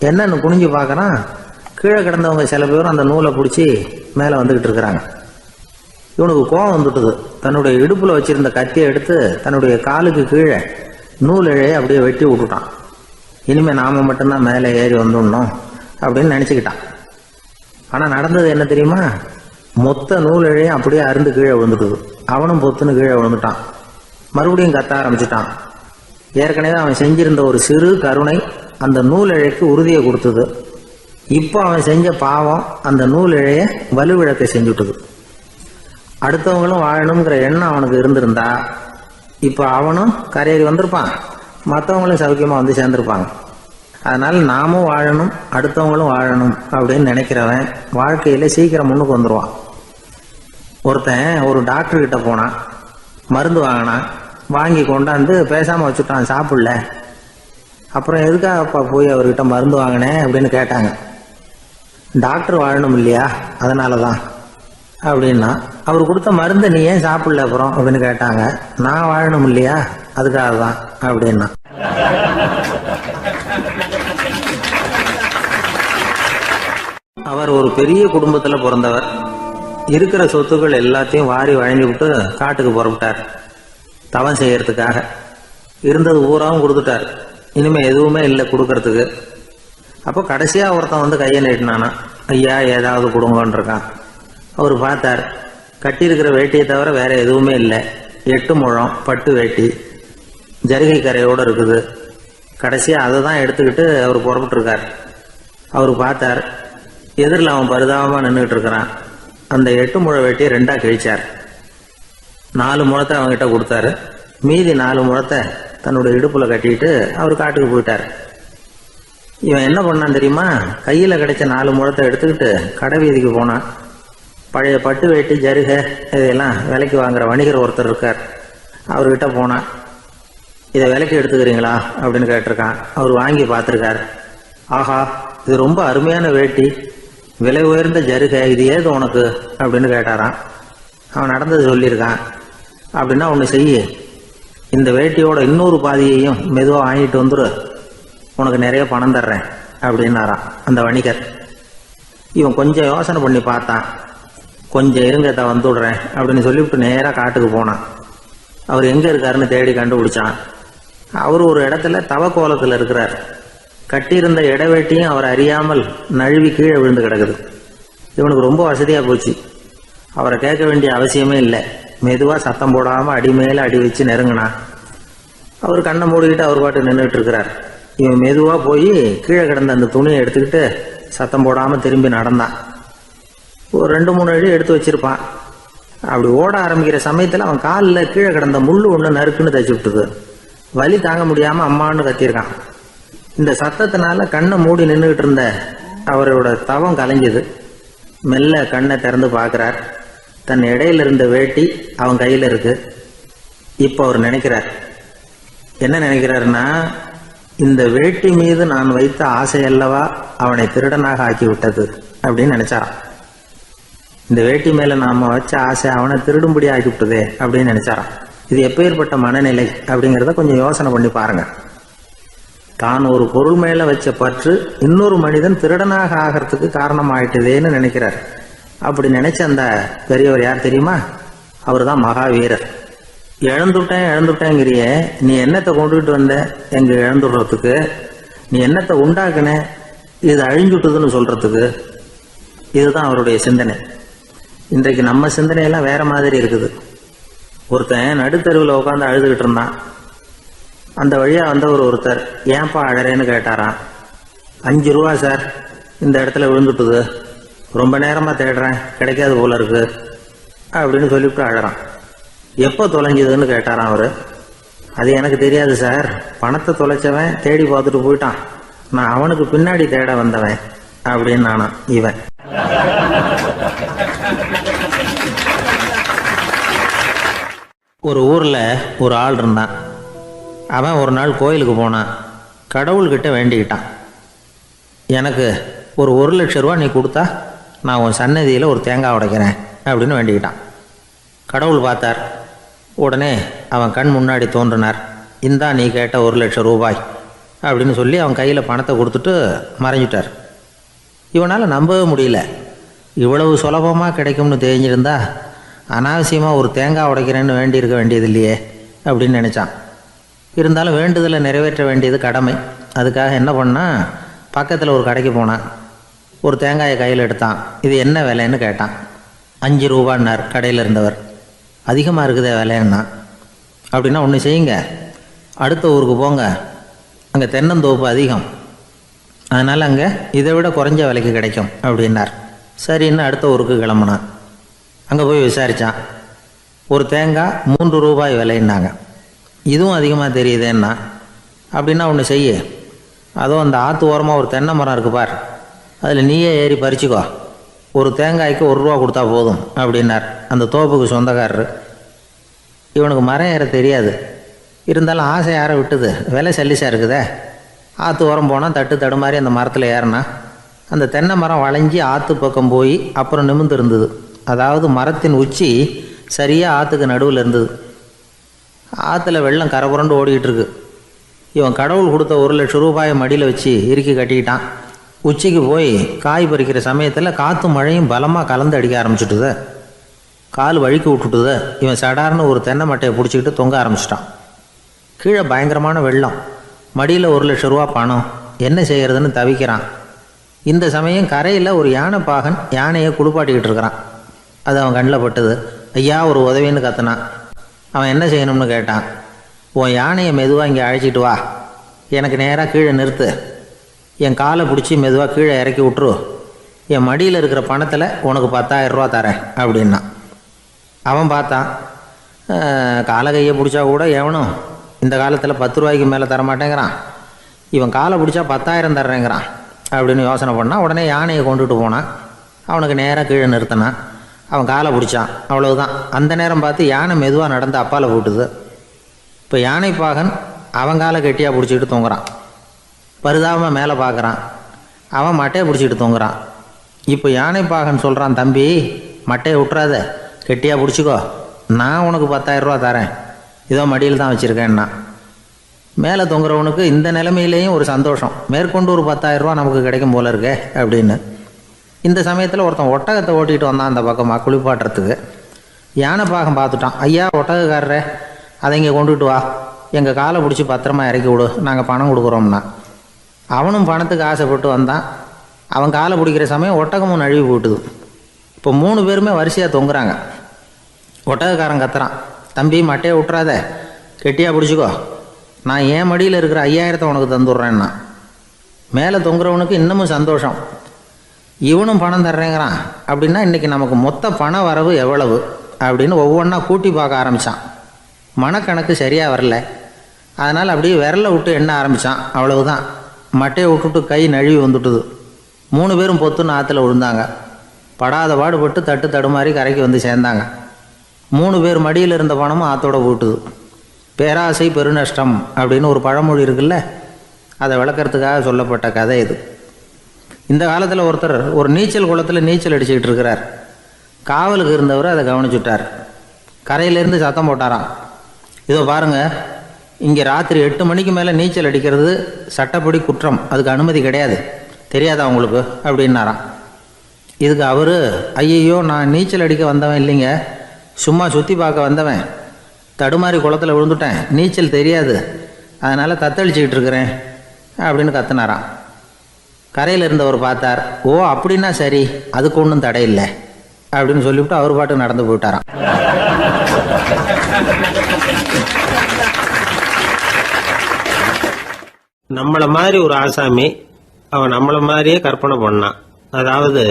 Speaker 1: என்னன்னு குனிஞ்சு பார்க்கறான். கீழே கிடந்தவங்க சில பேரும் அந்த நூலை பிடிச்சி மேலே வந்துக்கிட்டு இருக்கிறாங்க. இவனுக்கு கோபம் வந்துட்டுது. தன்னுடைய இடுப்புல வச்சிருந்த கத்தியை எடுத்து தன்னுடைய காலுக்கு கீழே நூல் இழையை அப்படியே வெட்டி விட்டுட்டான். இனிமே நாம மட்டும்தான் மேலே ஏறி வந்துடணும் அப்படின்னு நினைச்சுக்கிட்டான். ஆனா நடந்தது என்ன தெரியுமா? மொத்த நூல் இழையும் அப்படியே அருந்து கீழே விழுந்துட்டுது. அவனும் பொத்துன்னு கீழே விழுந்துட்டான். மறுபடியும் கத்த ஆரம்பிச்சுட்டான். ஏற்கனவே அவன் செஞ்சிருந்த ஒரு சிறு கருணை அந்த நூல் இழைக்கு உறுதியை கொடுத்தது. இப்போ அவன் செஞ்ச பாவம் அந்த நூல் இழைய வலுவிழக்க செஞ்சுட்டுது. அடுத்தவங்களும் வாழணுங்கிற எண்ணம் அவனுக்கு இருந்திருந்தா இப்போ அவனும் கரையேறி வந்திருப்பான், மற்றவங்களும் சௌக்கியமா வந்து சேர்ந்திருப்பாங்க. அதனால நாமும் வாழணும், அடுத்தவங்களும் வாழணும் அப்படின்னு நினைக்கிறவன் வாழ்க்கையில சீக்கிரம் முன்னுக்கு வந்துடுவான். ஒருத்தன் ஒரு டாக்டர் கிட்ட போனான், மருந்து வாங்கினான். வாங்கி கொண்டாந்து பேசாம வச்சுட்டான், சாப்பிடல. அப்புறம் எதுக்காகப்பா போய் அவர்கிட்ட மருந்து வாங்கினேன் அப்படின்னு கேட்டாங்க. டாக்டர் வாழணும் இல்லையா, அதனாலதான் அப்படின்னா. அவர் கொடுத்த மருந்து நீ ஏன் சாப்பிடல அப்புறம் அப்படின்னு கேட்டாங்க. நான் வாழணும் இல்லையா, அதுக்காக தான் அப்படின்னா. அவர் ஒரு பெரிய குடும்பத்துல பிறந்தவர். இருக்கிற சொத்துக்கள் எல்லாத்தையும் வாரி வழங்கி விட்டு காட்டுக்கு புறப்பட்டார் தவம் செய்யறதுக்காக. இருந்தது ஊராவும் கொடுத்துட்டார். இனிமே எதுவுமே இல்லை கொடுக்கறதுக்கு. அப்போ கடைசியா ஒருத்தன் வந்து கையை நீட்டினானா, ஐயா ஏதாவது கொடுங்கன்னு இருக்கான். அவர் பார்த்தார். கட்டி இருக்கிற வேட்டியை தவிர வேற எதுவுமே இல்லை. 8 முழம் பட்டு வேட்டி, ஜரிகை கரையோடு இருக்குது. கடைசியா அதை தான் எடுத்துக்கிட்டு அவர் புறப்பட்டு இருக்கார். அவர் பார்த்தார், எதிரில் அவன் பரிதாபமா நின்றுட்டு இருக்கிறான். அந்த 8 முழ வேட்டியை 2ஆ கிழிச்சார். 4 முழத்தை அவங்ககிட்ட கொடுத்தாரு. மீதி 4 முழத்தை தன்னுடைய இடுப்புல கட்டிட்டு அவர் காட்டுக்கு போயிட்டார். இவன் என்ன பண்ணான் தெரியுமா? கையில கிடைச்ச 4 முழத்தை எடுத்துக்கிட்டு கடை வீதிக்கு போனான். பழைய பட்டு வேட்டி ஜருகை இதெல்லாம் விலைக்கு வாங்குற வணிகர் ஒருத்தர் இருக்கார். அவர்கிட்ட போனான். இதை விலைக்கு எடுத்துக்கிறீங்களா அப்படின்னு கேட்டிருக்கான். அவர் வாங்கி பார்த்துருக்கார். ஆஹா, இது ரொம்ப அருமையான வேட்டி, விலை உயர்ந்த ஜருகை, இது ஏது உனக்கு அப்படின்னு கேட்டாரான். அவன் நடந்தது சொல்லியிருக்கான். அப்படின்னா ஒன்று செய்ய, இந்த வேட்டியோட இன்னொரு பாதியையும் மெதுவாக வாங்கிட்டு வந்துரு, உனக்கு நிறைய பணம் தர்றேன் அப்படின்னாரான் அந்த வணிகர். இவன் கொஞ்சம் யோசனை பண்ணி பார்த்தான். கொஞ்சம் இருங்கத்த வந்துடுறேன் அப்படின்னு சொல்லிவிட்டு நேராக காட்டுக்கு போனான். அவர் எங்கே இருக்காருன்னு தேடி கண்டுபிடிச்சான். அவர் ஒரு இடத்துல தவக்கோலத்தில் இருக்கிறார். கட்டியிருந்த இடவேட்டியும் அவர் அறியாமல் நழுவி கீழே விழுந்து கிடக்குது. இவனுக்கு ரொம்ப வசதியாக போச்சு. அவரை கேட்க வேண்டிய அவசியமே இல்லை. மெதுவாக சத்தம் போடாமல் அடி மேலே அடி வச்சு நெருங்கினான். அவர் கண்ணை மூடிக்கிட்டு அவர் பாட்டு நின்றுட்டு இருக்கிறார். இவன் மெதுவாக போய் கீழே கிடந்த அந்த துணியை எடுத்துக்கிட்டு சத்தம் போடாமல் திரும்பி நடந்தான். ஒரு 2-3 அடி எடுத்து வச்சிருப்பான். அப்படி ஓட ஆரம்பிக்கிற சமயத்தில் அவன் காலில் கீழே கிடந்த முள்ளு ஒன்று நறுக்குன்னு தச்சு விட்டுது. வலி தாங்க முடியாமல் அம்மான்னு கத்தியிருக்கான். இந்த சத்தத்தினால கண்ணை மூடி நின்றுகிட்டு இருந்த அவரோட தவம் கலைஞ்சது. மெல்ல கண்ணை திறந்து பார்க்கிறார். தன் இடையில இருந்த வேட்டி அவன் கையில் இருக்கு. இப்போ அவர் நினைக்கிறார். என்ன நினைக்கிறாருன்னா, இந்த வேட்டி மீது நான் வைத்த ஆசையல்லவா அவனை திருடனாக ஆக்கி விட்டது அப்படின்னு நினைச்சாராம். இந்த வேட்டி மேல நாம வச்ச ஆசை அவனை திருடும்படி ஆக்கி விட்டதே அப்படின்னு நினைச்சாராம். இது எப்பேற்பட்ட மனநிலை அப்படிங்கிறத கொஞ்சம் யோசனை பண்ணி பாருங்க. தான் ஒரு பொருள் மேல வச்ச பற்று இன்னொரு மனிதன் திருடனாக ஆகிறதுக்கு காரணம் ஆயிட்டுதேன்னு நினைக்கிறார். அப்படி நினைச்ச அந்த பெரியவர் யார் தெரியுமா? அவர் தான் மகாவீரர். இழந்துட்டேங்கிறிய, நீ என்னத்தை கொண்டுகிட்டு வந்த எங்க இழந்துடுறதுக்கு? நீ என்னத்தை உண்டாக்குன இது அழிஞ்சுட்டுதுன்னு சொல்றதுக்கு? இதுதான் அவருடைய சிந்தனை. இன்றைக்கு நம்ம சிந்தனையெல்லாம் வேற மாதிரி இருக்குது. ஒருத்தன் நடுத்தருவில் உட்காந்து அழுதுகிட்டு இருந்தான். அந்த வழியா வந்தவர் ஒருத்தர், ஏன்பா அழறேன்னு கேட்டாராம். 5 ரூபா சார், இந்த இடத்துல விழுந்துட்டுது, ரொம்ப நேரமா தேடுறேன், கிடைக்காது போல இருக்கு அப்படின்னு சொல்லிவிட்டு அழறான். எப்போ தொலைஞ்சதுன்னு கேட்டாராம் அவரு. அது எனக்கு தெரியாது சார், பணத்தை தொலைச்சவன் தேடி பார்த்துட்டு போயிட்டான், நான் அவனுக்கு பின்னாடி தேட வந்தவன் அப்படின்னு நானா இவன். ஒரு ஊரில் ஒரு ஆள் இருந்தான். அவன் ஒரு நாள் கோயிலுக்கு போனான். கடவுள்கிட்ட வேண்டிக்கிட்டான், எனக்கு ஒரு 1,00,000 ரூபா நீ கொடுத்தா நான் உன் சன்னதியில் ஒரு தேங்காய் உடைக்கிறேன் அப்படின்னு வேண்டிக்கிட்டான். கடவுள் பார்த்தார். உடனே அவன் கண் முன்னாடி தோன்றினார். இந்தா நீ கேட்ட 1,00,000 ரூபாய் அப்படின்னு சொல்லி அவன் கையில் பணத்தை கொடுத்துட்டு மறைஞ்சிட்டார். இவனால் நம்பவே முடியல. இவ்வளவு சுலபமாக கிடைக்கும்னு தெரிஞ்சிருந்தா அனாவசியமாக ஒரு தேங்காய் உடைக்கிறேன்னு வேண்டியிருக்க வேண்டியது இல்லையே அப்படின்னு நினச்சான். இருந்தாலும் வேண்டுதலை நிறைவேற்ற வேண்டியது கடமை. அதுக்காக என்ன பண்ணால், பக்கத்தில் ஒரு கடைக்கு போனான். ஒரு தேங்காயை கையில் எடுத்தான். இது என்ன விலைன்னு கேட்டான். 5 ரூபான்னார் கடையில் இருந்தவர். அதிகமாக இருக்குதே விலைன்னா. அப்படின்னா ஒன்று செய்யுங்க, அடுத்த ஊருக்கு போங்க, அங்கே தென்னந்தோப்பு அதிகம், அதனால் அங்கே இதை விட குறைஞ்ச விலைக்கு கிடைக்கும் அப்படின்னார். சரின்னு அடுத்த ஊருக்கு கிளம்புனான். அங்கே போய் விசாரித்தான். ஒரு தேங்காய் 3 ரூபாய் விலைன்னாங்க. இதுவும் அதிகமாக தெரியுதேன்னா. அப்படின்னா ஒன்று செய்ய, அதுவும் அந்த ஆற்று ஓரமாக ஒரு தென்னை மரம் இருக்குது பார், அதில் நீயே ஏறி பறிச்சுக்கோ, ஒரு தேங்காய்க்கு 1 ரூபா கொடுத்தா போதும் அப்படின்னார் அந்த தோப்புக்கு சொந்தக்காரரு. இவனுக்கு மரம் ஏற தெரியாது. இருந்தாலும் ஆசை யாரை விட்டுது, விலை சல்லிசாக இருக்குதே. ஆற்று ஓரம் போனால் தட்டு தடுமாறி அந்த மரத்தில் ஏறினா அந்த தென்னை மரம் வளைஞ்சி ஆற்று பக்கம் போய் அப்புறம் நிமிர்ந்து இருந்தது. அதாவது மரத்தின் உச்சி சரியாக ஆற்றுக்கு நடுவில் இருந்தது. ஆற்றுல வெள்ளம் கரை புரண்டு ஓடிக்கிட்டு இருக்கு. இவன் கடவுள் கொடுத்த 1,00,000 ரூபாயை மடியில் வச்சு இறுக்கி கட்டிக்கிட்டான். உச்சிக்கு போய் காய் பறிக்கிற சமயத்தில் காற்று மழையும் பலமாக கலந்து அடிக்க ஆரம்பிச்சுட்டுது. கால் வழுக்கி விட்டுட்டுது. இவன் சடார்னு ஒரு தென்னை மட்டையை பிடிச்சிக்கிட்டு தொங்க ஆரம்பிச்சிட்டான். கீழே பயங்கரமான வெள்ளம். மடியில் 1,00,000 ரூபா பணம். என்ன செய்கிறதுன்னு தவிக்கிறான். இந்த சமயம் கரையில் ஒரு யானை பாகன் யானையை குளிப்பாட்டிக்கிட்டு இருக்கிறான். அது அவன் கண்ணில் பட்டுது. ஐயா ஒரு உதவின்னு கத்துனான். அவன் என்ன செய்யணும்னு கேட்டான். உன் யானையை மெதுவாக இங்கே அழைச்சிட்டு வா, எனக்கு நேராக கீழே நிறுத்து, என் காலை பிடிச்சி மெதுவாக கீழே இறக்கி விட்ரு, என் மடியில் இருக்கிற பணத்தில் உனக்கு 10,000 ரூபா தரேன் அப்படின்னா. அவன் பார்த்தான். காலை கையை பிடிச்சா கூட எவனும் இந்த காலத்தில் 10 ரூபாய்க்கு மேலே தரமாட்டேங்கிறான். இவன் காலை பிடிச்சா 10,000 தர்றேங்கிறான் அப்படின்னு யோசனை பண்ணான். உடனே யானையை கொண்டுட்டு போனான். அவனுக்கு நேராக கீழே நிறுத்தினான். அவன் காலை பிடிச்சான். அவ்வளவுதான். அந்த நேரம் பார்த்து யானை மெதுவாக நடந்து அப்பால் போட்டுது. இப்போ யானை பாகன் அவன் காலை கெட்டியாக பிடிச்சிக்கிட்டு தொங்குறான். பரிதாபமாக மேலே பார்க்குறான். அவன் மட்டையை பிடிச்சிக்கிட்டு தொங்குறான். இப்போ யானை பாகன் சொல்கிறான், தம்பி மட்டையை விட்டுறாத, கெட்டியாக பிடிச்சிக்கோ, நான் உனக்கு 10,000 ரூபா தரேன், இதோ மடியில் தான் வச்சுருக்கேன்னா. மேலே தொங்குறவனுக்கு இந்த நிலைமையிலேயும் ஒரு சந்தோஷம், மேற்கொண்டு ஒரு 10,000 ரூபா நமக்கு கிடைக்கும் போல இருக்கே அப்படின்னு. இந்த சமயத்தில் ஒருத்தன் ஒட்டகத்தை ஓட்டிகிட்டு வந்தான் அந்த பக்கமாக குளிப்பாட்டுறதுக்கு. யானை பாகம் பார்த்துட்டான். ஐயா ஒட்டகக்காரரே, அதை இங்கே கொண்டுட்டு வா, எங்கள் காலை பிடிச்சி பத்திரமா இறக்கி விடு, நாங்கள் பணம் கொடுக்குறோம்னா. அவனும் பணத்துக்கு ஆசைப்பட்டு வந்தான். அவன் காலை பிடிக்கிற சமயம் ஒட்டகமும் நழுவி போட்டுது. இப்போ 3 பேருமே வரிசையாக தொங்குறாங்க. ஒட்டகக்காரன் கத்துறான், தம்பி மட்டையை விட்டுறாத, கெட்டியாக பிடிச்சிக்கோ, நான் என் மடியில் இருக்கிற 5,000 உனக்கு தந்துடுறேன்னா. மேலே தொங்குறவனுக்கு இன்னமும் சந்தோஷம், இவனும் பணம் தர்றேங்கிறான். அப்படின்னா இன்றைக்கி நமக்கு மொத்த பண வரவு எவ்வளவு அப்படின்னு ஒவ்வொன்றா கூட்டி பார்க்க ஆரம்பித்தான். மனக்கணக்கு சரியாக வரல. அதனால் அப்படியே விரலை விட்டு எண்ண ஆரம்பித்தான். அவ்வளவுதான். மட்டையை விட்டுட்டு கை நழுவி வந்துட்டுது. 3 பேரும் பொத்துன்னு ஆற்றுல விழுந்தாங்க. படாத பாடுபட்டு தட்டு தடுமாறி கரைக்கு வந்து சேர்ந்தாங்க. 3 பேர் மடியில் இருந்த பணமும் ஆற்றோட போட்டுது. பேராசை பெருநஷ்டம் அப்படின்னு ஒரு பழமொழி இருக்குல்ல, அதை விளக்கறதுக்காக சொல்லப்பட்ட கதை இது. இந்த காலத்தில் ஒருத்தர் ஒரு நீச்சல் குளத்தில் நீச்சல் அடிச்சுக்கிட்டு இருக்கிறார். காவலுக்கு இருந்தவர் அதை கவனிச்சுட்டார். கரையிலேருந்து சத்தம் போட்டாராம், இதோ பாருங்கள், இங்கே ராத்திரி 8 மணிக்கு மேலே நீச்சல் அடிக்கிறது சட்டப்படி குற்றம், அதுக்கு அனுமதி கிடையாது, தெரியாதா உங்களுக்கு அப்படின்னாராம். இதுக்கு அவர், ஐயையோ நான் நீச்சல் அடிக்க வந்தவன் இல்லைங்க, சும்மா சுற்றி பார்க்க வந்தவன், தடுமாறி குளத்தில் விழுந்துட்டேன், நீச்சல் தெரியாது, அதனால் தத்தளிச்சுக்கிட்டு இருக்கிறேன் அப்படின்னு கத்துனாராம். கரையில் இருந்தவர் பார்த்தார். ஓ அப்படின்னா சரி, அதுக்கு ஒன்றும் தடை இல்லை அப்படின்னு சொல்லிவிட்டு அவர் பாட்டு நடந்து போயிட்டாராம். நம்மளை மாதிரி ஒரு ஆசாமி அவன் நம்மளை மாதிரியே கற்பனை பண்ணான். அதாவது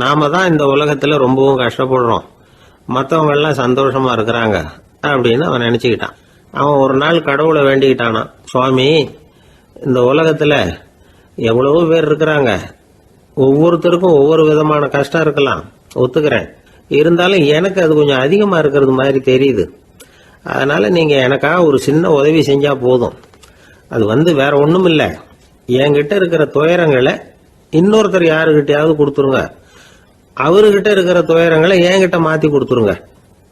Speaker 1: நாம தான் இந்த உலகத்தில் ரொம்பவும் கஷ்டப்படுறோம், மற்றவங்கெல்லாம் சந்தோஷமா இருக்கிறாங்க அப்படின்னு அவன் நினச்சிக்கிட்டான். அவன் ஒரு நாள் கடவுளை வேண்டிக்கிட்டானா, சுவாமி இந்த உலகத்தில் எவ்வளவோ பேர் இருக்கிறாங்க, ஒவ்வொருத்தருக்கும் ஒவ்வொரு விதமான கஷ்டம் இருக்கலாம், ஒத்துக்கிறேன், இருந்தாலும் எனக்கு அது கொஞ்சம் அதிகமாக இருக்கிறது மாதிரி தெரியுது, அதனால நீங்க எனக்காக ஒரு சின்ன உதவி செஞ்சா போதும். அது வேற ஒண்ணும் இல்லை, என்கிட்ட இருக்கிற துயரங்களை இன்னொருத்தர் யாருகிட்டயாவது கொடுத்துருங்க, அவர்கிட்ட இருக்கிற துயரங்களை என்கிட்ட மாத்தி கொடுத்துருங்க.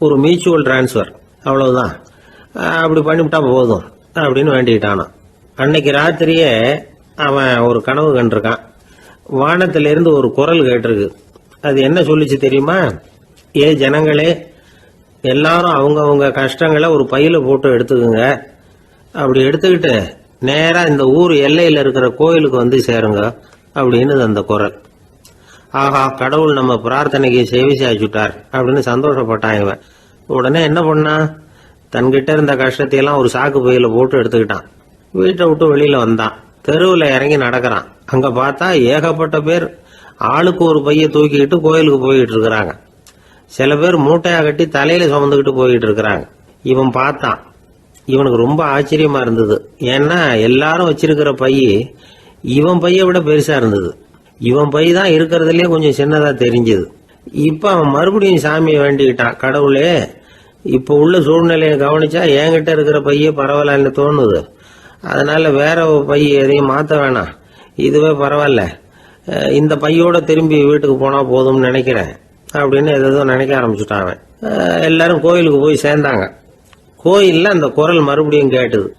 Speaker 1: ஒரு மியூச்சுவல் டிரான்ஸ்பர், அவ்வளவுதான். அப்படி பண்ணிவிட்டா போதும் அப்படின்னு வேண்டிக்கிட்டானான். அன்னைக்கு ராத்திரியே அவன் ஒரு கனவு கண்டிருக்கான். வானத்திலிருந்து ஒரு குரல் கேட்டிருக்கு. அது என்ன சொல்லிச்சு தெரியுமா? ஏ ஜனங்களே, எல்லாரும் அவங்கவுங்க கஷ்டங்களை ஒரு பையில போட்டு எடுத்துக்குங்க. அப்படி எடுத்துக்கிட்டு நேரா இந்த ஊர் எல்லையில இருக்கிற கோயிலுக்கு வந்து சேருங்க அப்படின்னு அந்த குரல். ஆஹா, கடவுள் நம்ம பிரார்த்தனைக்கு செவி சாய்ச்சுட்டார் அப்படின்னு சந்தோஷப்பட்டான் இவன். உடனே என்ன பண்ணான்? தன்கிட்ட இருந்த கஷ்டத்தையெல்லாம் ஒரு சாக்கு பையில போட்டு எடுத்துக்கிட்டான். வீட்டை விட்டு வெளியில வந்தான். தெருவில் இறங்கி நடக்கிறான். அங்க பார்த்தா ஏகப்பட்ட பேர் ஆளுக்கு ஒரு பைய தூக்கிக்கிட்டு கோயிலுக்கு போயிட்டு இருக்கிறாங்க. சில பேர் மூட்டையா கட்டி தலையில சுமந்துக்கிட்டு போயிட்டு இருக்கிறாங்க. இவன் பார்த்தான். இவனுக்கு ரொம்ப ஆச்சரியமா இருந்தது. ஏன்னா எல்லாரும் வச்சிருக்கிற பைய இவன் பைய விட பெருசா இருந்தது. இவன் பை தான் இருக்கிறதுலயே கொஞ்சம் சின்னதா தெரிஞ்சது. இப்ப அவன் மறுபடியும் சாமியை வேண்டிக்கிட்டான். கடவுளே, இப்ப உள்ள சூழ்நிலையை கவனிச்சா என்கிட்ட இருக்கிற பைய பரவாயில்லன்னு தோணுது. அதனால வேற பை எதையும் மாத்த வேணாம், இதுவே பரவாயில்ல, இந்த பையோட திரும்பி வீட்டுக்கு போனா போதும்னு நினைக்கிறேன் அப்படின்னு ஏதோ நினைக்க ஆரம்பிச்சுட்டான் அவன். எல்லாரும் கோயிலுக்கு போய் சேர்ந்தாங்க. கோயில்ல அந்த குரல் மறுபடியும் கேட்டுது.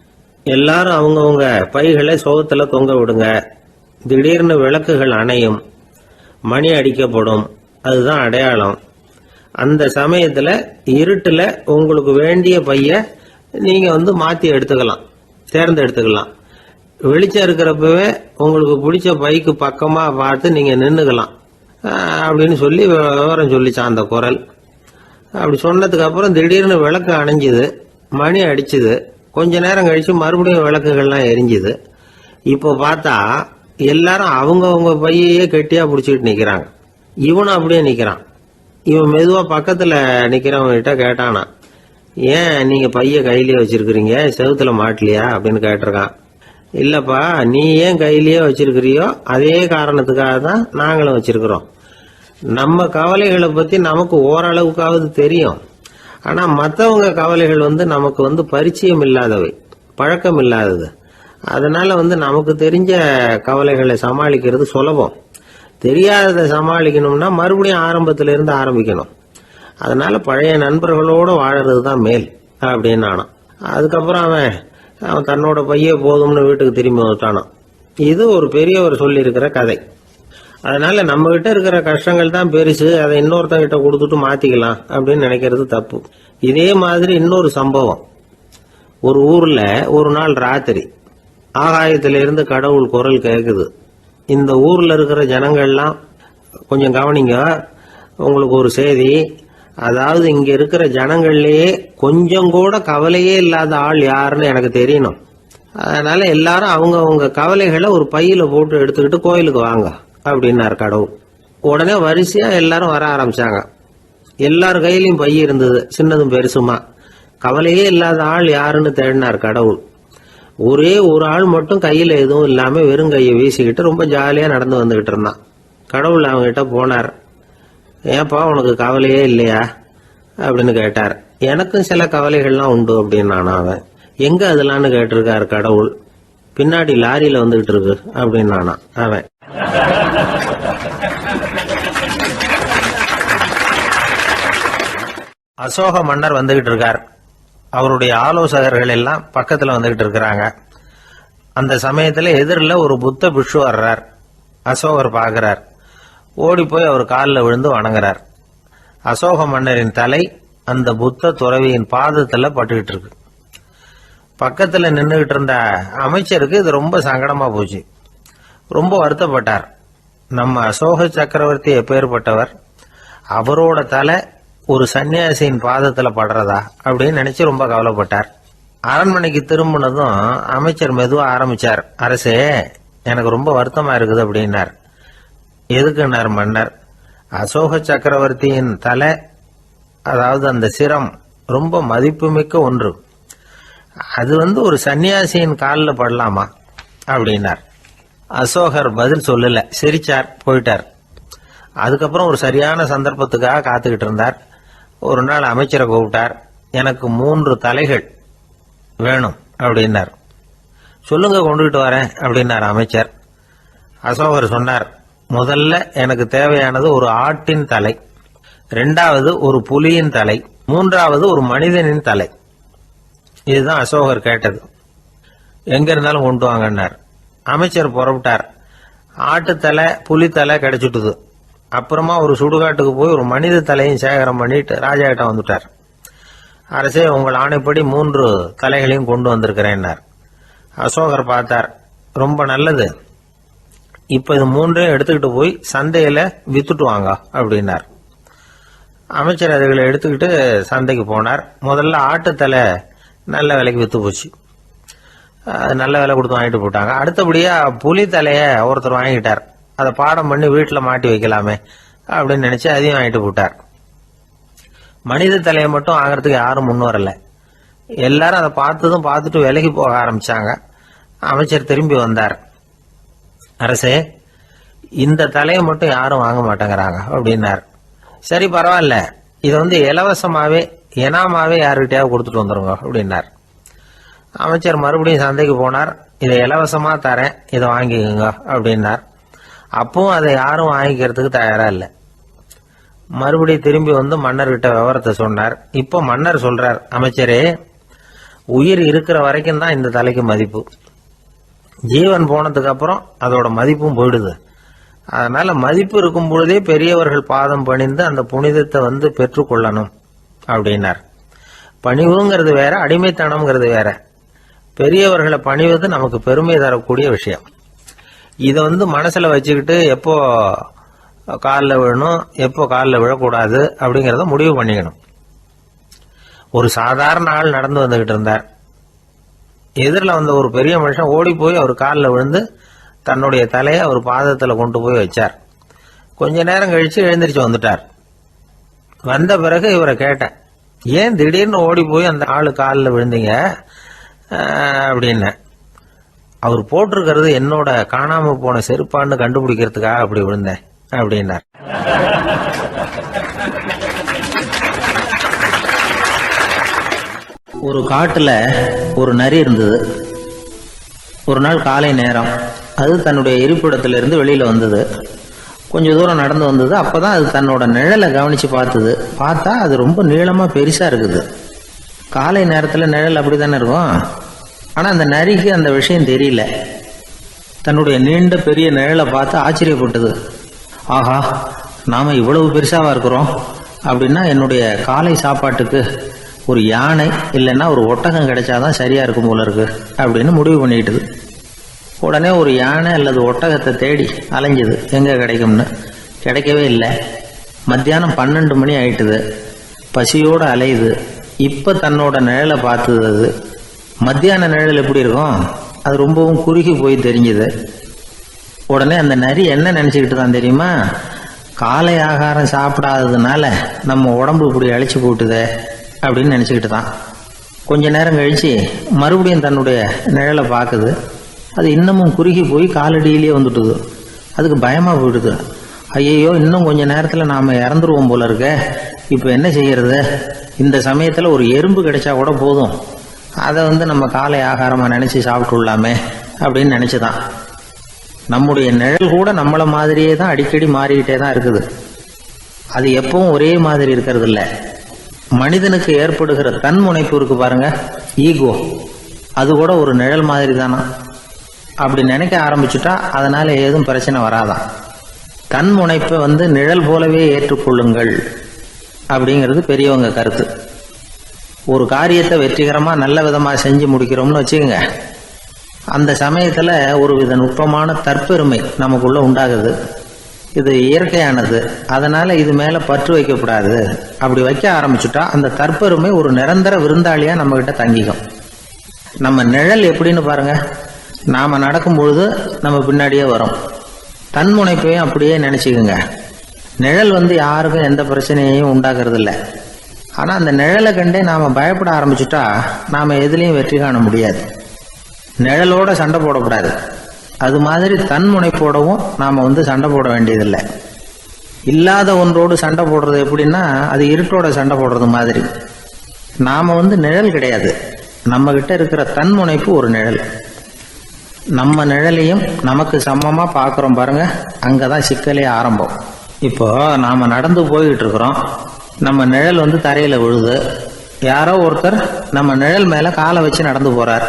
Speaker 1: எல்லாரும் அவங்கவுங்க பைகளை சோகத்துல தொங்க விடுங்க. திடீர்னு விளக்குகள் அணையும், மணி அடிக்கப்படும், அதுதான் அடையாளம். அந்த சமயத்துல இருட்டுல உங்களுக்கு வேண்டிய பைய நீங்க மாத்தி எடுத்துக்கலாம், தேர்ந்தெடுத்துக்கலாம். வெளிச்சம் இருக்கிறப்பவே உங்களுக்கு பிடிச்ச பைக்கு பக்கமா பார்த்து நீங்க நின்னுக்கலாம் அப்படின்னு சொல்லி விவரம் சொல்லிச்சான் அந்த குரல். அப்படி சொன்னதுக்கு அப்புறம் திடீர்னு விளக்கு அணைஞ்சுது, மணி அடிச்சுது. கொஞ்ச நேரம் கழிச்சு மறுபடியும் விளக்குகள்லாம் எரிஞ்சுது. இப்போ பார்த்தா எல்லாரும் அவங்கவுங்க பையையே கெட்டியா பிடிச்சிட்டு நிக்கிறாங்க. இவனும் அப்படியே நிக்கிறான். இவன் மெதுவா பக்கத்துல நிக்கிறவங்கிட்ட கேட்டானா, ஏன் நீங்க பைய கையிலேயே வச்சிருக்கிறீங்க, செவுத்துல மாட்டலையா அப்படின்னு கேட்டிருக்கான். இல்லப்பா, நீ ஏன் கையிலேயே வச்சிருக்கிறியோ அதே காரணத்துக்காக தான் நாங்களும் வச்சிருக்கிறோம். நம்ம கவலைகளை பத்தி நமக்கு ஓரளவுக்காவது தெரியும். ஆனா மற்றவங்க கவலைகள் நமக்கு பரிச்சயம் இல்லாதவை, பழக்கம் இல்லாதது. அதனால நமக்கு தெரிஞ்ச கவலைகளை சமாளிக்கிறது சுலபம். தெரியாததை சமாளிக்கணும்னா மறுபடியும் ஆரம்பத்தில இருந்து ஆரம்பிக்கணும். அதனால பழைய நண்பர்களோட வாழறது தான் மேல் அப்படின்னு ஆனான். அதுக்கப்புறம் அவன் தன்னோட பைய போதும்னு வீட்டுக்கு திரும்பி வந்துட்டானான். இது ஒரு பெரியவர் சொல்லி இருக்கிற கதை. அதனால நம்ம கிட்ட இருக்கிற கஷ்டங்கள் தான் பெருசு, அதை இன்னொருத்தங்கிட்ட கொடுத்துட்டு மாத்திக்கலாம் அப்படின்னு நினைக்கிறது தப்பு. இதே மாதிரி இன்னொரு சம்பவம். ஒரு ஊர்ல ஒரு நாள் ராத்திரி ஆகாயத்திலிருந்து கடவுள் குரல் கேக்குது. இந்த ஊர்ல இருக்கிற ஜனங்கள்லாம் கொஞ்சம் கவனிங்க, உங்களுக்கு ஒரு செய்தி. அதாவது இங்க இருக்கிற ஜனங்கள்லயே கொஞ்சம் கூட கவலையே இல்லாத ஆள் யாருன்னு எனக்கு தெரியணும். அதனால எல்லாரும் அவங்க கவலைகளை ஒரு பையில போட்டு எடுத்துக்கிட்டு கோயிலுக்கு வாங்க அப்படின்னாரு கடவுள். உடனே வரிசையா எல்லாரும் வர ஆரம்பிச்சாங்க. எல்லார் கையிலயும் பை இருந்தது, சின்னதும் பெருசுமா. கவலையே இல்லாத ஆள் யாருன்னு தேடினார் கடவுள். ஒரே ஒரு ஆள் மட்டும் கையில எதுவும் இல்லாம வெறும் கையை வீசிக்கிட்டு ரொம்ப ஜாலியா நடந்து வந்துகிட்டு இருந்தான். கடவுள் அவங்ககிட்ட போனார். ஏன்பா, உனக்கு கவலையே இல்லையா அப்படின்னு கேட்டார். எனக்கும் சில கவலைகள்லாம் உண்டு அப்படின்னு அவன். எங்க அதெல்லாம்னு கேட்டிருக்காரு கடவுள். பின்னாடி லாரியில வந்துகிட்டு இருக்கு அப்படின்னு அவன். அசோக மன்னர் வந்துகிட்டு இருக்கார். அவருடைய ஆலோசகர்கள் எல்லாம் பக்கத்துல வந்துகிட்டு இருக்கிறாங்க. அந்த சமயத்துல எதிரில் ஒரு புத்த பிக்ஷு வர்றார். அசோகர் பார்க்கிறார். ஓடி போய் அவர் காலில் விழுந்து வணங்குறார். அசோக மன்னரின் தலை அந்த புத்த துறவியின் பாதத்துல பட்டுக்கிட்டு இருக்கு. பக்கத்துல நின்றுகிட்டு இருந்த அமைச்சருக்கு இது ரொம்ப சங்கடமா போச்சு. ரொம்ப வருத்தப்பட்டார். நம்ம அசோக சக்கரவர்த்தி எப்பேற்பட்டவர், அவரோட தலை ஒரு சன்னியாசியின் பாதத்துல படுறதா அப்படின்னு நினைச்சு ரொம்ப கவலைப்பட்டார். அரண்மனைக்கு திரும்பினதும் அமைச்சர் மெதுவா ஆரம்பிச்சார். அரசே, எனக்கு ரொம்ப வருத்தமா இருக்குது அப்படின்னார். எதுக்குன்னார் மன்னர். அசோக சக்கரவர்த்தியின் தலை, அதாவது அந்த சிரம் ரொம்ப மதிப்புமிக்க ஒன்று. அது ஒரு சன்னியாசியின் காலில் படலாமா அப்படின்னார். அசோகர் பதில் சொல்லல, சிரிச்சார், போயிட்டார். அதுக்கப்புறம் ஒரு சரியான சந்தர்ப்பத்துக்காக காத்துக்கிட்டு இருந்தார். ஒரு நாள் அமைச்சரை கூப்பிட்டார். எனக்கு 3 தலைகள் வேணும் அப்படின்னார். சொல்லுங்க, கொண்டுகிட்டு வரேன் அப்படின்னார் அமைச்சர். அசோகர் சொன்னார், முதல்ல எனக்கு தேவையானது ஒரு ஆட்டின் தலை, 2வது ஒரு புலியின் தலை, 3வது ஒரு மனிதனின் தலை. இதுதான் அசோகர் கேட்டது. எங்க இருந்தாலும் கொண்டு வாங்கன்னார். அமைச்சர் புறப்பட்டார். ஆட்டுத்தலை புலித்தலை கிடைச்சிட்டுது. அப்புறமா ஒரு சுடுகாட்டுக்கு போய் ஒரு மனித தலையும் சேகரம் பண்ணிட்டு ராஜா கிட்ட வந்துட்டார். அரசே, உங்கள் ஆணைப்படி 3 தலைகளையும் கொண்டு வந்திருக்கிறேன்னார். அசோகர் பார்த்தார். ரொம்ப நல்லது, இப்ப இது 3ஐயும் எடுத்துக்கிட்டு போய் சந்தையில வித்துட்டு வாங்க அப்படின்னார். அமைச்சர் அதுகளை எடுத்துக்கிட்டு சந்தைக்கு போனார். முதல்ல ஆட்டுத்தலை நல்ல விலைக்கு வித்து போச்சு. நல்ல விலை கொடுத்து வாங்கிட்டு போட்டாங்க. அடுத்தபடியா புலி தலைய ஒருத்தர் வாங்கிட்டார். அதை பாடம் பண்ணி வீட்டில் மாட்டி வைக்கலாமே அப்படின்னு நினைச்சு அதையும் வாங்கிட்டு போட்டார். மனித தலையை மட்டும் வாங்கறதுக்கு யாரும் முன் வரல. எல்லாரும் அதை பார்த்துட்டு விலகி போக ஆரம்பிச்சாங்க. அமைச்சர் திரும்பி வந்தார். அரசே, இந்த தலையை மட்டும் யாரும் வாங்க மாட்டேங்கிறாங்க அப்படின்னார். சரி, பரவாயில்ல, இதை இலவசமாவே எனாமாவே யாருக்கிட்டையாவது கொடுத்துட்டு வந்துருங்க அப்படின்னார். அமைச்சர் மறுபடியும் சந்தைக்கு போனார். இதை இலவசமா தரேன், இதை வாங்கிக்கோங்க அப்படின்னார். அப்பவும் அதை யாரும் வாங்கிக்கிறதுக்கு தயாரா இல்லை. மறுபடியும் திரும்பி வந்து மன்னர்கிட்ட விவரத்தை சொன்னார். இப்போ மன்னர் சொல்றார், அமைச்சரே, உயிர் இருக்கிற வரைக்கும் தான் இந்த தலைக்கு மதிப்பு. ஜீவன் போனதுக்கு அப்புறம் அதோட மதிப்பும் போயிடுது. அதனால மதிப்பு இருக்கும் பொழுதே பெரியவர்கள் பாதம் பணிந்து அந்த புனிதத்தை பெற்றுக்கொள்ளணும் அப்படின்னார். பணிவுங்கிறது வேற, அடிமைத்தனம்ங்கிறது வேற. பெரியவர்களை பணிவது நமக்கு பெருமை தரக்கூடிய விஷயம். இதை மனசுல வச்சுக்கிட்டு எப்போ காலில் விழணும், எப்போ காலில் விழக்கூடாது அப்படிங்கிறத முடிவு பண்ணிக்கணும். ஒரு சாதாரண ஆள் நடந்து வந்துகிட்டு இருந்தார். எதிரில் வந்த ஒரு பெரிய மனுஷன் ஓடி போய் அவர் காலில் விழுந்து தன்னுடைய தலையை அவர் பாதத்தில் கொண்டு போய் வச்சார். கொஞ்ச நேரம் கழிச்சு எழுந்திரிச்சு வந்துட்டார். வந்த பிறகு இவரை கேட்டேன், ஏன் திடீர்னு ஓடி போய் அந்த ஆளு காலில் விழுந்தீங்க அப்படின்னு. அவர் போட்டிருக்கிறது என்னோட காணாம போன செருப்பான்னு கண்டுபிடிக்கிறதுக்காக அப்படி விழுந்தேன் அப்படின்னார். ஒரு காட்டுல ஒரு நரி இருந்தது. ஒரு நாள் காலை நேரம் அது தன்னுடைய இருப்பிடத்திலிருந்து வெளியில வந்தது. கொஞ்ச தூரம் நடந்து வந்தது. அப்பதான் அது தன்னோட நிழலை கவனிச்சு பார்த்தது. பார்த்தா அது ரொம்ப நீளமா பெருசா இருக்குது. காலை நேரத்துல நிழல் அப்படித்தானே இருக்கும். ஆனா அந்த நரிக்கு அந்த விஷயம் தெரியல. தன்னுடைய நீண்ட பெரிய நிழலை பார்த்து ஆச்சரியப்பட்டது. ஆஹா, நாம இவ்வளவு பெருசாவா இருக்கிறோம் அப்படின்னா என்னுடைய காலை சாப்பாட்டுக்கு ஒரு யானை இல்லைன்னா ஒரு ஒட்டகம் கிடைச்சாதான் சரியா இருக்கும் போல இருக்கு அப்படின்னு முடிவு பண்ணிக்கிட்டது. உடனே ஒரு யானை அல்லது ஒட்டகத்தை தேடி அலைஞ்சது, எங்க கிடைக்கும்னு. கிடைக்கவே இல்லை. மத்தியானம் 12 மணி ஆயிட்டுது. பசியோட அலையுது. இப்ப தன்னோட நிழலை பார்த்தது. அது மத்தியான நிழல் எப்படி இருக்கும், அது ரொம்பவும் குறுகி போய் தெரிஞ்சது. உடனே அந்த நரி என்ன நினைச்சுக்கிட்டு தான் தெரியுமா, காலை ஆகாரம் சாப்பிடாததுனால நம்ம உடம்பு இப்படி அழிச்சு போட்டுதே அப்படின்னு நினைச்சுக்கிட்டு தான். கொஞ்ச நேரம் கழிச்சு மறுபடியும் தன்னுடைய நிழலை பார்க்குது. அது இன்னமும் குறுகி போய் காலடியிலேயே வந்துட்டுது. அதுக்கு பயமா போயிடுது. ஐயையோ, இன்னும் கொஞ்ச நேரத்துல நாம இறந்துருவோம் போல இருக்க. இப்ப என்ன செய்யறது? இந்த சமயத்துல ஒரு எறும்பு கிடைச்சா கூட போதும், அதை நம்ம காலை ஆகாரமா நினைச்சு சாப்பிட்டுள்ளாமே அப்படின்னு நினைச்சுதான். நம்முடைய நிழல் கூட நம்மள மாதிரியே தான் அடிக்கடி மாறிக்கிட்டே தான் இருக்குது. அது எப்பவும் ஒரே மாதிரி இருக்கிறது இல்ல. மனிதனுக்கு ஏற்படுகிற தன்முனைப்பு இருக்கு பாருங்க, ஈகோ, அது கூட ஒரு நிழல் மாதிரி தானா. அப்படி நினைக்க ஆரம்பிச்சுட்டா அதனால ஏதும் பிரச்சனை வராதான். தன்முனைப்பை நிழல் போலவே ஏற்றுக்கொள்ளுங்கள் அப்படிங்கிறது பெரியவங்க கருத்து. ஒரு காரியத்தை வெற்றிகரமா நல்ல விதமா செஞ்சு முடிக்கிறோம்னு வச்சுக்கோங்க. அந்த சமயத்துல ஒரு வித நுட்பமான தற்பெருமை நமக்குள்ள உண்டாகுது. இது இயற்கையானது. அதனால இது மேல பற்று வைக்கக்கூடாது. அப்படி வைக்க ஆரம்பிச்சுட்டா அந்த தற்பெருமை ஒரு நிரந்தர விருந்தாளியா நம்ம கிட்ட தங்கிக்கும். நம்ம நிழல் எப்படின்னு பாருங்க, நாம நடக்கும் பொழுது நம்ம பின்னாடியே வரும். தன்முனைப்பையும் அப்படியே நினைச்சுக்குங்க. நிழல் யாருக்கும் எந்த பிரச்சனையையும் உண்டாக்குறது இல்லை. ஆனா அந்த நிழலை கண்டே நாம பயப்பட ஆரம்பிச்சுட்டா நாம எதுலையும் வெற்றி காண முடியாது. நிழலோட சண்டை போடக்கூடாது. அது மாதிரி தன்முனைப்போடவும் நாம சண்டை போட வேண்டியதில்லை. இல்லாத ஒன்றோடு சண்டை போடுறது எப்படின்னா, அது இருட்டோட சண்டை போடுறது மாதிரி. நாம் நிழல் கிடையாது, நம்மகிட்ட இருக்கிற தன்முனைப்பு ஒரு நிழல். நம்ம நிழலையும் நமக்கு சமமாக பார்க்குறோம் பாருங்க, அங்கே தான் சிக்கலே ஆரம்பம். இப்போ நாம் நடந்து போய்கிட்டு இருக்கிறோம், நம்ம நிழல் தரையில் விழுது. யாரோ ஒருத்தர் நம்ம நிழல் மேலே காலை வச்சு நடந்து போகிறார்.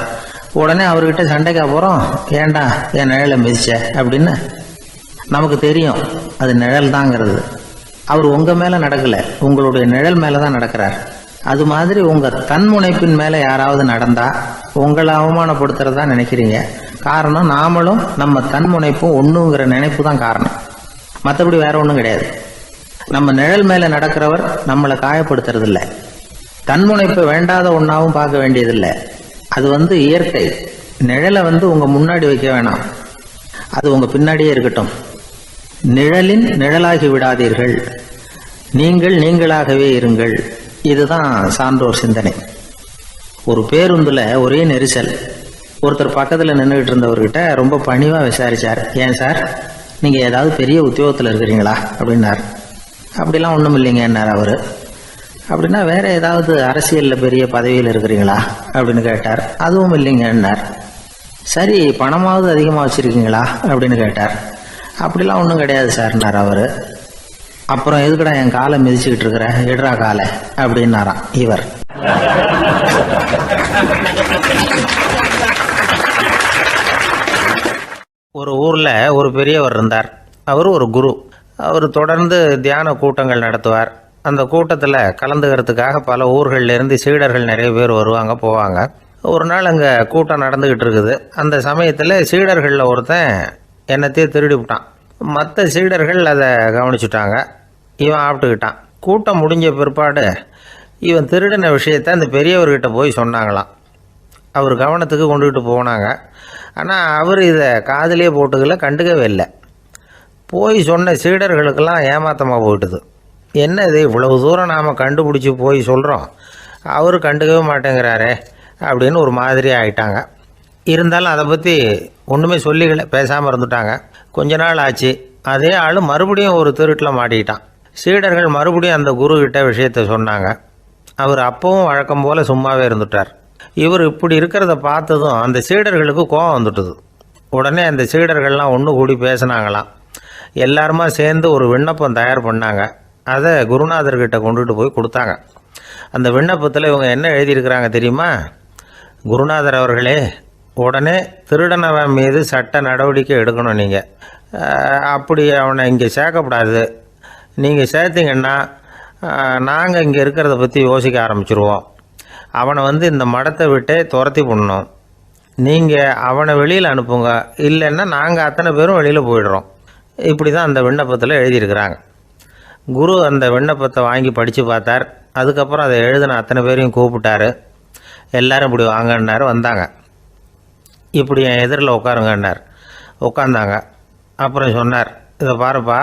Speaker 1: உடனே அவர்கிட்ட சண்டைக்கா போகிறோம், ஏண்டா என் நிழலை மிதிச்ச அப்படின்னு. நமக்கு தெரியும் அது நிழல் தாங்கிறது. அவர் உங்கள் மேலே நடக்கலை, உங்களுடைய நிழல் மேலே தான் நடக்கிறார். அது மாதிரி உங்கள் தன்முனைப்பின் மேலே யாராவது நடந்தா உங்களை அவமானப்படுத்துறதா நினைக்கிறீங்க. காரணம், நாமளும் நம்ம தன்முனைப்பும் ஒன்றுங்கிற நினைப்பு தான் காரணம், மற்றபடி வேற ஒன்றும் கிடையாது. நம்ம நிழல் மேலே நடக்கிறவர் நம்மளை காயப்படுத்துறதில்லை. தன்முனைப்பை வேண்டாத ஒன்றாவும் பார்க்க வேண்டியதில்லை. அது இயற்கை. நிழலை உங்கள் முன்னாடி வைக்க வேணாம், அது உங்கள் பின்னாடியே இருக்கட்டும். நிழலின் நிழலாகி விடாதீர்கள், நீங்கள் நீங்களாகவே இருங்கள். இதுதான் சான்றோர் சிந்தனை. ஒரு பேருந்துல ஒரே நெரிசல். ஒருத்தர் பக்கத்தில் நின்றுகிட்டு இருந்தவர்கிட்ட ரொம்ப பணிவாக விசாரிச்சார், ஏன் சார் நீங்கள் ஏதாவது பெரிய உத்தியோகத்தில் இருக்கிறீங்களா அப்படின்னார். அப்படிலாம் ஒன்றும் இல்லைங்கன்னார் அவர். அப்படின்னா வேற ஏதாவது அரசியலில் பெரிய பதவியில் இருக்கிறீங்களா அப்படின்னு கேட்டார். அதுவும் இல்லைங்கன்னார். சரி, பணமாவது அதிகமாக வச்சுருக்கீங்களா அப்படின்னு கேட்டார். அப்படிலாம் ஒன்றும் கிடையாது சார்னார் அவர். அப்புறம் எதுக்குடா என் காலை மிதிச்சுக்கிட்டு இருக்கிற, எடுறா காலை அப்படின்னாராம் இவர். ஒரு ஊரில் ஒரு பெரியவர் இருந்தார். அவர் ஒரு குரு. அவர் தொடர்ந்து தியான கூட்டங்கள் நடத்துவார். அந்த கூட்டத்தில் கலந்துக்கிறதுக்காக பல ஊர்கள்லேருந்து சீடர்கள் நிறைய பேர் வருவாங்க போவாங்க. ஒரு நாள் அங்கே கூட்டம் நடந்துக்கிட்டு இருக்குது. அந்த சமயத்தில் சீடர்களில் ஒருத்தன் என்னத்தையே திருடி விட்டான். மற்ற சீடர்கள் அதை கவனிச்சுட்டாங்க. இவன் ஆப்பிட்டுக்கிட்டான். கூட்டம் முடிஞ்ச பிற்பாடு இவன் திருடின விஷயத்தை அந்த பெரியவர்கிட்ட போய் சொன்னாங்களாம். அவர் கவனத்துக்கு கொண்டுகிட்டு போனாங்க. ஆனால் அவர் இதை காதிலே போட்டுக்கல, கண்டுக்கவே இல்லை. போய் சொன்ன சீடர்களுக்கெல்லாம் ஏமாத்தமாக போயிட்டுது. என்ன இது, இவ்வளவு தூரம் நாம் கண்டுபிடிச்சி போய் சொல்கிறோம், அவர் கண்டுக்கவே மாட்டேங்கிறாரே அப்படின்னு ஒரு மாதிரி ஆயிட்டாங்க. இருந்தாலும் அதை பற்றி ஒன்றுமே சொல்லிக்கல, பேசாமல் இருந்துட்டாங்க. கொஞ்ச நாள் ஆச்சு. அதே ஆள் மறுபடியும் ஒரு திருட்டில் மாட்டிக்கிட்டான். சீடர்கள் மறுபடியும் அந்த குருக்கிட்ட விஷயத்தை சொன்னாங்க. அவர் அப்பவும் வழக்கம் போல் சும்மாவே இருந்துட்டார். இவர் இப்படி இருக்கிறத பார்த்ததும் அந்த சீடர்களுக்கு கோபம் வந்துட்டுது. உடனே அந்த சீடர்கள்லாம் ஒன்று கூடி பேசினாங்களாம். எல்லாருமா சேர்ந்து ஒரு விண்ணப்பம் தயார் பண்ணாங்க. அதை குருநாதர்கிட்ட கொண்டுட்டு போய் கொடுத்தாங்க. அந்த விண்ணப்பத்தில் இவங்க என்ன எழுதியிருக்கிறாங்க தெரியுமா? குருநாதர் அவர்களே, உடனே திருடனவன் மீது சட்ட நடவடிக்கை எடுக்கணும். நீங்கள் அப்படி அவனை இங்கே சேர்க்கக்கூடாது. நீங்கள் சேர்த்திங்கன்னா நாங்கள் இங்கே இருக்கிறத பற்றி யோசிக்க ஆரம்பிச்சிருவோம். அவனை இந்த மடத்தை விட்டே துரத்தி பண்ணணும். நீங்கள் அவனை வெளியில் அனுப்புங்க, இல்லைன்னா நாங்கள் அத்தனை பேரும் வெளியில் போயிடுறோம். இப்படி தான் அந்த விண்ணப்பத்தில் எழுதியிருக்கிறாங்க. குரு அந்த விண்ணப்பத்தை வாங்கி படித்து பார்த்தார். அதுக்கப்புறம் அதை எழுதின அத்தனை பேரையும் கூப்பிட்டாரு. எல்லாரும் இப்படி வாங்கன்னாரு. வந்தாங்க. இப்படி என் எதிரில் உட்காருங்கன்னார். உட்காந்தாங்க. அப்புறம் சொன்னார், இதை பாருப்பா,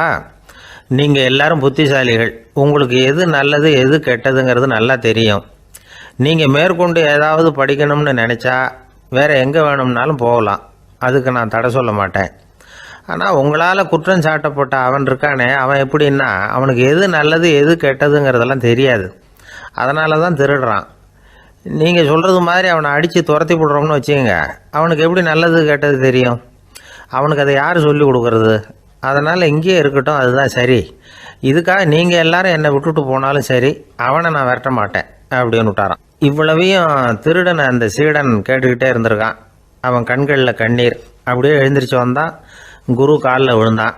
Speaker 1: நீங்கள் எல்லாரும் புத்திசாலிகள். உங்களுக்கு எது நல்லது எது கெட்டதுங்கிறது நல்லா தெரியும். நீங்கள் மேற்கொண்டு ஏதாவது படிக்கணும்னு நினச்சா வேறு எங்கே வேணும்னாலும் போகலாம், அதுக்கு நான் தடை சொல்ல மாட்டேன். ஆனால் உங்களால் குற்றம் சாட்டப்பட்ட அவன் இருக்கானே, அவன் எப்படின்னா அவனுக்கு எது நல்லது எது கெட்டதுங்கிறதெல்லாம் தெரியாது. அதனால தான் திருடுறான். நீங்கள் சொல்கிறது மாதிரி அவனை அடித்து துரத்தி விடுறோம்னு வச்சுக்கோங்க, அவனுக்கு எப்படி நல்லது கெட்டது தெரியும்? அவனுக்கு அதை யார் சொல்லி கொடுக்கறது? அதனால் இங்கேயே இருக்கட்டும், அதுதான் சரி. இதுக்காக நீங்கள் எல்லாரும் என்னை விட்டுட்டு போனாலும் சரி, அவனை நான் விரட்ட மாட்டேன் அப்படின்னு விட்டாரான். இவ்வளவையும் திருடனை அந்த சீடன் கேட்டுக்கிட்டே இருந்திருக்கான். அவன் கண்களில் கண்ணீர். அப்படியே எழுந்திரிச்சு வந்தான். குரு காலில் விழுந்தான்.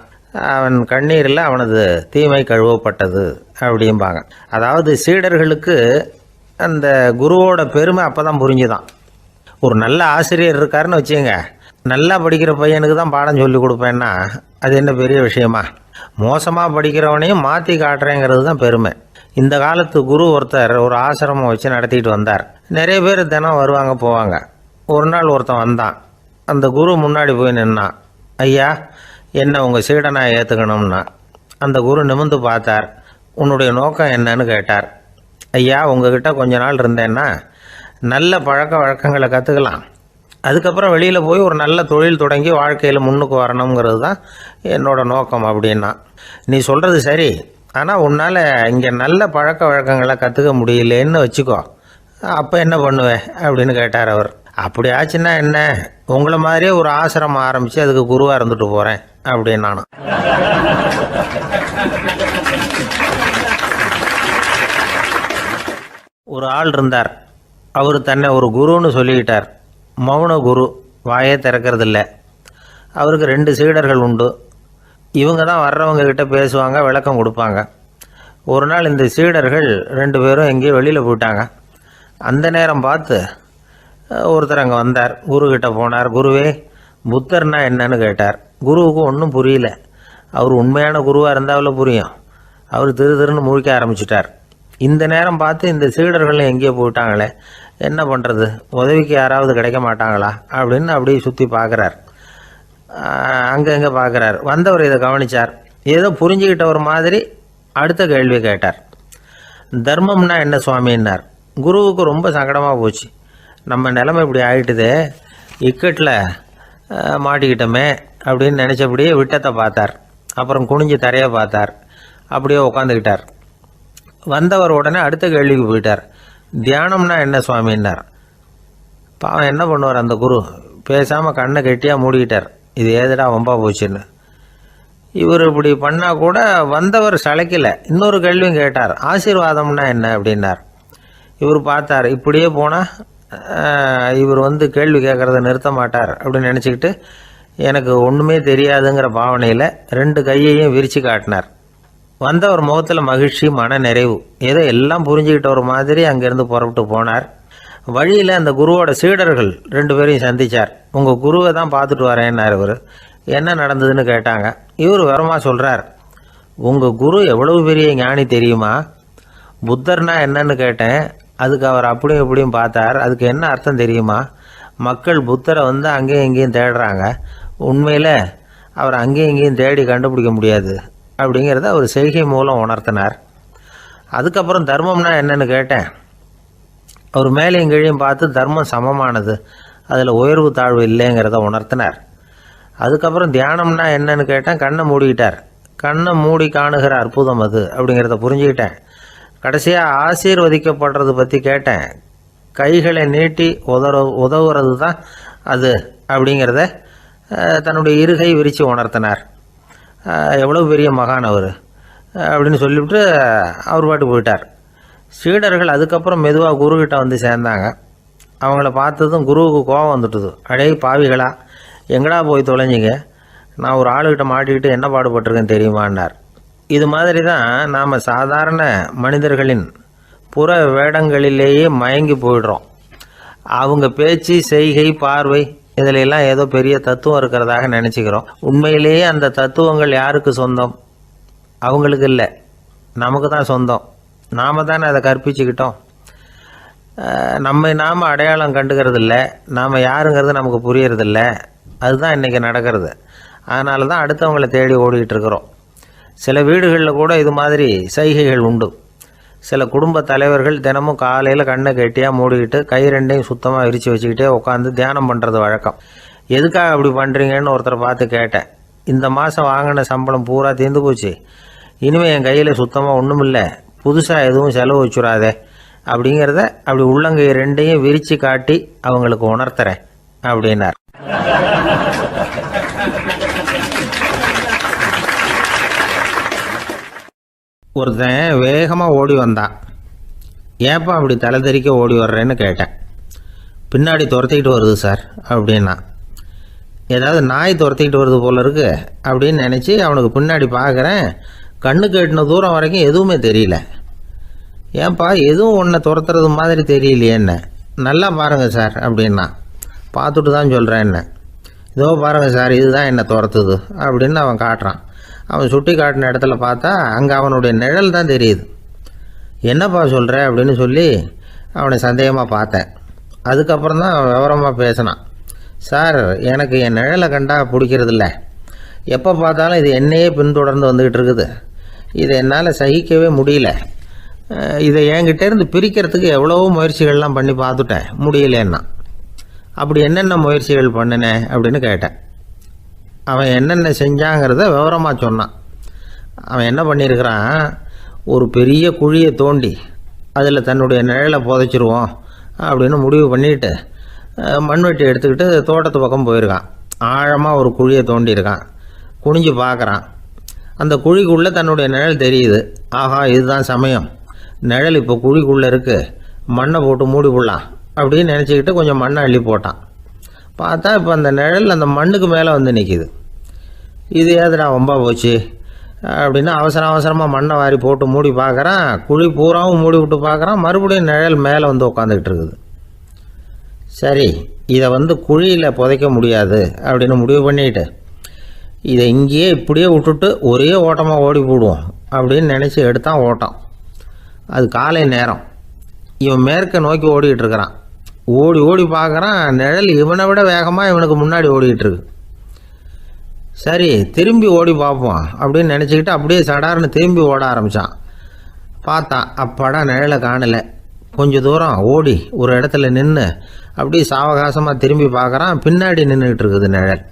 Speaker 1: அவன் கண்ணீரில் அவனது தீமை கழுவப்பட்டது அப்படிம்பாங்க. அதாவது சீடர்களுக்கு அந்த குருவோட பெருமை அப்போ தான் புரிஞ்சுதான். ஒரு நல்ல ஆசிரியர் இருக்காருன்னு வச்சுங்க, நல்லா படிக்கிற பையனுக்கு தான் பாடம் சொல்லி கொடுப்பேன்னா அது என்ன பெரிய விஷயமா? மோசமாக படிக்கிறவனையும் மாற்றி காட்டுறேங்கிறது தான் பெருமை. இந்த காலத்து குரு ஒருத்தர் ஒரு ஆசிரமம் வச்சு நடத்திட்டு வந்தார். நிறைய பேர் தினம் வருவாங்க போவாங்க. ஒரு நாள் ஒருத்தன் வந்தான். அந்த குரு முன்னாடி போய் நின்னான். ஐயா, என்ன உங்கள் சீடனாக ஏற்றுக்கணும்னா. அந்த குரு நிமிர்ந்து பார்த்தார். உன்னுடைய நோக்கம் என்னன்னு கேட்டார். ஐயா, உங்ககிட்ட கொஞ்ச நாள் இருந்தேன்னா நல்ல பழக்க வழக்கங்களை கற்றுக்கலாம், அதுக்கப்புறம் வெளியில் போய் ஒரு நல்ல தொழில் தொடங்கி வாழ்க்கையில் முன்னுக்கு வரணுங்கிறது தான் என்னோடய நோக்கம் அப்படின்னா. நீ சொல்கிறது சரி, ஆனால் உன்னால் இங்கே நல்ல பழக்க வழக்கங்களை கற்றுக்க முடியலேன்னு வச்சுக்கோ, அப்போ என்ன பண்ணுவேன் அப்படின்னு கேட்டார் அவர். அப்படி ஆச்சுன்னா என்ன, உங்களை மாதிரியே ஒரு ஆசிரமம் ஆரம்பித்து அதுக்கு குருவாக இருந்துட்டு போகிறேன் அப்படின்னு நானும். ஒரு ஆள் இருந்தார். அவர் தன்னை ஒரு குருன்னு சொல்லிக்கிட்டார். மௌன குரு, வாயே திறக்கிறதில்ல. அவருக்கு 2 சீடர்கள் உண்டு. இவங்க தான் வர்றவங்க கிட்ட பேசுவாங்க, விளக்கம் கொடுப்பாங்க. ஒரு நாள் இந்த சீடர்கள் 2 பேரும் எங்கேயோ வெளியில் போயிட்டாங்க. அந்த நேரம் பார்த்து ஒருத்தர் அங்கே வந்தார். குருக்கிட்ட போனார். குருவே, புத்தர்னா என்னன்னு கேட்டார். குருவுக்கு ஒன்றும் புரியல. அவர் உண்மையான குருவாக இருந்தாவில் புரியும். அவர் திருன்னு முழிக்க ஆரம்பிச்சிட்டார். இந்த நேரம் பார்த்து இந்த சீடர்கள் எங்கேயோ போயிட்டாங்களே, என்ன பண்ணுறது, உதவிக்கு யாராவது கிடைக்க மாட்டாங்களா அப்படின்னு அப்படியே சுற்றி பார்க்குறார். அங்கங்கே பார்க்குறார். வந்தவர் இதை கவனித்தார். ஏதோ புரிஞ்சுக்கிட்டவர் மாதிரி அடுத்த கேள்வி கேட்டார். தர்மம்னா என்ன சுவாமின்னார். குருவுக்கு ரொம்ப சங்கடமாக போச்சு. நம்ம நிலைமை இப்படி ஆகிட்டுதே, இக்கட்டில் மாட்டிக்கிட்டோமே அப்படின்னு நினச்சபடியே விட்டத்தை பார்த்தார். அப்புறம் குனிஞ்சு தரையை பார்த்தார். அப்படியே உட்காந்துக்கிட்டார். வந்தவர் உடனே அடுத்த கேள்விக்கு போயிட்டார். தியானம்னா என்ன சுவாமின்னார். பாவம் என்ன பண்ணுவார் அந்த குரு, பேசாமல் கண்ணை கெட்டியாக மூடிக்கிட்டார். இது ஏதுடா வம்பா போச்சுன்னு. இவர் இப்படி பண்ணால் கூட வந்தவர் சளைக்கலை. இன்னொரு கேள்வியும் கேட்டார். ஆசீர்வாதம்னா என்ன அப்படின்னார். இவர் பார்த்தார். இப்படியே போனால் இவர் கேள்வி கேட்குறத நிறுத்த மாட்டார் அப்படின்னு நினச்சிக்கிட்டு எனக்கு ஒன்றுமே தெரியாதுங்கிற பாவனையில் 2 கையையும் விரித்து காட்டினார். வந்தவர் முகத்தில் மகிழ்ச்சி, மன நிறைவு. ஏதோ எல்லாம் புரிஞ்சுக்கிட்ட ஒரு மாதிரி அங்கேருந்து புறப்பட்டு போனார். வழியில் அந்த குருவோட சீடர்கள் 2 பேரையும் சந்தித்தார். உங்கள் குருவை தான் பார்த்துட்டு வரேன்னார் இவர். என்ன நடந்ததுன்னு கேட்டாங்க. இவர் விவரமாக சொல்கிறார். உங்கள் குரு எவ்வளவு பெரிய ஞானி தெரியுமா? புத்தர்னா என்னன்னு கேட்டேன். அதுக்கு அவர் அப்படியும் இப்படியும் பார்த்தார். அதுக்கு என்ன அர்த்தம் தெரியுமா? மக்கள் புத்தரை அங்கேயும் இங்கேயும் தேடுறாங்க. உண்மையில் அவர் அங்கேயும் இங்கேயும் தேடி கண்டுபிடிக்க முடியாது அப்படிங்கிறத அவர் செய்கை மூலம் உணர்த்தினார். அதுக்கப்புறம் தர்மம்னா என்னன்னு கேட்டேன். அவர் மேலேயும் கீழையும் பார்த்து தர்மம் சமமானது, அதில் உயர்வு தாழ்வு இல்லைங்கிறத உணர்த்தினார். அதுக்கப்புறம் தியானம்னா என்னன்னு கேட்டேன். கண்ணை மூடிக்கிட்டார். கண்ணை மூடி காணுகிற அற்புதம் அது அப்படிங்கிறத புரிஞ்சுக்கிட்டேன். கடைசியாக ஆசீர்வதிக்கப்படுறது பற்றி கேட்டேன். கைகளை நீட்டி உதவுறது தான் அது அப்படிங்கிறத தன்னுடைய இருகை விரித்து உணர்த்தினார். எவ்வளோ பெரிய மகான் அவர் அப்படின்னு சொல்லிவிட்டு அவர் பாட்டு போயிட்டார். சீடர்கள் அதுக்கப்புறம் மெதுவாக குருக்கிட்ட சேர்ந்தாங்க. அவங்கள பார்த்ததும் குருவுக்கு கோபம் வந்துட்டுது. அடே பாவிகளா, எங்கடா போய் தொலைஞ்சிங்க, நான் ஒரு ஆளுகிட்ட மாட்டிக்கிட்டு என்ன பாடுபட்டிருக்கேன் தெரியுமான்னார். இது மாதிரி தான் நாம் சாதாரண மனிதர்களின் புற வேடங்களிலேயே மயங்கி போயிடுறோம். அவங்க பேச்சு, செய்கை, பார்வை இதிலெல்லாம் ஏதோ பெரிய தத்துவம் இருக்கிறதாக நினச்சிக்கிறோம். உண்மையிலேயே அந்த தத்துவங்கள் யாருக்கு சொந்தம்? அவங்களுக்கு இல்லை, நமக்கு தான் சொந்தம். நாம் தானே அதை கற்பிச்சுக்கிட்டோம். நம்மை நாம் அடையாளம் கண்டுக்கிறது இல்லை. நாம் யாருங்கிறது நமக்கு புரியறதில்ல. அதுதான் இன்றைக்கி நடக்கிறது. அதனால தான் அடுத்தவங்களை தேடி ஓடிக்கிட்டு இருக்கிறோம். சில வீடுகளில் கூட இது மாதிரி சைகைகள் உண்டு. சில குடும்ப தலைவர்கள் தினமும் காலையில் கண்ணை கெட்டியாக மூடிக்கிட்டு கை 2ஐயும் சுத்தமாக விரித்து வச்சுக்கிட்டே உட்காந்து தியானம் பண்ணுறது வழக்கம். எதுக்காக அப்படி பண்ணுறீங்கன்னு ஒருத்தரை பார்த்து கேட்டேன். இந்த மாதம் வாங்கின சம்பளம் பூரா தீர்ந்து போச்சு, இனிமேல் என் கையில் சுத்தமாக ஒன்றும் இல்லை, புதுசாக எதுவும் செலவு வச்சுடாதே அப்படிங்கிறத அப்படி உள்ளங்கை 2ஐயும் விரித்து காட்டி அவங்களுக்கு உணர்த்துறேன் அப்படின்னார். ஒருத்தன் வேகமாக ஓடி வந்தான். ஏப்பா அப்படி தலை தெறிக்க ஓடி வர்றேன்னு கேட்டேன். பின்னாடி துரத்திக்கிட்டு வருது சார் அப்படின்னா. ஏதாவது நாய் துரத்திக்கிட்டு வருது போல இருக்கு அப்படின்னு நினச்சி அவனுக்கு பின்னாடி பார்க்குறேன். கண்ணுக்கு எட்டின தூரம் வரைக்கும் எதுவுமே தெரியல. ஏன்பா எதுவும் ஒன்றை துரத்துறது மாதிரி தெரியலையே என்ன, நல்லா பாருங்கள் சார் அப்படின்னா. பார்த்துட்டு தான் சொல்கிறேன் என்ன. இதோ பாருங்கள் சார், இதுதான் என்னை துரத்துது அப்படின்னு அவன் காட்டுறான். அவன் சுட்டி காட்டின இடத்துல பார்த்தா அங்கே அவனுடைய நிழல் தான் தெரியுது. என்னப்பா சொல்கிற அப்படின்னு சொல்லி அவனை சந்தேகமாக பார்த்தேன். அதுக்கப்புறம் தான் விவரமாக பேசினான். சார், எனக்கு என் நிழலை கண்டா பிடிக்கிறதில்ல. எப்போ பார்த்தாலும் இது என்னையே பின்தொடர்ந்து வந்துக்கிட்டு இருக்குது. இதை என்னால் சகிக்கவே முடியல. இதை என்கிட்டேருந்து பிரிக்கிறதுக்கு எவ்வளவோ முயற்சிகள்லாம் பண்ணி பார்த்துட்டேன், முடியலன்னா. அப்படி என்னென்ன முயற்சிகள் பண்ணினேன் அப்படின்னு கேட்டேன். அவன் என்னென்ன செஞ்சாங்கிறத விவரமாக சொன்னான். அவன் என்ன பண்ணியிருக்கிறான், ஒரு பெரிய குழியை தோண்டி அதில் தன்னுடைய நிழலை புதைச்சிருவோம் அப்படின்னு முடிவு பண்ணிட்டு மண்வெட்டி எடுத்துக்கிட்டு தோட்டத்து பக்கம் போயிருக்கான். ஆழமாக ஒரு குழியை தோண்டியிருக்கான். குனிஞ்சு பார்க்குறான். அந்த குழிக்குள்ளே தன்னுடைய நிழல் தெரியுது. ஆஹா, இதுதான் சமயம், நிழல் இப்போ குழிக்குள்ளே இருக்குது, மண்ணை போட்டு மூடி விடலாம் அப்படின்னு நினச்சிக்கிட்டு கொஞ்சம் மண்ணை அள்ளி போட்டான். பார்த்தா இப்போ அந்த நிழல் அந்த மண்ணுக்கு மேலே வந்து நிற்கிது. இது ஏதுடா வம்பா போச்சு அப்படின்னு அவசரமாக மண்ணை வாரி போட்டு மூடி பார்க்குறான். குழி பூராவும் மூடி விட்டு பார்க்குறான். மறுபடியும் நிழல் மேலே வந்து உட்காந்துக்கிட்டு இருக்குது. சரி, இதை குழியில் புதைக்க முடியாது அப்படின்னு முடிவு பண்ணிட்டு இதை இங்கேயே இப்படியே விட்டுட்டு ஒரே ஓட்டமாக ஓடி போடுவோம் அப்படின்னு நினச்சி எடுத்தான் ஓட்டம். அது காலை நேரம். இவன் மேற்க நோக்கி ஓடிக்கிட்டு இருக்கிறான். ஓடி ஓடி பார்க்குறான், நிழல் இவனை விட வேகமாக இவனுக்கு முன்னாடி ஓடிக்கிட்டு இருக்கு. சரி, திரும்பி ஓடி பார்ப்போம் அப்படின்னு நினச்சிக்கிட்டு அப்படியே சடார்னு திரும்பி ஓட ஆரம்பித்தான். பார்த்தான், அப்பாடா நிழலை காணலை. கொஞ்சம் தூரம் ஓடி ஒரு இடத்துல நின்று அப்படியே சாவகாசமாக திரும்பி பார்க்குறான். பின்னாடி நின்றுக்கிட்டு இருக்குது நிழல்.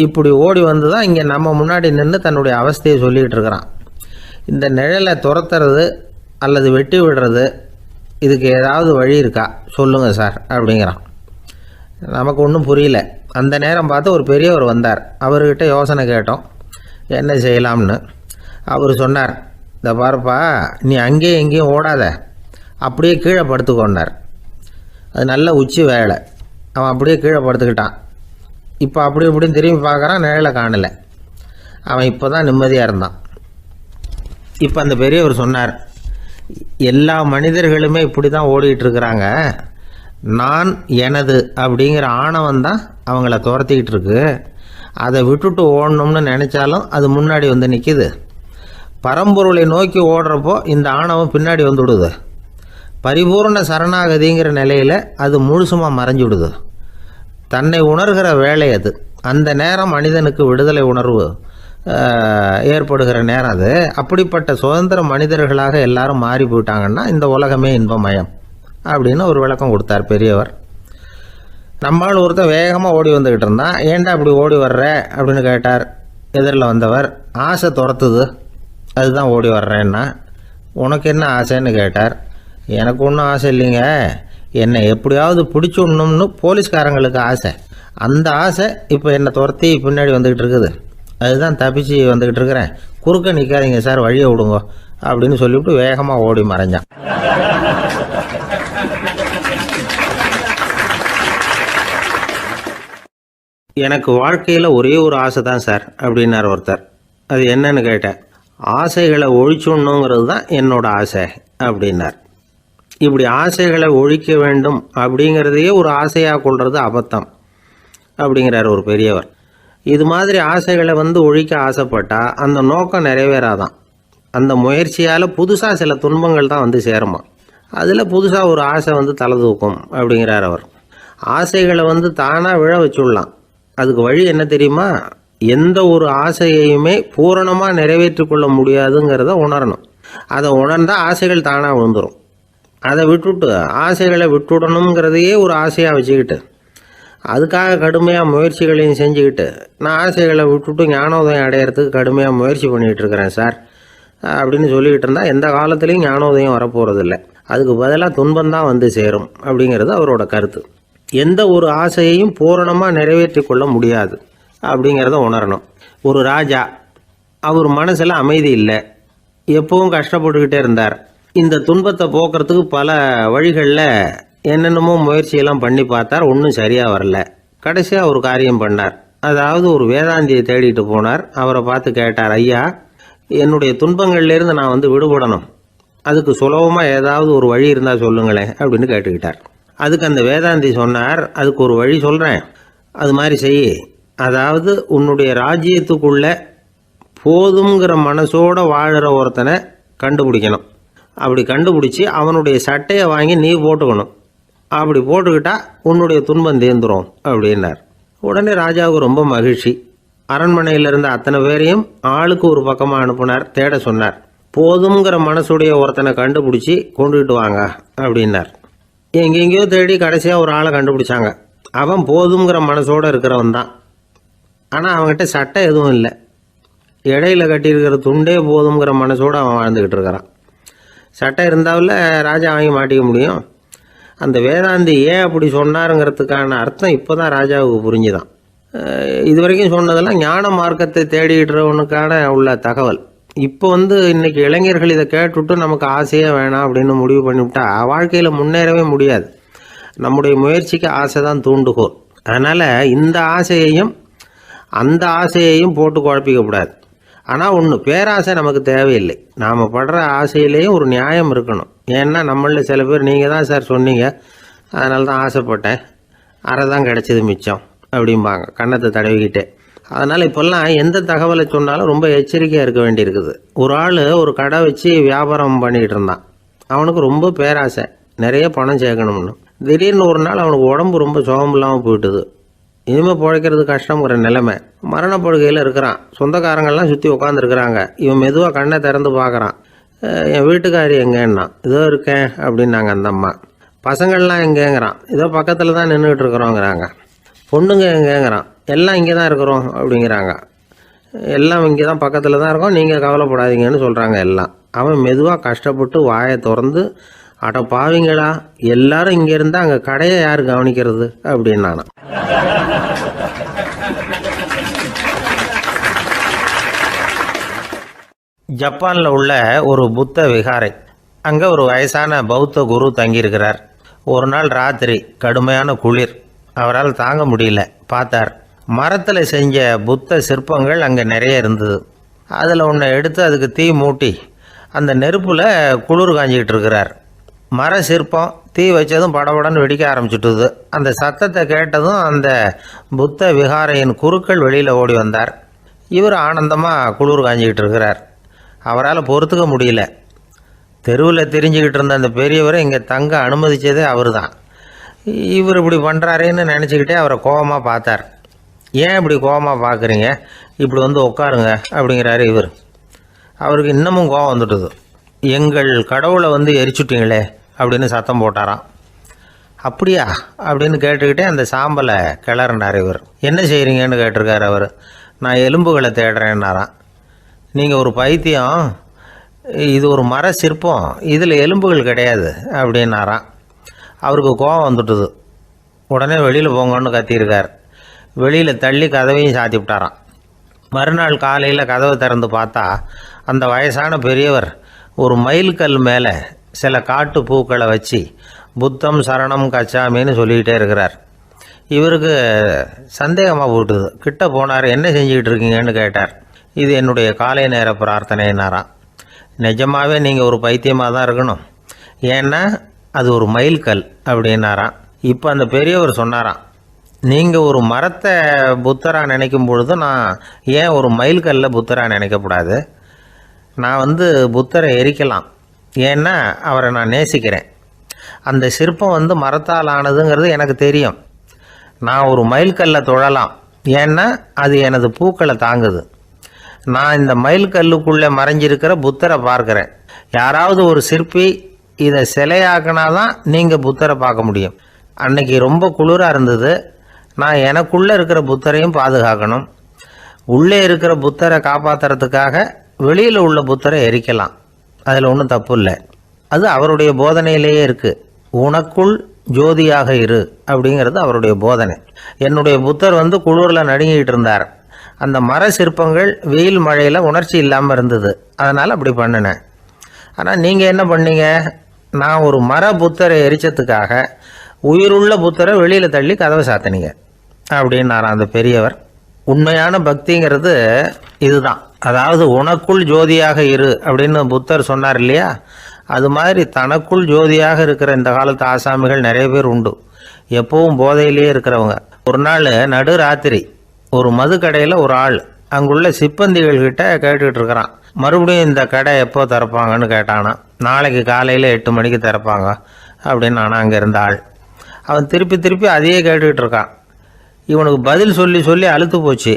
Speaker 1: இப்படி ஓடி வந்து தான் இங்கே நம்ம முன்னாடி நின்று தன்னுடைய அவஸ்தையை சொல்லிகிட்டு இருக்கிறான். இந்த நிழலை துரத்துறது அல்லது வெட்டி விடுறது, இதுக்கு ஏதாவது வழி இருக்கா சொல்லுங்கள் சார் அப்படிங்கிறான். நமக்கு ஒன்றும் புரியல. அந்த நேரம் பார்த்து ஒரு பெரியவர் வந்தார். அவர்கிட்ட யோசனை கேட்டோம், என்ன செய்யலாம்னு. அவர் சொன்னார், இந்த பாருப்பா, நீ அங்கேயும் எங்கேயும் ஓடாத, அப்படியே கீழே படுத்துக்கொண்டார். அது நல்ல உச்சி வேலை. அவன் அப்படியே கீழே படுத்துக்கிட்டான். இப்போ அப்படி இப்படின்னு திரும்பி பார்க்குறான், நிழலை காணலை. அவன் இப்போ தான் நிம்மதியாக இருந்தான். இப்போ அந்த பெரியவர் சொன்னார், எல்லா மனிதர்களுமே இப்படி தான் ஓடிட்டுருக்கிறாங்க. நான் எனது அப்படிங்கிற ஆணவம் தான் அவங்கள துரத்திக்கிட்டு இருக்கு. அதை விட்டுட்டு ஓடணும்னு நினச்சாலும் அது முன்னாடி வந்து நிற்கிது. பரம்பொருளை நோக்கி ஓடுறப்போ இந்த ஆணவம் பின்னாடி வந்து விடுது. பரிபூர்ண சரணாகதிங்கிற நிலையில் அது முழுசுமாக மறைஞ்சு விடுது. தன்னை உணர்கிற வேலை அது. அந்த நேரம் மனிதனுக்கு விடுதலை உணர்வு ஏற்படுகிற நேரம் அது. அப்படிப்பட்ட சுதந்திர மனிதர்களாக எல்லாரும் மாறி போயிட்டாங்கன்னா இந்த உலகமே இன்பமயம் அப்படின்னு ஒரு விளக்கம் கொடுத்தார் பெரியவர். நம்மால் ஒருத்தர் வேகமாக ஓடி வந்துக்கிட்டு இருந்தான். ஏன்டா அப்படி ஓடி வர்ற அப்படின்னு கேட்டார் எதிரில் வந்தவர். ஆசை துரத்துது, அதுதான் ஓடி வர்றேன்னா. உனக்கு என்ன ஆசைன்னு கேட்டார். எனக்கு ஒன்றும் ஆசை இல்லைங்க, என்னை எப்படியாவது பிடிச்சுடணும்னு போலீஸ்காரங்களுக்கு ஆசை. அந்த ஆசை இப்போ என்னை துரத்தி பின்னாடி வந்துக்கிட்டு இருக்குது. அதுதான் தப்பிச்சு வந்துக்கிட்டு இருக்கிறேன். குறுக்க நிற்காதீங்க சார், வழியை விடுங்க அப்படின்னு சொல்லிவிட்டு வேகமாக ஓடி மறைஞ்சான். எனக்கு வாழ்க்கையில் ஒரே ஒரு ஆசை தான் சார் அப்படின்னார் ஒருத்தர். அது என்னன்னு கேட்டேன். ஆசைகளை ஒழிச்சுடணுங்கிறது தான் என்னோட ஆசை அப்படின்னார். இப்படி ஆசைகளை ஒழிக்க வேண்டும் அப்படிங்கிறதையே ஒரு ஆசையாக கொள்வது அபத்தம் அப்படிங்கிறார் ஒரு பெரியவர். இது மாதிரி ஆசைகளை ஒழிக்க ஆசைப்பட்டால் அந்த நோக்கம் நிறைவேறாதான். அந்த முயற்சியால் புதுசாக சில துன்பங்கள் தான் சேருமா. அதில் புதுசாக ஒரு ஆசை தலை தூக்கும் அப்படிங்கிறார் அவர். ஆசைகளை தானாக விழ வச்சுடலாம். அதுக்கு வழி என்ன தெரியுமா? எந்த ஒரு ஆசையையுமே பூரணமாக நிறைவேற்றி கொள்ள முடியாதுங்கிறத உணரணும். அதை உணர்ந்தால் ஆசைகள் தானாக விழுந்துடும். அதை விட்டுட்டு ஆசைகளை விட்டுடணுங்கிறதையே ஒரு ஆசையாக வச்சுக்கிட்டு அதுக்காக கடுமையாக முயற்சிகளையும் செஞ்சுக்கிட்டு நான் ஆசைகளை விட்டுட்டு ஞானோதயம் அடையிறதுக்கு கடுமையாக முயற்சி பண்ணிகிட்டு இருக்கிறேன் சார் அப்படின்னு சொல்லிக்கிட்டு இருந்தால் எந்த காலத்துலேயும் ஞானோதயம் வரப்போகிறதில்ல. அதுக்கு பதிலாக துன்பந்தான் சேரும் அப்படிங்கிறது அவரோட கருத்து. எந்த ஒரு ஆசையையும் பூரணமாக நிறைவேற்றி கொள்ள முடியாது அப்படிங்கிறத உணரணும். ஒரு ராஜா, அவர் மனசில் அமைதி இல்லை, எப்பவும் கஷ்டப்பட்டுக்கிட்டே இருந்தார். இந்த துன்பத்தை போக்குறதுக்கு பல வழிகளில் என்னென்னமோ முயற்சியெல்லாம் பண்ணி பார்த்தார். ஒன்றும் சரியாக வரல. கடைசியாக ஒரு காரியம் பண்ணார். அதாவது ஒரு வேதாந்தியை தேடிட்டு போனார். அவரை பார்த்து கேட்டார், ஐயா, என்னுடைய துன்பங்கள்லேருந்து நான் விடுபடணும், அதுக்கு சுலபமாக ஏதாவது ஒரு வழி இருந்தால் சொல்லுங்களேன் அப்படின்னு கேட்டுக்கிட்டார். அதுக்கு அந்த வேதாந்தி சொன்னார், அதுக்கு ஒரு வழி சொல்கிறேன், அது மாதிரி செய். அதாவது உன்னுடைய ராஜ்யத்துக்குள்ளே போதுங்கிற மனசோடு வாழுற ஒருத்தனை கண்டுபிடிக்கணும். அப்படி கண்டுபிடிச்சி அவனுடைய சட்டையை வாங்கி நீ போட்டுக்கணும். அப்படி போட்டுக்கிட்டா உன்னுடைய துன்பம் தீர்ந்துடும் அப்படின்னார். உடனே ராஜாவுக்கு ரொம்ப மகிழ்ச்சி. அரண்மனையில் இருந்த அத்தனை பேரையும் ஆளுக்கு ஒரு பக்கமாக அனுப்புனார். தேட சொன்னார். போதுங்கிற மனசுடைய ஒருத்தனை கண்டுபிடிச்சி கொண்டுகிட்டு வாங்க அப்படின்னார். எங்கெங்கேயோ தேடி கடைசியாக ஒரு ஆளை கண்டுபிடிச்சாங்க. அவன் போதுங்கிற மனசோடு இருக்கிறவன் தான். ஆனால் அவன்கிட்ட சட்டை எதுவும் இல்லை. இடையில கட்டியிருக்கிற துண்டே போதுங்கிற மனசோடு அவன் வாழ்ந்துக்கிட்டு இருக்கிறான். சட்டை இருந்தாவில் ராஜா வாங்கி மாட்டிக்க முடியும். அந்த வேதாந்தி ஏன் அப்படி சொன்னாருங்கிறதுக்கான அர்த்தம் இப்போ தான் ராஜாவுக்கு புரிஞ்சுதான். இது வரைக்கும் சொன்னதெல்லாம் ஞான மார்க்கத்தை தேடிடுறவனுக்கான உள்ள தகவல். இப்போ இன்றைக்கி இளைஞர்கள் இதை கேட்டுவிட்டு நமக்கு ஆசையே வேணாம் அப்படின்னு முடிவு பண்ணிவிட்டா வாழ்க்கையில் முன்னேறவே முடியாது. நம்முடைய முயற்சிக்கு ஆசை தான் தூண்டுகோல். அதனால் இந்த ஆசையையும் அந்த ஆசையையும் போட்டு குழப்பிக்கக்கூடாது. ஆனால் ஒன்று, பேராசை நமக்கு தேவையில்லை. நாம் படுற ஆசையிலேயும் ஒரு நியாயம் இருக்கணும். ஏன்னா நம்மளில் சில பேர் நீங்கள் தான் சார் சொன்னீங்க, அதனால தான் ஆசைப்பட்டேன், அரை தான் கிடச்சிது மிச்சம் அப்படிம்பாங்க கன்னத்தை தடவிக்கிட்டே. அதனால் இப்போல்லாம் எந்த தகவலை சொன்னாலும் ரொம்ப எச்சரிக்கையாக இருக்க வேண்டியிருக்குது. ஒரு ஆள் ஒரு கடை வச்சு வியாபாரம் பண்ணிக்கிட்டு இருந்தான். அவனுக்கு ரொம்ப பேராசை, நிறைய பணம் சேர்க்கணும்னு. திடீர்னு ஒரு நாள் அவனுக்கு உடம்பு ரொம்ப சோகம் இல்லாமல் போயிட்டுது. இனிமேல் பிழைக்கிறது கஷ்டங்கிற நிலைமை. மரணப்படுகையில் இருக்கிறான். சொந்தக்காரங்கள்லாம் சுற்றி உட்காந்துருக்குறாங்க. இவன் மெதுவாக கண்ணை திறந்து பார்க்குறான். என் வீட்டுக்காரி எங்கேன்னா, இதோ இருக்கேன் அப்படின்னாங்க அந்த அம்மா. பசங்கள்லாம் எங்கேங்கிறான், இதோ பக்கத்தில் தான் நின்றுக்கிட்டு இருக்கிறோங்கிறாங்க. பொண்ணுங்க எங்கேங்கிறான், எல்லாம் இங்கே தான் இருக்கிறோம் அப்படிங்கிறாங்க. எல்லாம் இங்கே தான் பக்கத்தில் தான் இருக்கோம், நீங்கள் கவலைப்படாதீங்கன்னு சொல்கிறாங்க எல்லாம். அவன் மெதுவாக கஷ்டப்பட்டு வாயை திறந்து, அட பாவிங்களா, எல்லாரும் இங்கே இருந்தால் அங்கே கடையை யார் கவனிக்கிறது அப்படின்னானா. ஜப்பானில் உள்ள ஒரு புத்த விகாரை, அங்கே ஒரு வயசான பௌத்த குரு தங்கியிருக்கிறார். ஒரு நாள் ராத்திரி கடுமையான குளிர், அவரால் தாங்க முடியல. பார்த்தார், மரத்தில் செஞ்ச புத்த சிற்பங்கள் அங்கே நிறைய இருந்தது. அதில் ஒன்றை எடுத்து அதுக்கு தீ மூட்டி அந்த நெருப்பில் குளிர் காஞ்சிக்கிட்டு இருக்கிறார். மர சிற்பம் தீ வச்சதும் படபடன்னு வெடிக்க ஆரம்பிச்சுட்டுது. அந்த சத்தத்தை கேட்டதும் அந்த புத்த விகாரையின் குருக்கள் வெளியில் ஓடி வந்தார். இவர் ஆனந்தமாக குளிர் காஞ்சிக்கிட்டு இருக்கிறார். அவரால் பொறுத்துக்க முடியல. தெருவில் தெரிஞ்சுக்கிட்டு இருந்த அந்த பெரியவரை இங்கே தங்க அனுமதித்ததே அவர் தான். இவர் இப்படி பண்ணுறாரேன்னு நினச்சிக்கிட்டே அவரை கோபமாக பார்த்தார். ஏன் இப்படி கோபமாக பார்க்குறீங்க, இப்படி உட்காருங்க அப்படிங்கிறாரு இவர். அவருக்கு இன்னமும் கோபம் வந்துட்டுது. எங்கள் கடவுளை எரிச்சுட்டிங்களே அப்படின்னு சத்தம் போட்டாராம். அப்படியா அப்படின்னு கேட்டுக்கிட்டே அந்த சாம்பலை கிளறினார் இவர். என்ன செய்கிறீங்கன்னு கேட்டிருக்காரு அவர். நான் எலும்புகளை தேடுறேன்னாராம். நீங்கள் ஒரு பைத்தியம், இது ஒரு மர சிற்பம், இதில் எலும்புகள் கிடையாது அப்படின்னாராம். அவருக்கு கோபம் வந்துட்டுது. உடனே வெளியில் போங்கன்னு கத்தியிருக்கார். வெளியில் தள்ளி கதவையும் சாத்தி விட்டாராம். மறுநாள் காலையில் கதவை திறந்து பார்த்தா அந்த வயசான பெரியவர் ஒரு மைல்கல் மேலே சில காட்டு பூக்களை வச்சு புத்தம் சரணம் கச்சாமின்னு சொல்லிக்கிட்டே இருக்கிறார். இவருக்கு சந்தேகமாக போட்டுது. கிட்ட போனார். என்ன செஞ்சுக்கிட்டு இருக்கீங்கன்னு கேட்டார். இது என்னுடைய காலை நேர பிரார்த்தனைனாராம். நிஜமாகவே நீங்கள் ஒரு பைத்தியமாக தான் இருக்கணும், ஏன்னா அது ஒரு மைல்கல் அப்படின்னாராம். இப்போ அந்த பெரியவர் சொன்னாராம், நீங்கள் ஒரு மரத்தை புத்தராக நினைக்கும் பொழுது நான் ஏன் ஒரு மைல்கல்ல புத்தராக நினைக்கக்கூடாது? நான் புத்தரை எரிக்கலாம், ஏன்னா அவரை நான் நேசிக்கிறேன். அந்த சிற்பம் மரத்தால் ஆனதுங்கிறது எனக்கு தெரியும். நான் ஒரு மைல்கல்லை தொழலாம், ஏன்னா அது எனது பூக்களை தாங்குது. நான் இந்த மைல்கல்லுக்குள்ளே மறைஞ்சிருக்கிற புத்தரை பார்க்குறேன். யாராவது ஒரு சிற்பி இதை சிலையாக்கினாதான் நீங்கள் புத்தரை பார்க்க முடியும். அன்னைக்கு ரொம்ப குளிராக இருந்தது. நான் எனக்குள்ளே இருக்கிற புத்தரையும் பாதுகாக்கணும். உள்ளே இருக்கிற புத்தரை காப்பாற்றுறதுக்காக வெளியில் உள்ள புத்தரை எரிக்கலாம், அதில் ஒன்றும் தப்பு இல்லை. அது அவருடைய போதனையிலேயே இருக்குது. உனக்குள் ஜோதியாக இரு அப்படிங்கிறது அவருடைய போதனை. என்னுடைய புத்தர் குளிரில் நடுங்கிட்டு இருந்தார். அந்த மர சிற்பங்கள் வெயில் மழையில் உணர்ச்சி இல்லாமல் இருந்தது, அதனால் அப்படி பண்ணினேன். ஆனால் நீங்கள் என்ன பண்ணீங்க? நான் ஒரு மர புத்தரை எரிச்சதுக்காக உயிருள்ள புத்தரை வெளியில் தள்ளி கதவை சாத்தினீங்க அப்படின்னாராம் அந்த பெரியவர். உண்மையான பக்திங்கிறது இதுதான். அதாவது உனக்குள் ஜோதியாக இரு அப்படின்னு புத்தர் சொன்னார் இல்லையா, அது மாதிரி தனக்குள் ஜோதியாக இருக்கிற இந்த காலத்து ஆசாமிகள் நிறைய பேர் உண்டு. எப்பவும் போதையிலேயே இருக்கிறவங்க. ஒரு நாள் நடு ராத்திரி ஒரு மது கடையில் ஒரு ஆள் அங்குள்ள சிப்பந்திகள்கிட்ட கேட்டுக்கிட்டு இருக்கிறான். மறுபடியும் இந்த கடை எப்போ திறப்பாங்கன்னு கேட்டானா. நாளைக்கு காலையில் 8 மணிக்கு திறப்பாங்க அப்படின்னு நானும் அங்கே இருந்த ஆள். அவன் திருப்பி திருப்பி அதையே கேட்டுக்கிட்டு இருக்கான். இவனுக்கு பதில் சொல்லி சொல்லி அழுத்து போச்சு.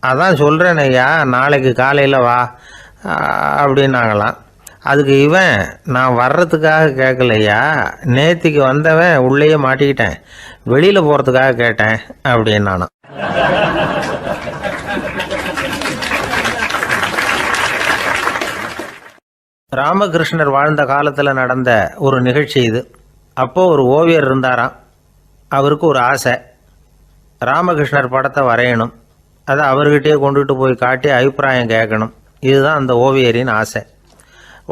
Speaker 1: அதான் சொல்கிறேன் ஐயா, நாளைக்கு காலையில் வா அப்படின்னாங்களாம். அதுக்கு இவன், நான் வர்றதுக்காக கேட்கலையா, நேத்திக்கு வந்தவன் உள்ளேயே மாட்டிக்கிட்டேன், வெளியில் போகிறதுக்காக கேட்டேன் அப்படின்னு நானும். ராமகிருஷ்ணர் வாழ்ந்த காலத்தில் நடந்த ஒரு நிகழ்ச்சி இது. அப்போது ஒரு ஓவியர் இருந்தாராம். அவருக்கு ஒரு ஆசை, ராமகிருஷ்ணர் படத்தை வரையணும், அதை அவர்கிட்டயே கொண்டுட்டு போய் காட்டி அபிப்பிராயம் கேட்கணும். இதுதான் அந்த ஓவியரின் ஆசை.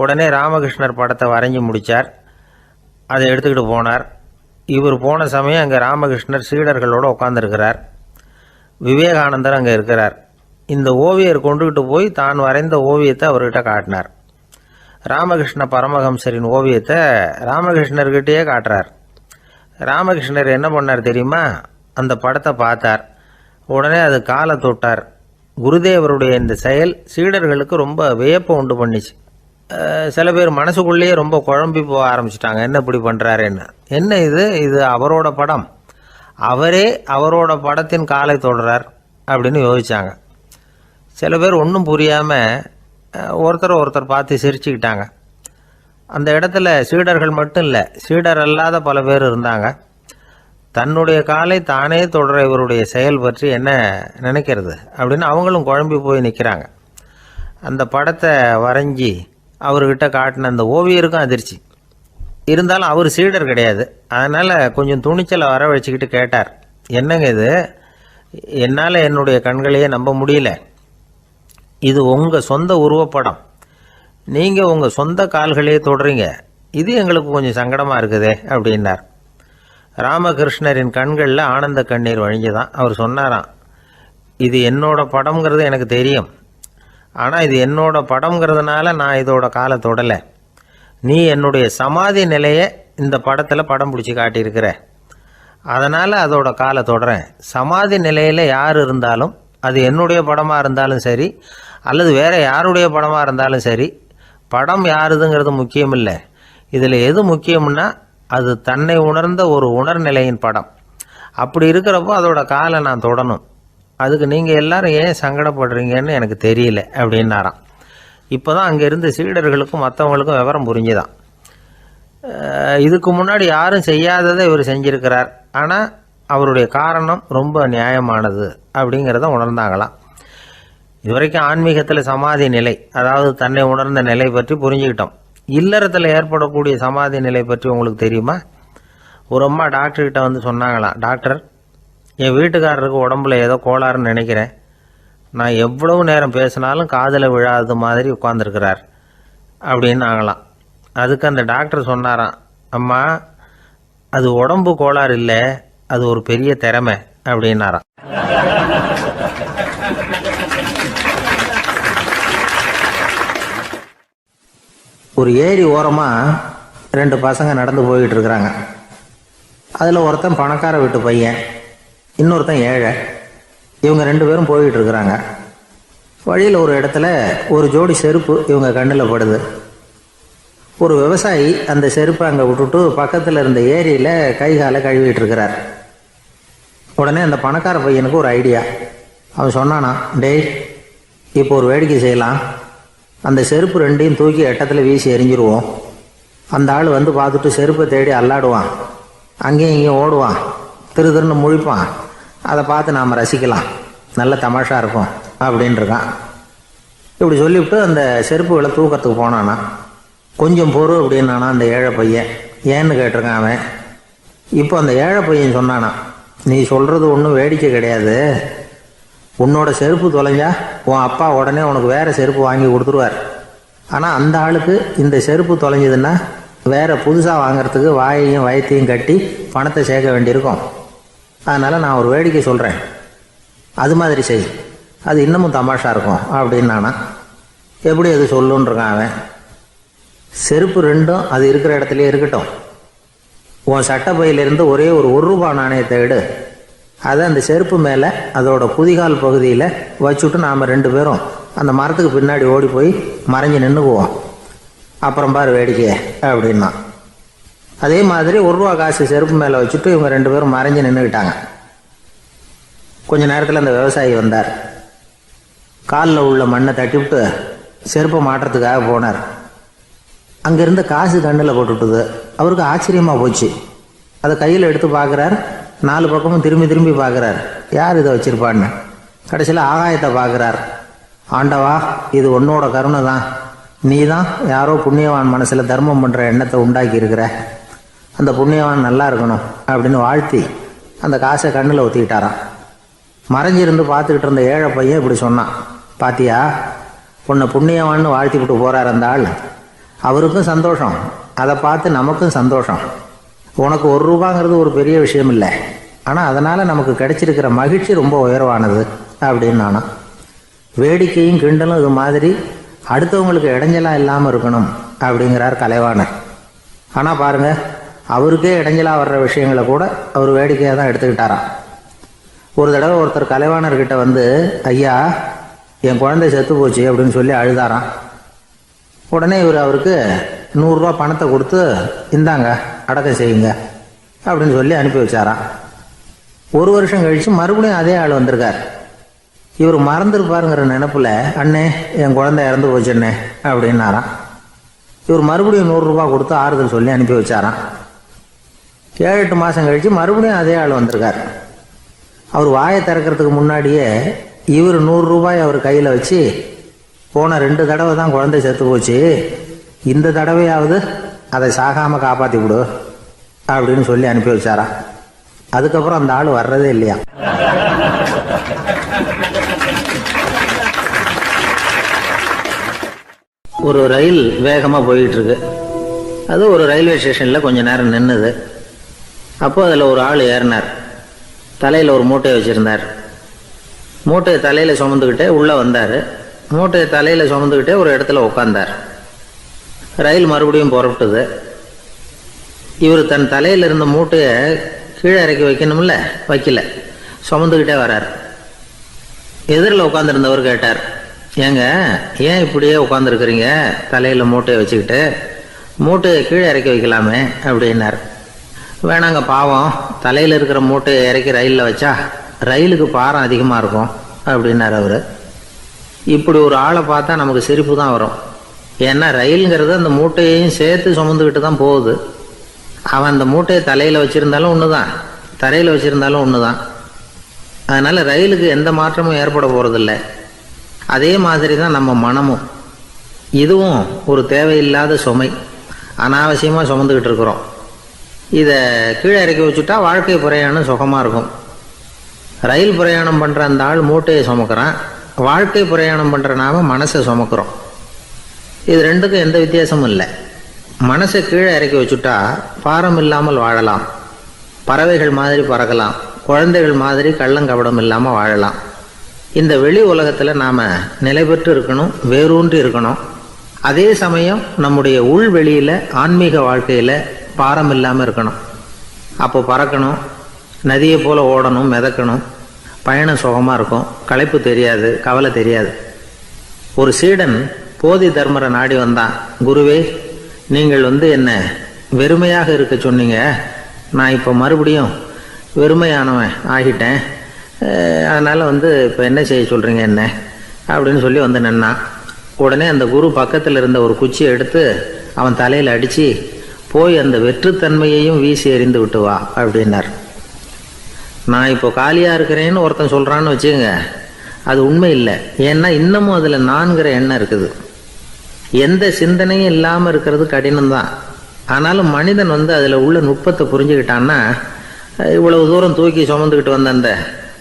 Speaker 1: உடனே ராமகிருஷ்ணர் படத்தை வரைஞ்சி முடித்தார். அதை எடுத்துக்கிட்டு போனார். இவர் போன சமயம் அங்கே ராமகிருஷ்ணர் சீடர்களோடு உட்காந்துருக்கிறார். விவேகானந்தர் அங்கே இருக்கிறார். இந்த ஓவியர் கொண்டுகிட்டு போய் தான் வரைந்த ஓவியத்தை அவர்கிட்ட காட்டினார். ராமகிருஷ்ண பரமஹம்சரின் ஓவியத்தை ராமகிருஷ்ணர்கிட்டயே காட்டுறார். ராமகிருஷ்ணர் என்ன பண்ணார் தெரியுமா? அந்த படத்தை பார்த்தார். உடனே அது காலை தொட்டார். குருதேவருடைய இந்த செயல் சீடர்களுக்கு ரொம்ப வியப்பை உண்டு பண்ணிச்சு. சில பேர் மனசுக்குள்ளேயே ரொம்ப குழம்பி போக ஆரம்பிச்சிட்டாங்க, என்ன இப்படி பண்ணுறாருன்னு. என்ன இது அவரோட படம், அவரே அவரோட படத்தின் காலை தொடுறார் அப்படின்னு யோசித்தாங்க. சில பேர் ஒன்றும் புரியாமல் ஒருத்தர் பார்த்து சிரிச்சுக்கிட்டாங்க. அந்த இடத்துல சீடர்கள் மட்டும் இல்லை, சீடர் அல்லாத பல பேர் இருந்தாங்க. தன்னுடைய காலை தானே தொடர இவருடைய செயல் பற்றி என்ன நினைக்கிறது அப்படின்னு அவங்களும் குழம்பி போய் நிற்கிறாங்க. அந்த படத்தை வரைஞ்சி அவர்கிட்ட காட்டின அந்த ஓவியருக்கும் அதிர்ச்சி. இருந்தாலும் அவர் சீடர் கிடையாது. அதனால் கொஞ்சம் துணிச்சலை வர வச்சுக்கிட்டு கேட்டார், என்னங்க இது, என்னால் என்னுடைய கண்களையே நம்ப முடியல. இது உங்கள் சொந்த உருவப்படம், நீங்கள் உங்கள் சொந்த கால்களையே தொடுறீங்க, இது எங்களுக்கு கொஞ்சம் சங்கடமாக இருக்குதே அப்படின்னார். ராமகிருஷ்ணரின் கண்களில் ஆனந்த கண்ணீர் வழிஞ்சுதான். அவர் சொன்னாராம், இது என்னோட படம்ங்கிறது எனக்கு தெரியும், ஆனால் இது என்னோட படம்ங்கிறதுனால நான் இதோட காலை தொடலை. நீ என்னுடைய சமாதி நிலையை இந்த படத்தில் படம் பிடிச்சி காட்டியிருக்கிற, அதனால் அதோட காலை தொடறேன். சமாதி நிலையில் யார் இருந்தாலும், அது என்னுடைய படமாக இருந்தாலும் சரி அல்லது வேறு யாருடைய படமாக இருந்தாலும் சரி, படம் யாருதுங்கிறது முக்கியம் இல்லை. இதில் எது முக்கியம்னா அது தன்னை உணர்ந்த ஒரு உணர்நிலையின் படம். அப்படி இருக்கிறப்போ அதோட காலை நான் தொடணும். அதுக்கு நீங்கள் எல்லாரும் ஏன் சங்கடப்படுறீங்கன்னு எனக்கு தெரியல அப்படின்னாராம். இப்போ தான் அங்கே இருந்த சீடர்களுக்கும் மற்றவங்களுக்கும் விவரம் புரிஞ்சுதான். இதுக்கு முன்னாடி யாரும் செய்யாததை இவர் செஞ்சிருக்கிறார், ஆனால் அவருடைய காரணம் ரொம்ப நியாயமானது அப்படிங்கிறத உணர்ந்தாங்களாம். இதுவரைக்கும் ஆன்மீகத்தில் சமாதி நிலை, அதாவது தன்னை உணர்ந்த நிலை பற்றி புரிஞ்சுக்கிட்டோம். இல்லறத்தில் ஏற்படக்கூடிய சமாதி நிலை பற்றி உங்களுக்கு தெரியுமா? ஒரு அம்மா டாக்டர்கிட்ட வந்து சொன்னாங்களாம், டாக்டர், என் வீட்டுக்காரருக்கு உடம்புல ஏதோ கோளாறுன்னு நினைக்கிறேன், நான் எவ்வளவு நேரம் பேசினாலும் காதில் விழாத மாதிரி உட்காந்துருக்கிறார் அப்படின்னு ஆகலாம். அதுக்கு அந்த டாக்டர் சொன்னாராம், அம்மா, அது உடம்பு கோளாறு இல்லை, அது ஒரு பெரிய திறமை அப்படின்னாராம். ஒரு ஏரி ஓரமாக 2 பசங்க நடந்து போய்கிட்டு இருக்கிறாங்க. அதில் ஒருத்தன் பணக்கார வீட்டு பையன், இன்னொருத்தன் ஏழை. இவங்க 2 பேரும் போய்கிட்டு இருக்கிறாங்க. வழியில் ஒரு இடத்துல ஒரு ஜோடி செருப்பு இவங்க கண்ணில் படுது. ஒரு விவசாயி அந்த செருப்பை அங்கே விட்டுட்டு பக்கத்தில் இருந்த ஏரியில் கை காலை கழுவிட்டு இருக்கிறார். உடனே அந்த பணக்கார பையனுக்கு ஒரு ஐடியா. அவன் சொன்னானா, டேய், இப்போ ஒரு வேடிக்கை செய்யலாம், அந்த செருப்பு 2ஐயும் தூக்கி எட்டத்தில் வீசி எரிஞ்சிருவோம். அந்த ஆள் வந்து பார்த்துட்டு செருப்பை தேடி அல்லாடுவான், அங்கேயும் இங்கேயும் ஓடுவான், திருன்னு முழிப்பான். அதை பார்த்து நாம் ரசிக்கலாம், நல்ல தமாஷா இருக்கும் அப்படின்ட்டுருக்கான். இப்படி சொல்லிவிட்டு அந்த செருப்புகளை தூக்கிறதுக்கு போனானா. கொஞ்சம் பொறு அப்படின்னானா அந்த ஏழை பையன். ஏன்னு கேட்டிருக்கான் அவன். இப்போ அந்த ஏழை பையன் சொன்னானா, நீ சொல்கிறது ஒன்றும் வேடிக்கை கிடையாது, உன்னோட செருப்பு தொலைஞ்சா உன் அப்பா உடனே உனக்கு வேறு செருப்பு வாங்கி கொடுத்துருவார். ஆனால் அந்த ஆளுக்கு இந்த செருப்பு தொலைஞ்சதுன்னா வேறு புதுசாக வாங்கிறதுக்கு வாயையும் வயத்தையும் கட்டி பணத்தை சேர்க்க வேண்டியிருக்கும். அதனால் நான் ஒரு வேடிக்கை சொல்கிறேன், அது மாதிரி செய், அது இன்னமும் தமாஷா இருக்கும் அப்படின்னானா. எப்படி அது சொல்லுன்றிருக்கான் அவன். செருப்பு 2ம் அது இருக்கிற இடத்துலையே இருக்கட்டும், உன் சட்டை பையிலிருந்து ஒரே ஒரு ரூபாய் நாணயத்தை எடு, அதை அந்த செருப்பு மேலே அதோட குதிகால் பகுதியில் வச்சுட்டு நாம் 2 பேரும் அந்த மரத்துக்கு பின்னாடி ஓடி போய் மறைஞ்சு நின்றுக்குவோம், அப்புறம் பாரு வேடிக்கையை அப்படின்னா. அதே மாதிரி ரூபா காசு செருப்பு மேலே வச்சுட்டு இவங்க 2 பேரும் மறைஞ்சு நின்றுக்கிட்டாங்க. கொஞ்ச நேரத்தில் அந்த விவசாயி வந்தார். காலில் உள்ள மண்ணை தட்டிவிட்டு செருப்பை மாட்டுறதுக்காக போனார். அங்கேருந்து காசு கண்ணில் போட்டுவிட்டுது. அவருக்கு ஆச்சரியமாக போச்சு. அதை கையில் எடுத்து பார்க்குறார். 4 பக்கமும் திரும்பி திரும்பி பார்க்குறார், யார் இதை வச்சுருப்பான்னு. கடைசியில் ஆகாயத்தை பார்க்குறார். ஆண்டவா, இது உன்னோட கருணை தான், நீ தான் யாரோ புண்ணியவான் மனசில் தர்மம் பண்ணுற எண்ணத்தை உண்டாக்கி இருக்கிற, அந்த புண்ணியவான் நல்லா இருக்கணும் அப்படின்னு வாழ்த்தி அந்த காசை கண்ணில் ஒத்திக்கிட்டாராம். மறைஞ்சிருந்து பார்த்துக்கிட்டு இருந்த ஏழை பையன் இப்படி சொன்னான், பாத்தியா உன்னை புண்ணியவான்னு வாழ்த்தி விட்டு போகிறார் அந்த ஆள், அவருக்கும் சந்தோஷம், அதை பார்த்து நமக்கும் சந்தோஷம். உனக்கு ₹1 ஒரு பெரிய விஷயம் இல்லை, ஆனால் அதனால் நமக்கு கிடைச்சிருக்கிற மகிழ்ச்சி ரொம்ப உயர்வானது அப்படின்னு நானா. வேடிக்கையும் கிண்டலும் இது மாதிரி அடுத்தவங்களுக்கு இடைஞ்சலாக இல்லாமல் இருக்கணும் அப்படிங்கிறார் கலைவாணர். ஆனால் பாருங்கள், அவருக்கே இடைஞ்சலாக வர்ற விஷயங்களை கூட அவர் வேடிக்கையாக தான் எடுத்துக்கிட்டாராம். ஒரு தடவை ஒருத்தர் கலைவாணர்கிட்ட வந்து, ஐயா என் குழந்தை செத்து போச்சு அப்படின்னு சொல்லி அழுதாராம். உடனே இவர் அவருக்கு ₹100 பணத்தை கொடுத்து, இந்தாங்க அடக்கம் செய்யுங்க அப்படின்னு சொல்லி அனுப்பி வச்சாராம். 1 வருஷம் கழித்து மறுபடியும் அதே ஆள் வந்திருக்கார். இவர் மறந்துருப்பாருங்கிற நினைப்பில், அண்ணே என் குழந்தை இறந்து போச்சுண்ணே அப்படின்னாராம். இவர் மறுபடியும் ₹100 கொடுத்து ஆறுதல் சொல்லி அனுப்பி வச்சாராம். 7-8 மாதம் கழித்து மறுபடியும் அதே ஆள் வந்திருக்கார். அவர் வாயை திறக்கிறதுக்கு முன்னாடியே இவர் ₹100 அவர் கையில் வச்சு, போன 2 தடவை தான் குழந்தை செத்து போச்சு, இந்த தடவையாவது அதை சாகாமல் காப்பாற்றி விடு அப்படின்னு சொல்லி அனுப்பி வச்சாராம். அதுக்கப்புறம் அந்த ஆள் வர்றதே இல்லையா. ஒரு ரயில் வேகமாக போயிட்டு இருக்கு. அது ஒரு ரயில்வே ஸ்டேஷனில் கொஞ்ச நேரம் நின்றுது. அப்போ அதில் ஒரு ஆள் ஏறினார். தலையில் ஒரு மூட்டையை வச்சுருந்தார். மூட்டையை தலையில் சுமந்துக்கிட்டே உள்ளே வந்தார். மூட்டையை தலையில் சுமந்துக்கிட்டே ஒரு இடத்துல உட்காந்தார். ரயில் மறுபடியும் புறப்பட்டுது. இவர் தன் தலையில் இருந்த மூட்டையை கீழே இறக்கி வைக்கணும்ல, வைக்கல, சுமந்துக்கிட்டே வரார். எதிரில் உட்காந்துருந்தவர் கேட்டார், ஏங்க ஏன் இப்படியே உட்காந்துருக்குறீங்க தலையில் மூட்டையை வச்சுக்கிட்டு, மூட்டையை கீழே இறக்கி வைக்கலாமே அப்படின்னார். வேணாங்க, பாவம், தலையில் இருக்கிற மூட்டையை இறக்கி ரயிலில் வச்சா ரயிலுக்கு பாரம் அதிகமாக இருக்கும் அப்படின்னார் அவர். இப்படி ஒரு ஆளை பார்த்தா நமக்கு சிரிப்பு தான் வரும். ஏன்னா ரயிலுங்கிறது அந்த மூட்டையையும் சேர்த்து சுமந்துக்கிட்டு தான் போகுது. அவன் அந்த மூட்டையை தலையில் வச்சுருந்தாலும் ஒன்று தான், தரையில் வச்சுருந்தாலும் ஒன்று தான். அதனால் ரயிலுக்கு எந்த மாற்றமும் ஏற்பட போகிறதில்ல. அதே மாதிரி தான் நம்ம மனமும். இதுவும் ஒரு தேவையில்லாத சுமை, அனாவசியமாக சுமந்துக்கிட்டு இருக்கிறோம். இதை கீழே இறக்கி வச்சுட்டா வாழ்க்கை பிரயாணம் சுகமாக இருக்கும். ரயில் பிரயாணம் பண்ணுற அந்த ஆள் மூட்டையை சுமக்கிறான், வாழ்க்கை பிரயாணம் பண்ணுற நாம மனசை சுமக்கிறோம். இது ரெண்டுக்கும் எந்த வித்தியாசமும் இல்லை. மனசை கீழே இறக்கி வச்சுட்டா பாரம் இல்லாமல் வாழலாம், பறவைகள் மாதிரி பறக்கலாம், குழந்தைகள் மாதிரி கள்ளங்கபடம் இல்லாமல் வாழலாம். இந்த வெளி உலகத்தில் நாம் நிலை பெற்று இருக்கணும், வேரூன்றி இருக்கணும். அதே சமயம் நம்முடைய உள்வெளியில் ஆன்மீக வாழ்க்கையில் பாரம் இல்லாமல் இருக்கணும். அப்போ பறக்கணும், நதியை போல் ஓடணும், மிதக்கணும், பயணம் சுகமாக இருக்கும், களைப்பு தெரியாது, கவலை தெரியாது. ஒரு சீடன் போதி தர்மரை நாடி வந்தான். குருவே, நீங்கள் என்ன வெறுமையாக இருக்க சொன்னீங்க, நான் இப்போ மறுபடியும் வெறுமையானவன் ஆகிட்டேன், அதனால் இப்போ என்ன செய்ய சொல்கிறீங்க என்ன அப்படின்னு சொல்லி நின்னான். உடனே அந்த குரு பக்கத்தில் இருந்த ஒரு குச்சியை எடுத்து அவன் தலையில் அடித்து, போய் அந்த வெற்றுத்தன்மையையும் வீசி எறிந்து விட்டு வா அப்படின்னார். நான் இப்போ காலியாக இருக்கிறேன்னு ஒருத்தன் சொல்கிறான்னு வச்சுக்கோங்க, அது உண்மை இல்லை. ஏன்னா இன்னமும் அதில் நான்கிற எண்ணம் இருக்குது. எந்த சிந்தனையும் இல்லாமல் இருக்கிறது கடினம்தான். ஆனாலும் மனிதன் அதில் உள்ள நுட்பத்தை புரிஞ்சுக்கிட்டான்னா இவ்வளவு தூரம் தூக்கி சுமந்துக்கிட்டு வந்த அந்த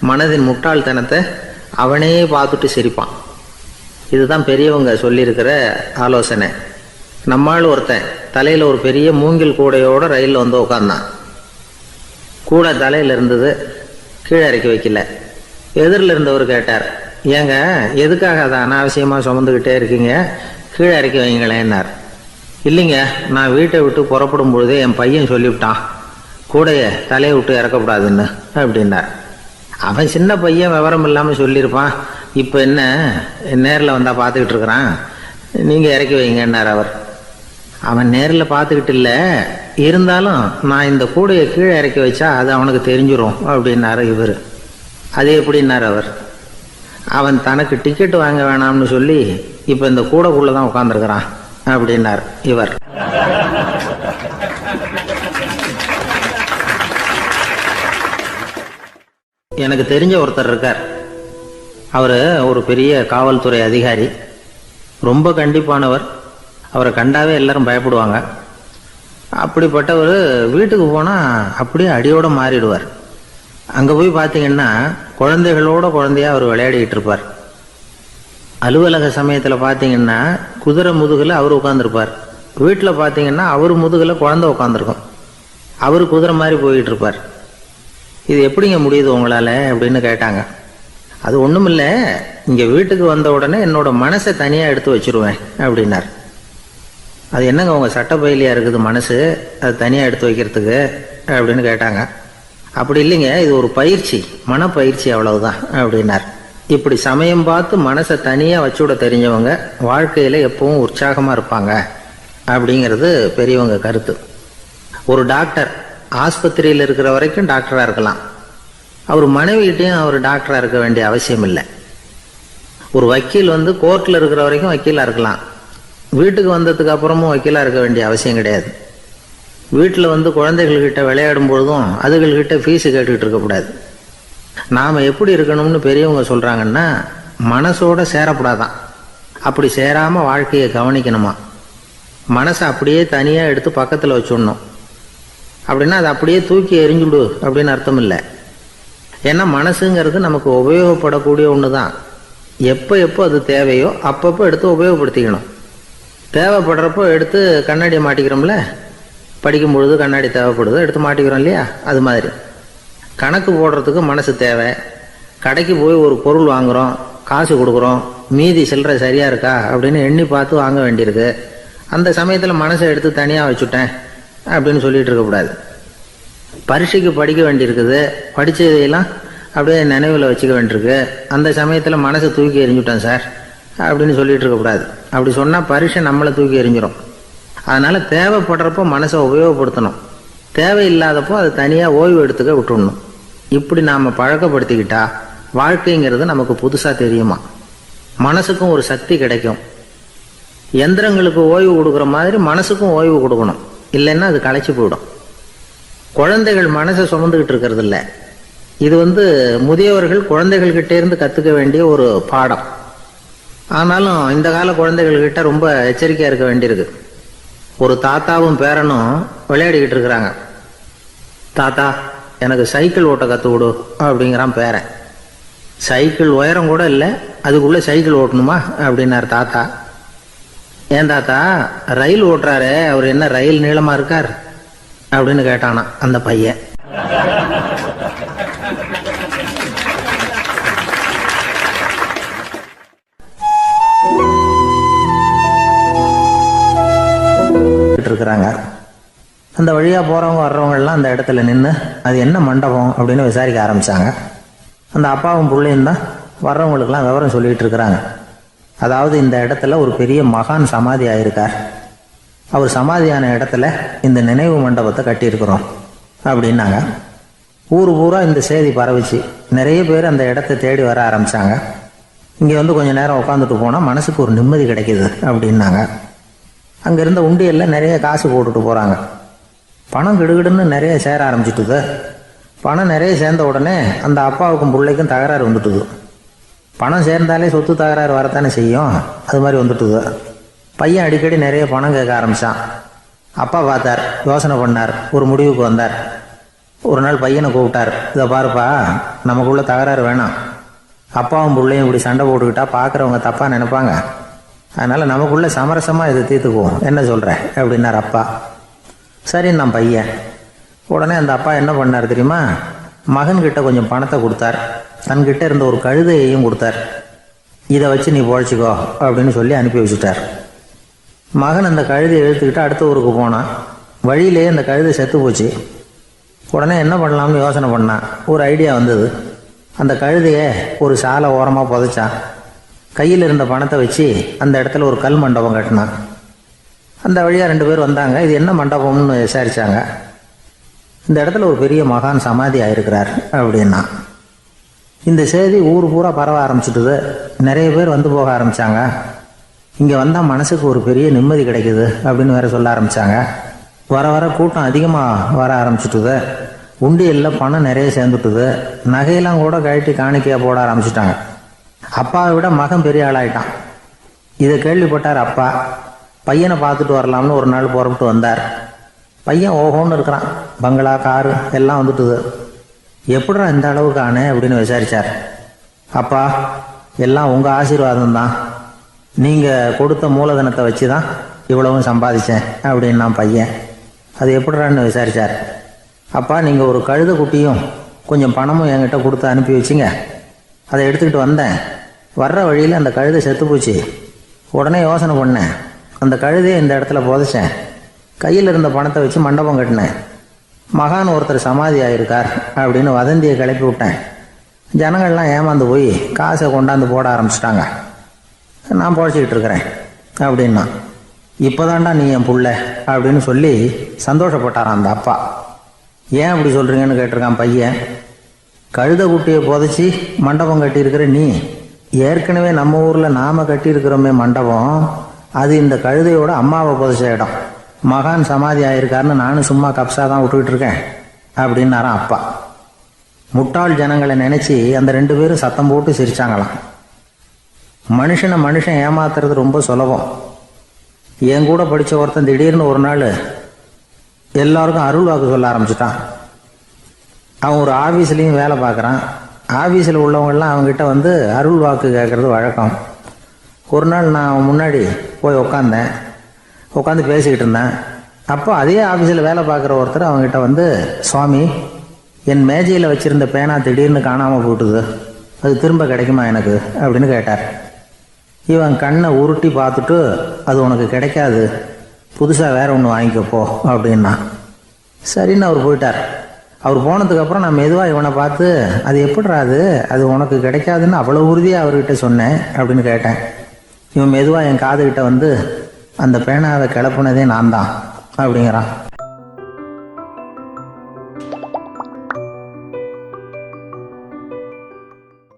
Speaker 1: மனதின் முட்டாள்தனத்தை அவனே பார்த்துட்டு சிரிப்பான். இதுதான் பெரியவங்க சொல்லியிருக்கிற ஆலோசனை. நம்மால் ஒருத்தன் தலையில் ஒரு பெரிய மூங்கில் கூடையோடு ரயிலில் உட்காந்தான். கூடை தலையில் இருந்தது, கீழே இறக்கி வைக்கல. எதிரில் இருந்தவர் கேட்டார், ஏங்க எதுக்காக அதை அனாவசியமாக சுமந்துக்கிட்டே இருக்கீங்க, கீழே இறக்கி வைங்களேன்னார். இல்லைங்க, நான் வீட்டை விட்டு புறப்படும் பொழுதே என் பையன் சொல்லிவிட்டான், கூடையை தலையை விட்டு இறக்கக்கூடாதுன்னு அப்படின்னார். அவன் சின்ன பையன், விவரம் இல்லாமல் சொல்லியிருப்பான். இப்போ என்ன நேரில் வந்தால் பார்த்துக்கிட்டு இருக்கிறான், நீங்கள் இறக்கி வைங்கன்னார் அவர். அவன் நேரில் பார்த்துக்கிட்டு இல்லை, இருந்தாலும் நான் இந்த கூடையை கீழே இறக்கி வச்சா அது அவனுக்கு தெரிஞ்சிடும் அப்படின்னாரு இவர். அது எப்படின்னார் அவர். அவன் தனக்கு டிக்கெட் வாங்க வேணாம்னு சொல்லி இப்போ இந்த கூடைக்குள்ளே தான் உட்காந்துருக்கிறான் அப்படின்னார் இவர். எனக்கு தெரிஞ்ச ஒருத்தர் இருக்கார். அவர் ஒரு பெரிய காவல்துறை அதிகாரி, ரொம்ப கண்டிப்பானவர். அவரை கண்டாவே எல்லாரும் பயப்படுவாங்க. அப்படிப்பட்டவர் வீட்டுக்கு போனால் அப்படியே அடியோடு மாறிடுவார். அங்கே போய் பார்த்தீங்கன்னா குழந்தைகளோட குழந்தையா அவர் விளையாடிக்கிட்டு இருப்பார். அலுவலக சமயத்தில் பார்த்தீங்கன்னா குதிரை முதுகில் அவர் உட்காந்துருப்பார். வீட்டில் பார்த்தீங்கன்னா அவர் முதுகில் குழந்தை உட்காந்துருக்கும். அவர் குதிரை மாதிரி போயிட்டு இருப்பார். இது எப்படிங்க முடியுது உங்களால் அப்படின்னு கேட்டாங்க. அது ஒன்றும் இல்லை, இங்கே வீட்டுக்கு வந்த உடனே என்னோட மனசை தனியாக எடுத்து வச்சுருவேன் அப்படின்னார். அது என்னங்க உங்கள் சட்டப்பயிலியாக இருக்குது மனசு, அது தனியாக எடுத்து வைக்கிறதுக்கு அப்படின்னு கேட்டாங்க. அப்படி இல்லைங்க, இது ஒரு பயிற்சி, மனப்பயிற்சி, அவ்வளவுதான் அப்படின்னார். இப்படி சமயம் பார்த்து மனசை தனியாக வச்சுவிட தெரிஞ்சவங்க வாழ்க்கையில் எப்பவும் உற்சாகமாக இருப்பாங்க அப்படிங்கிறது பெரியவங்க கருத்து. ஒரு டாக்டர் ஆஸ்பத்திரியில் இருக்கிற வரைக்கும் டாக்டராக இருக்கலாம். அவர் மனைவிகிட்டையும் அவர் டாக்டராக இருக்க வேண்டிய அவசியம் இல்லை. ஒரு வக்கீல் கோர்ட்டில் இருக்கிற வரைக்கும் வக்கீலாக இருக்கலாம். வீட்டுக்கு வந்ததுக்கு அப்புறமும் வக்கீலாக இருக்க வேண்டிய அவசியம் கிடையாது. வீட்டில் குழந்தைகள்கிட்ட விளையாடும் பொழுதும் அதுகள்கிட்ட ஃபீஸு கேட்டுக்கிட்டு இருக்கக்கூடாது. நாம் எப்படி இருக்கணும்னு பெரியவங்க சொல்கிறாங்கன்னா, மனசோட சேரக்கூடாதான். அப்படி சேராமல் வாழ்க்கையை கவனிக்கணுமா. மனசை அப்படியே தனியாக எடுத்து பக்கத்தில் வச்சுடணும். அப்படின்னா அதை அப்படியே தூக்கி எறிஞ்சுடு அப்படின்னு அர்த்தம் இல்லை. ஏன்னா மனசுங்கிறது நமக்கு உபயோகப்படக்கூடிய ஒன்று தான். எப்போ எப்போ அது தேவையோ அப்பப்போ எடுத்து உபயோகப்படுத்திக்கணும். தேவைப்படுறப்போ எடுத்து கண்ணாடியை மாட்டிக்கிறோம்ல, படிக்கும் பொழுது கண்ணாடி தேவைப்படுது, எடுத்து மாட்டிக்கிறோம் இல்லையா, அது மாதிரி கணக்கு போடுறதுக்கு மனசு தேவை. கடைக்கு போய் ஒரு பொருள் வாங்குகிறோம், காசு கொடுக்குறோம், மீதி சில்லறை சரியாக இருக்கா அப்படின்னு எண்ணி பார்த்து வாங்க வேண்டியிருக்கு. அந்த சமயத்தில் மனசை எடுத்து தனியாக வச்சுட்டேன் அப்படின்னு சொல்லிகிட்டு இருக்கக்கூடாது. பரீட்சைக்கு படிக்க வேண்டியிருக்குது, படித்ததையெல்லாம் அப்படியே நினைவில் வச்சுக்க வேண்டியிருக்கு. அந்த சமயத்தில் மனசை தூக்கி எறிஞ்சுட்டேன் சார் அப்படின்னு சொல்லிகிட்டு இருக்கக்கூடாது. அப்படி சொன்னால் பரீட்சை நம்மளை தூக்கி எறிஞ்சிடும். அதனால் தேவைப்படுறப்போ மனசை உபயோகப்படுத்தணும், தேவையில்லாதப்போ அதை தனியாக ஓய்வு எடுத்துக்க விட்டுடணும். இப்படி நாம் பழக்கப்படுத்திக்கிட்டா வாழ்க்கைங்கிறது நமக்கு புதுசாக தெரியுமா. மனசுக்கும் ஒரு சக்தி கிடைக்கும். எந்திரங்களுக்கு ஓய்வு கொடுக்குற மாதிரி மனசுக்கும் ஓய்வு கொடுக்கணும், இல்லைன்னா அது களைச்சி போயிடும். குழந்தைகள் மனசை சுமந்துக்கிட்டு இருக்கிறது இல்லை. இது முதியவர்கள் குழந்தைகள்கிட்டேருந்து கற்றுக்க வேண்டிய ஒரு பாடம். ஆனாலும் இந்த கால குழந்தைகள்கிட்ட ரொம்ப எச்சரிக்கையாக இருக்க வேண்டியிருக்கு. ஒரு தாத்தாவும் பேரனும் விளையாடிக்கிட்டு இருக்கிறாங்க. தாத்தா, எனக்கு சைக்கிள் ஓட்ட கற்று விடு அப்படிங்கிறான் பேரன். சைக்கிள் உயரம் கூட இல்லை, அதுக்குள்ளே சைக்கிள் ஓட்டணுமா அப்படின்னார் தாத்தா. ஏன் தாத்தா, ரயில் ஓட்டுறாரு, அவர் என்ன ரயில் நீளமாக இருக்கார் அப்படின்னு கேட்டானா அந்த பையன். இருக்கிறாங்க. அந்த வழியாக போகிறவங்க வர்றவங்கெல்லாம் அந்த இடத்துல நின்று அது என்ன மண்டபம் அப்படின்னு விசாரிக்க ஆரம்பித்தாங்க. அந்த அப்பாவும் பிள்ளையும் தான் வர்றவங்களுக்கெல்லாம் விவரம் சொல்லிகிட்டு இருக்கிறாங்க. அதாவது இந்த இடத்துல ஒரு பெரிய மகான் சமாதி ஆயிருக்கார், அவர் சமாதியான இடத்துல இந்த நினைவு மண்டபத்தை கட்டியிருக்கிறோம் அப்படின்னாங்க. ஊர் பூரா இந்த செய்தி பரவிச்சு. நிறைய பேர் அந்த இடத்த தேடி வர ஆரம்பித்தாங்க. இங்கே கொஞ்சம் நேரம் உட்காந்துட்டு போனால் மனசுக்கு ஒரு நிம்மதி கிடைக்கிது அப்படின்னாங்க. அங்கே இருந்த உண்டியலில் நிறைய காசு போட்டுட்டு போகிறாங்க. பணம் கிடுகிடுன்னு நிறைய சேர ஆரம்பிச்சுட்டுது. பணம் நிறைய சேர்ந்த உடனே அந்த அப்பாவுக்கும் பிள்ளைக்கும் தகராறு வந்துட்டுது. பணம் சேர்ந்தாலே சொத்து தகராறு வரத்தானே செய்யும், அது மாதிரி வந்துட்டுது. பையன் அடிக்கடி நிறைய பணம் கேட்க ஆரம்பித்தான். அப்பா பார்த்தார், யோசனை பண்ணார், ஒரு முடிவுக்கு வந்தார். ஒரு நாள் பையனை கூப்பிட்டார். இதை பாருப்பா, நமக்குள்ள தகராறு வேணாம். அப்பாவும் பிள்ளையும் இப்படி சண்டை போட்டுக்கிட்டா பார்க்குறவங்க தப்பாக நினைப்பாங்க. அதனால் நமக்குள்ளே சமரசமாக இதை தீர்த்துக்குவோம், என்ன சொல்கிற அப்படின்னார் அப்பா. சரி நான் பையன். உடனே அந்த அப்பா என்ன பண்ணார் தெரியுமா, மகன்கிட்ட கொஞ்சம் பணத்தை கொடுத்தார். தன்கிட்ட இருந்த ஒரு கழுதையையும் கொடுத்தார். இதை வச்சு நீ பொழைச்சிக்கோ அப்படின்னு சொல்லி அனுப்பி வச்சுட்டார். மகன் அந்த கழுதையை இழுத்துக்கிட்டு அடுத்த ஊருக்கு போனான். வழியிலேயே அந்த கழுதை செத்து போச்சு. உடனே என்ன பண்ணலாம்னு யோசனை பண்ணான். ஒரு ஐடியா வந்தது. அந்த கழுதையை ஒரு சாலை ஓரமாக புதைச்சான். கையில் இருந்த பணத்தை வச்சு அந்த இடத்துல ஒரு கல் மண்டபம் கட்டினான். அந்த வழியாக 2 பேர் வந்தாங்க. இது என்ன மண்டபம்னு விசாரித்தாங்க. இந்த இடத்துல ஒரு பெரிய மகான் சமாதி ஆயிருக்கிறார் அப்படின்னா. இந்த செய்தி ஊர் பூரா பரவ ஆரம்பிச்சுட்டுது. நிறைய பேர் போக ஆரம்பித்தாங்க. இங்கே வந்தால் மனசுக்கு ஒரு பெரிய நிம்மதி கிடைக்குது அப்படின்னு வேற சொல்ல ஆரம்பித்தாங்க. வர வர கூட்டம் அதிகமாக வர ஆரம்பிச்சுட்டுது. உண்டியலில் பணம் நிறைய சேர்ந்துட்டுது. நகையெல்லாம் கூட கழட்டி காணிக்கையாக போட ஆரம்பிச்சுட்டாங்க. அப்பாவை விட மகன் பெரிய ஆளாயிட்டான். இதை கேள்விப்பட்டார் அப்பா. பையனை பார்த்துட்டு வரலாம்னு ஒரு நாள் புறப்பட்டு வந்தார். பையன் ஓஹோன்னு இருக்கிறான். பங்களா, காரு எல்லாம் வந்துட்டுது. எப்படிடா இந்த அளவுக்கு ஆனே அப்படின்னு விசாரித்தார். அப்பா, எல்லாம் உங்கள் ஆசீர்வாதம் தான். நீங்கள் கொடுத்த மூலதனத்தை வச்சு தான் இவ்வளவும் சம்பாதிச்சேன் அப்படின்னு நான் பையன். அது எப்படிறான்னு விசாரித்தார். அப்பா, நீங்கள் ஒரு கழுதை குட்டியும் கொஞ்சம் பணமும் என்கிட்ட கொடுத்து அனுப்பி வச்சிங்க. அதை எடுத்துக்கிட்டு வந்தேன். வர்ற வழியில் அந்த கழுதை செத்து போச்சு. உடனே யோசனை பண்ணேன். அந்த கழுதையை இந்த இடத்துல புதைச்சேன். கையில் இருந்த பணத்தை வச்சு மண்டபம் கட்டினேன். மகான் ஒருத்தர் சமாதி ஆகிருக்கார் அப்படின்னு வதந்தியை கிளப்பி விட்டேன். ஜனங்கள்லாம் ஏமாந்து போய் காசை கொண்டாந்து போட ஆரம்பிச்சிட்டாங்க. நான் பொழைச்சிக்கிட்டு இருக்கிறேன் அப்படின்னா. இப்போதான்டா நீ என் புள்ள அப்படின்னு சொல்லி சந்தோஷப்பட்டாரான் அந்த அப்பா. ஏன் அப்படி சொல்கிறீங்கன்னு கேட்டிருக்கான் பையன். கழுதை குட்டியை புதைச்சி மண்டபம் கட்டியிருக்கிற நீ, ஏற்கனவே நம்ம ஊரில் நாம் கட்டியிருக்கிறோமே மண்டபம், அது இந்த கழுதையோட அம்மாவை புதைச்ச இடம். மகான் சமாதி ஆயிருக்காருன்னு நானும் சும்மா கப்ஸா தான் விட்டுக்கிட்டு இருக்கேன் அப்படின்னாரான் அப்பா. முட்டாள் ஜனங்களை நினச்சி அந்த 2 பேரும் சத்தம் போட்டு சிரிச்சாங்களாம். மனுஷன் ஏமாத்துறது ரொம்ப சுலபம். என் கூட படித்த ஒருத்தன் திடீர்னு ஒரு நாள் எல்லாருக்கும் அருள் வாக்கு சொல்ல ஆரம்பிச்சிட்டான். அவன் ஒரு ஆஃபீஸ்லேயும் வேலை பார்க்குறான். ஆஃபீஸில் உள்ளவங்கெல்லாம் அவங்ககிட்ட வந்து அருள் வாக்கு கேட்குறது வழக்கம். ஒரு நாள் நான் அவன் முன்னாடி போய் உட்காந்து பேசிக்கிட்டு இருந்தேன். அப்போ அதே ஆஃபீஸில் வேலை பார்க்குற ஒருத்தர் அவங்ககிட்ட வந்து, சுவாமி, என் மேஜையில் வச்சுருந்த பேனா திடீர்னு காணாமல் போட்டுது, அது திரும்ப கிடைக்குமா எனக்கு அப்படின்னு கேட்டார். இவன் கண்ணை உருட்டி பார்த்துட்டு, அது உனக்கு கிடைக்காது, புதுசாக வேற ஒன்று வாங்கிக்கப்போ அப்படின்னா. சரின்னு அவர் போயிட்டார். அவர் போனதுக்கப்புறம் நான் மெதுவாக இவனை பார்த்து, அது எப்படிறாது, அது உனக்கு கிடைக்காதுன்னு அவ்வளோ உறுதியாக அவர்கிட்ட சொன்னேன் அப்படின்னு கேட்டேன். இவன் மெதுவாக என் காதுகிட்ட வந்து, அந்த பேனாவை கிளப்புனதே நான் தான் அப்படிங்கிறான்.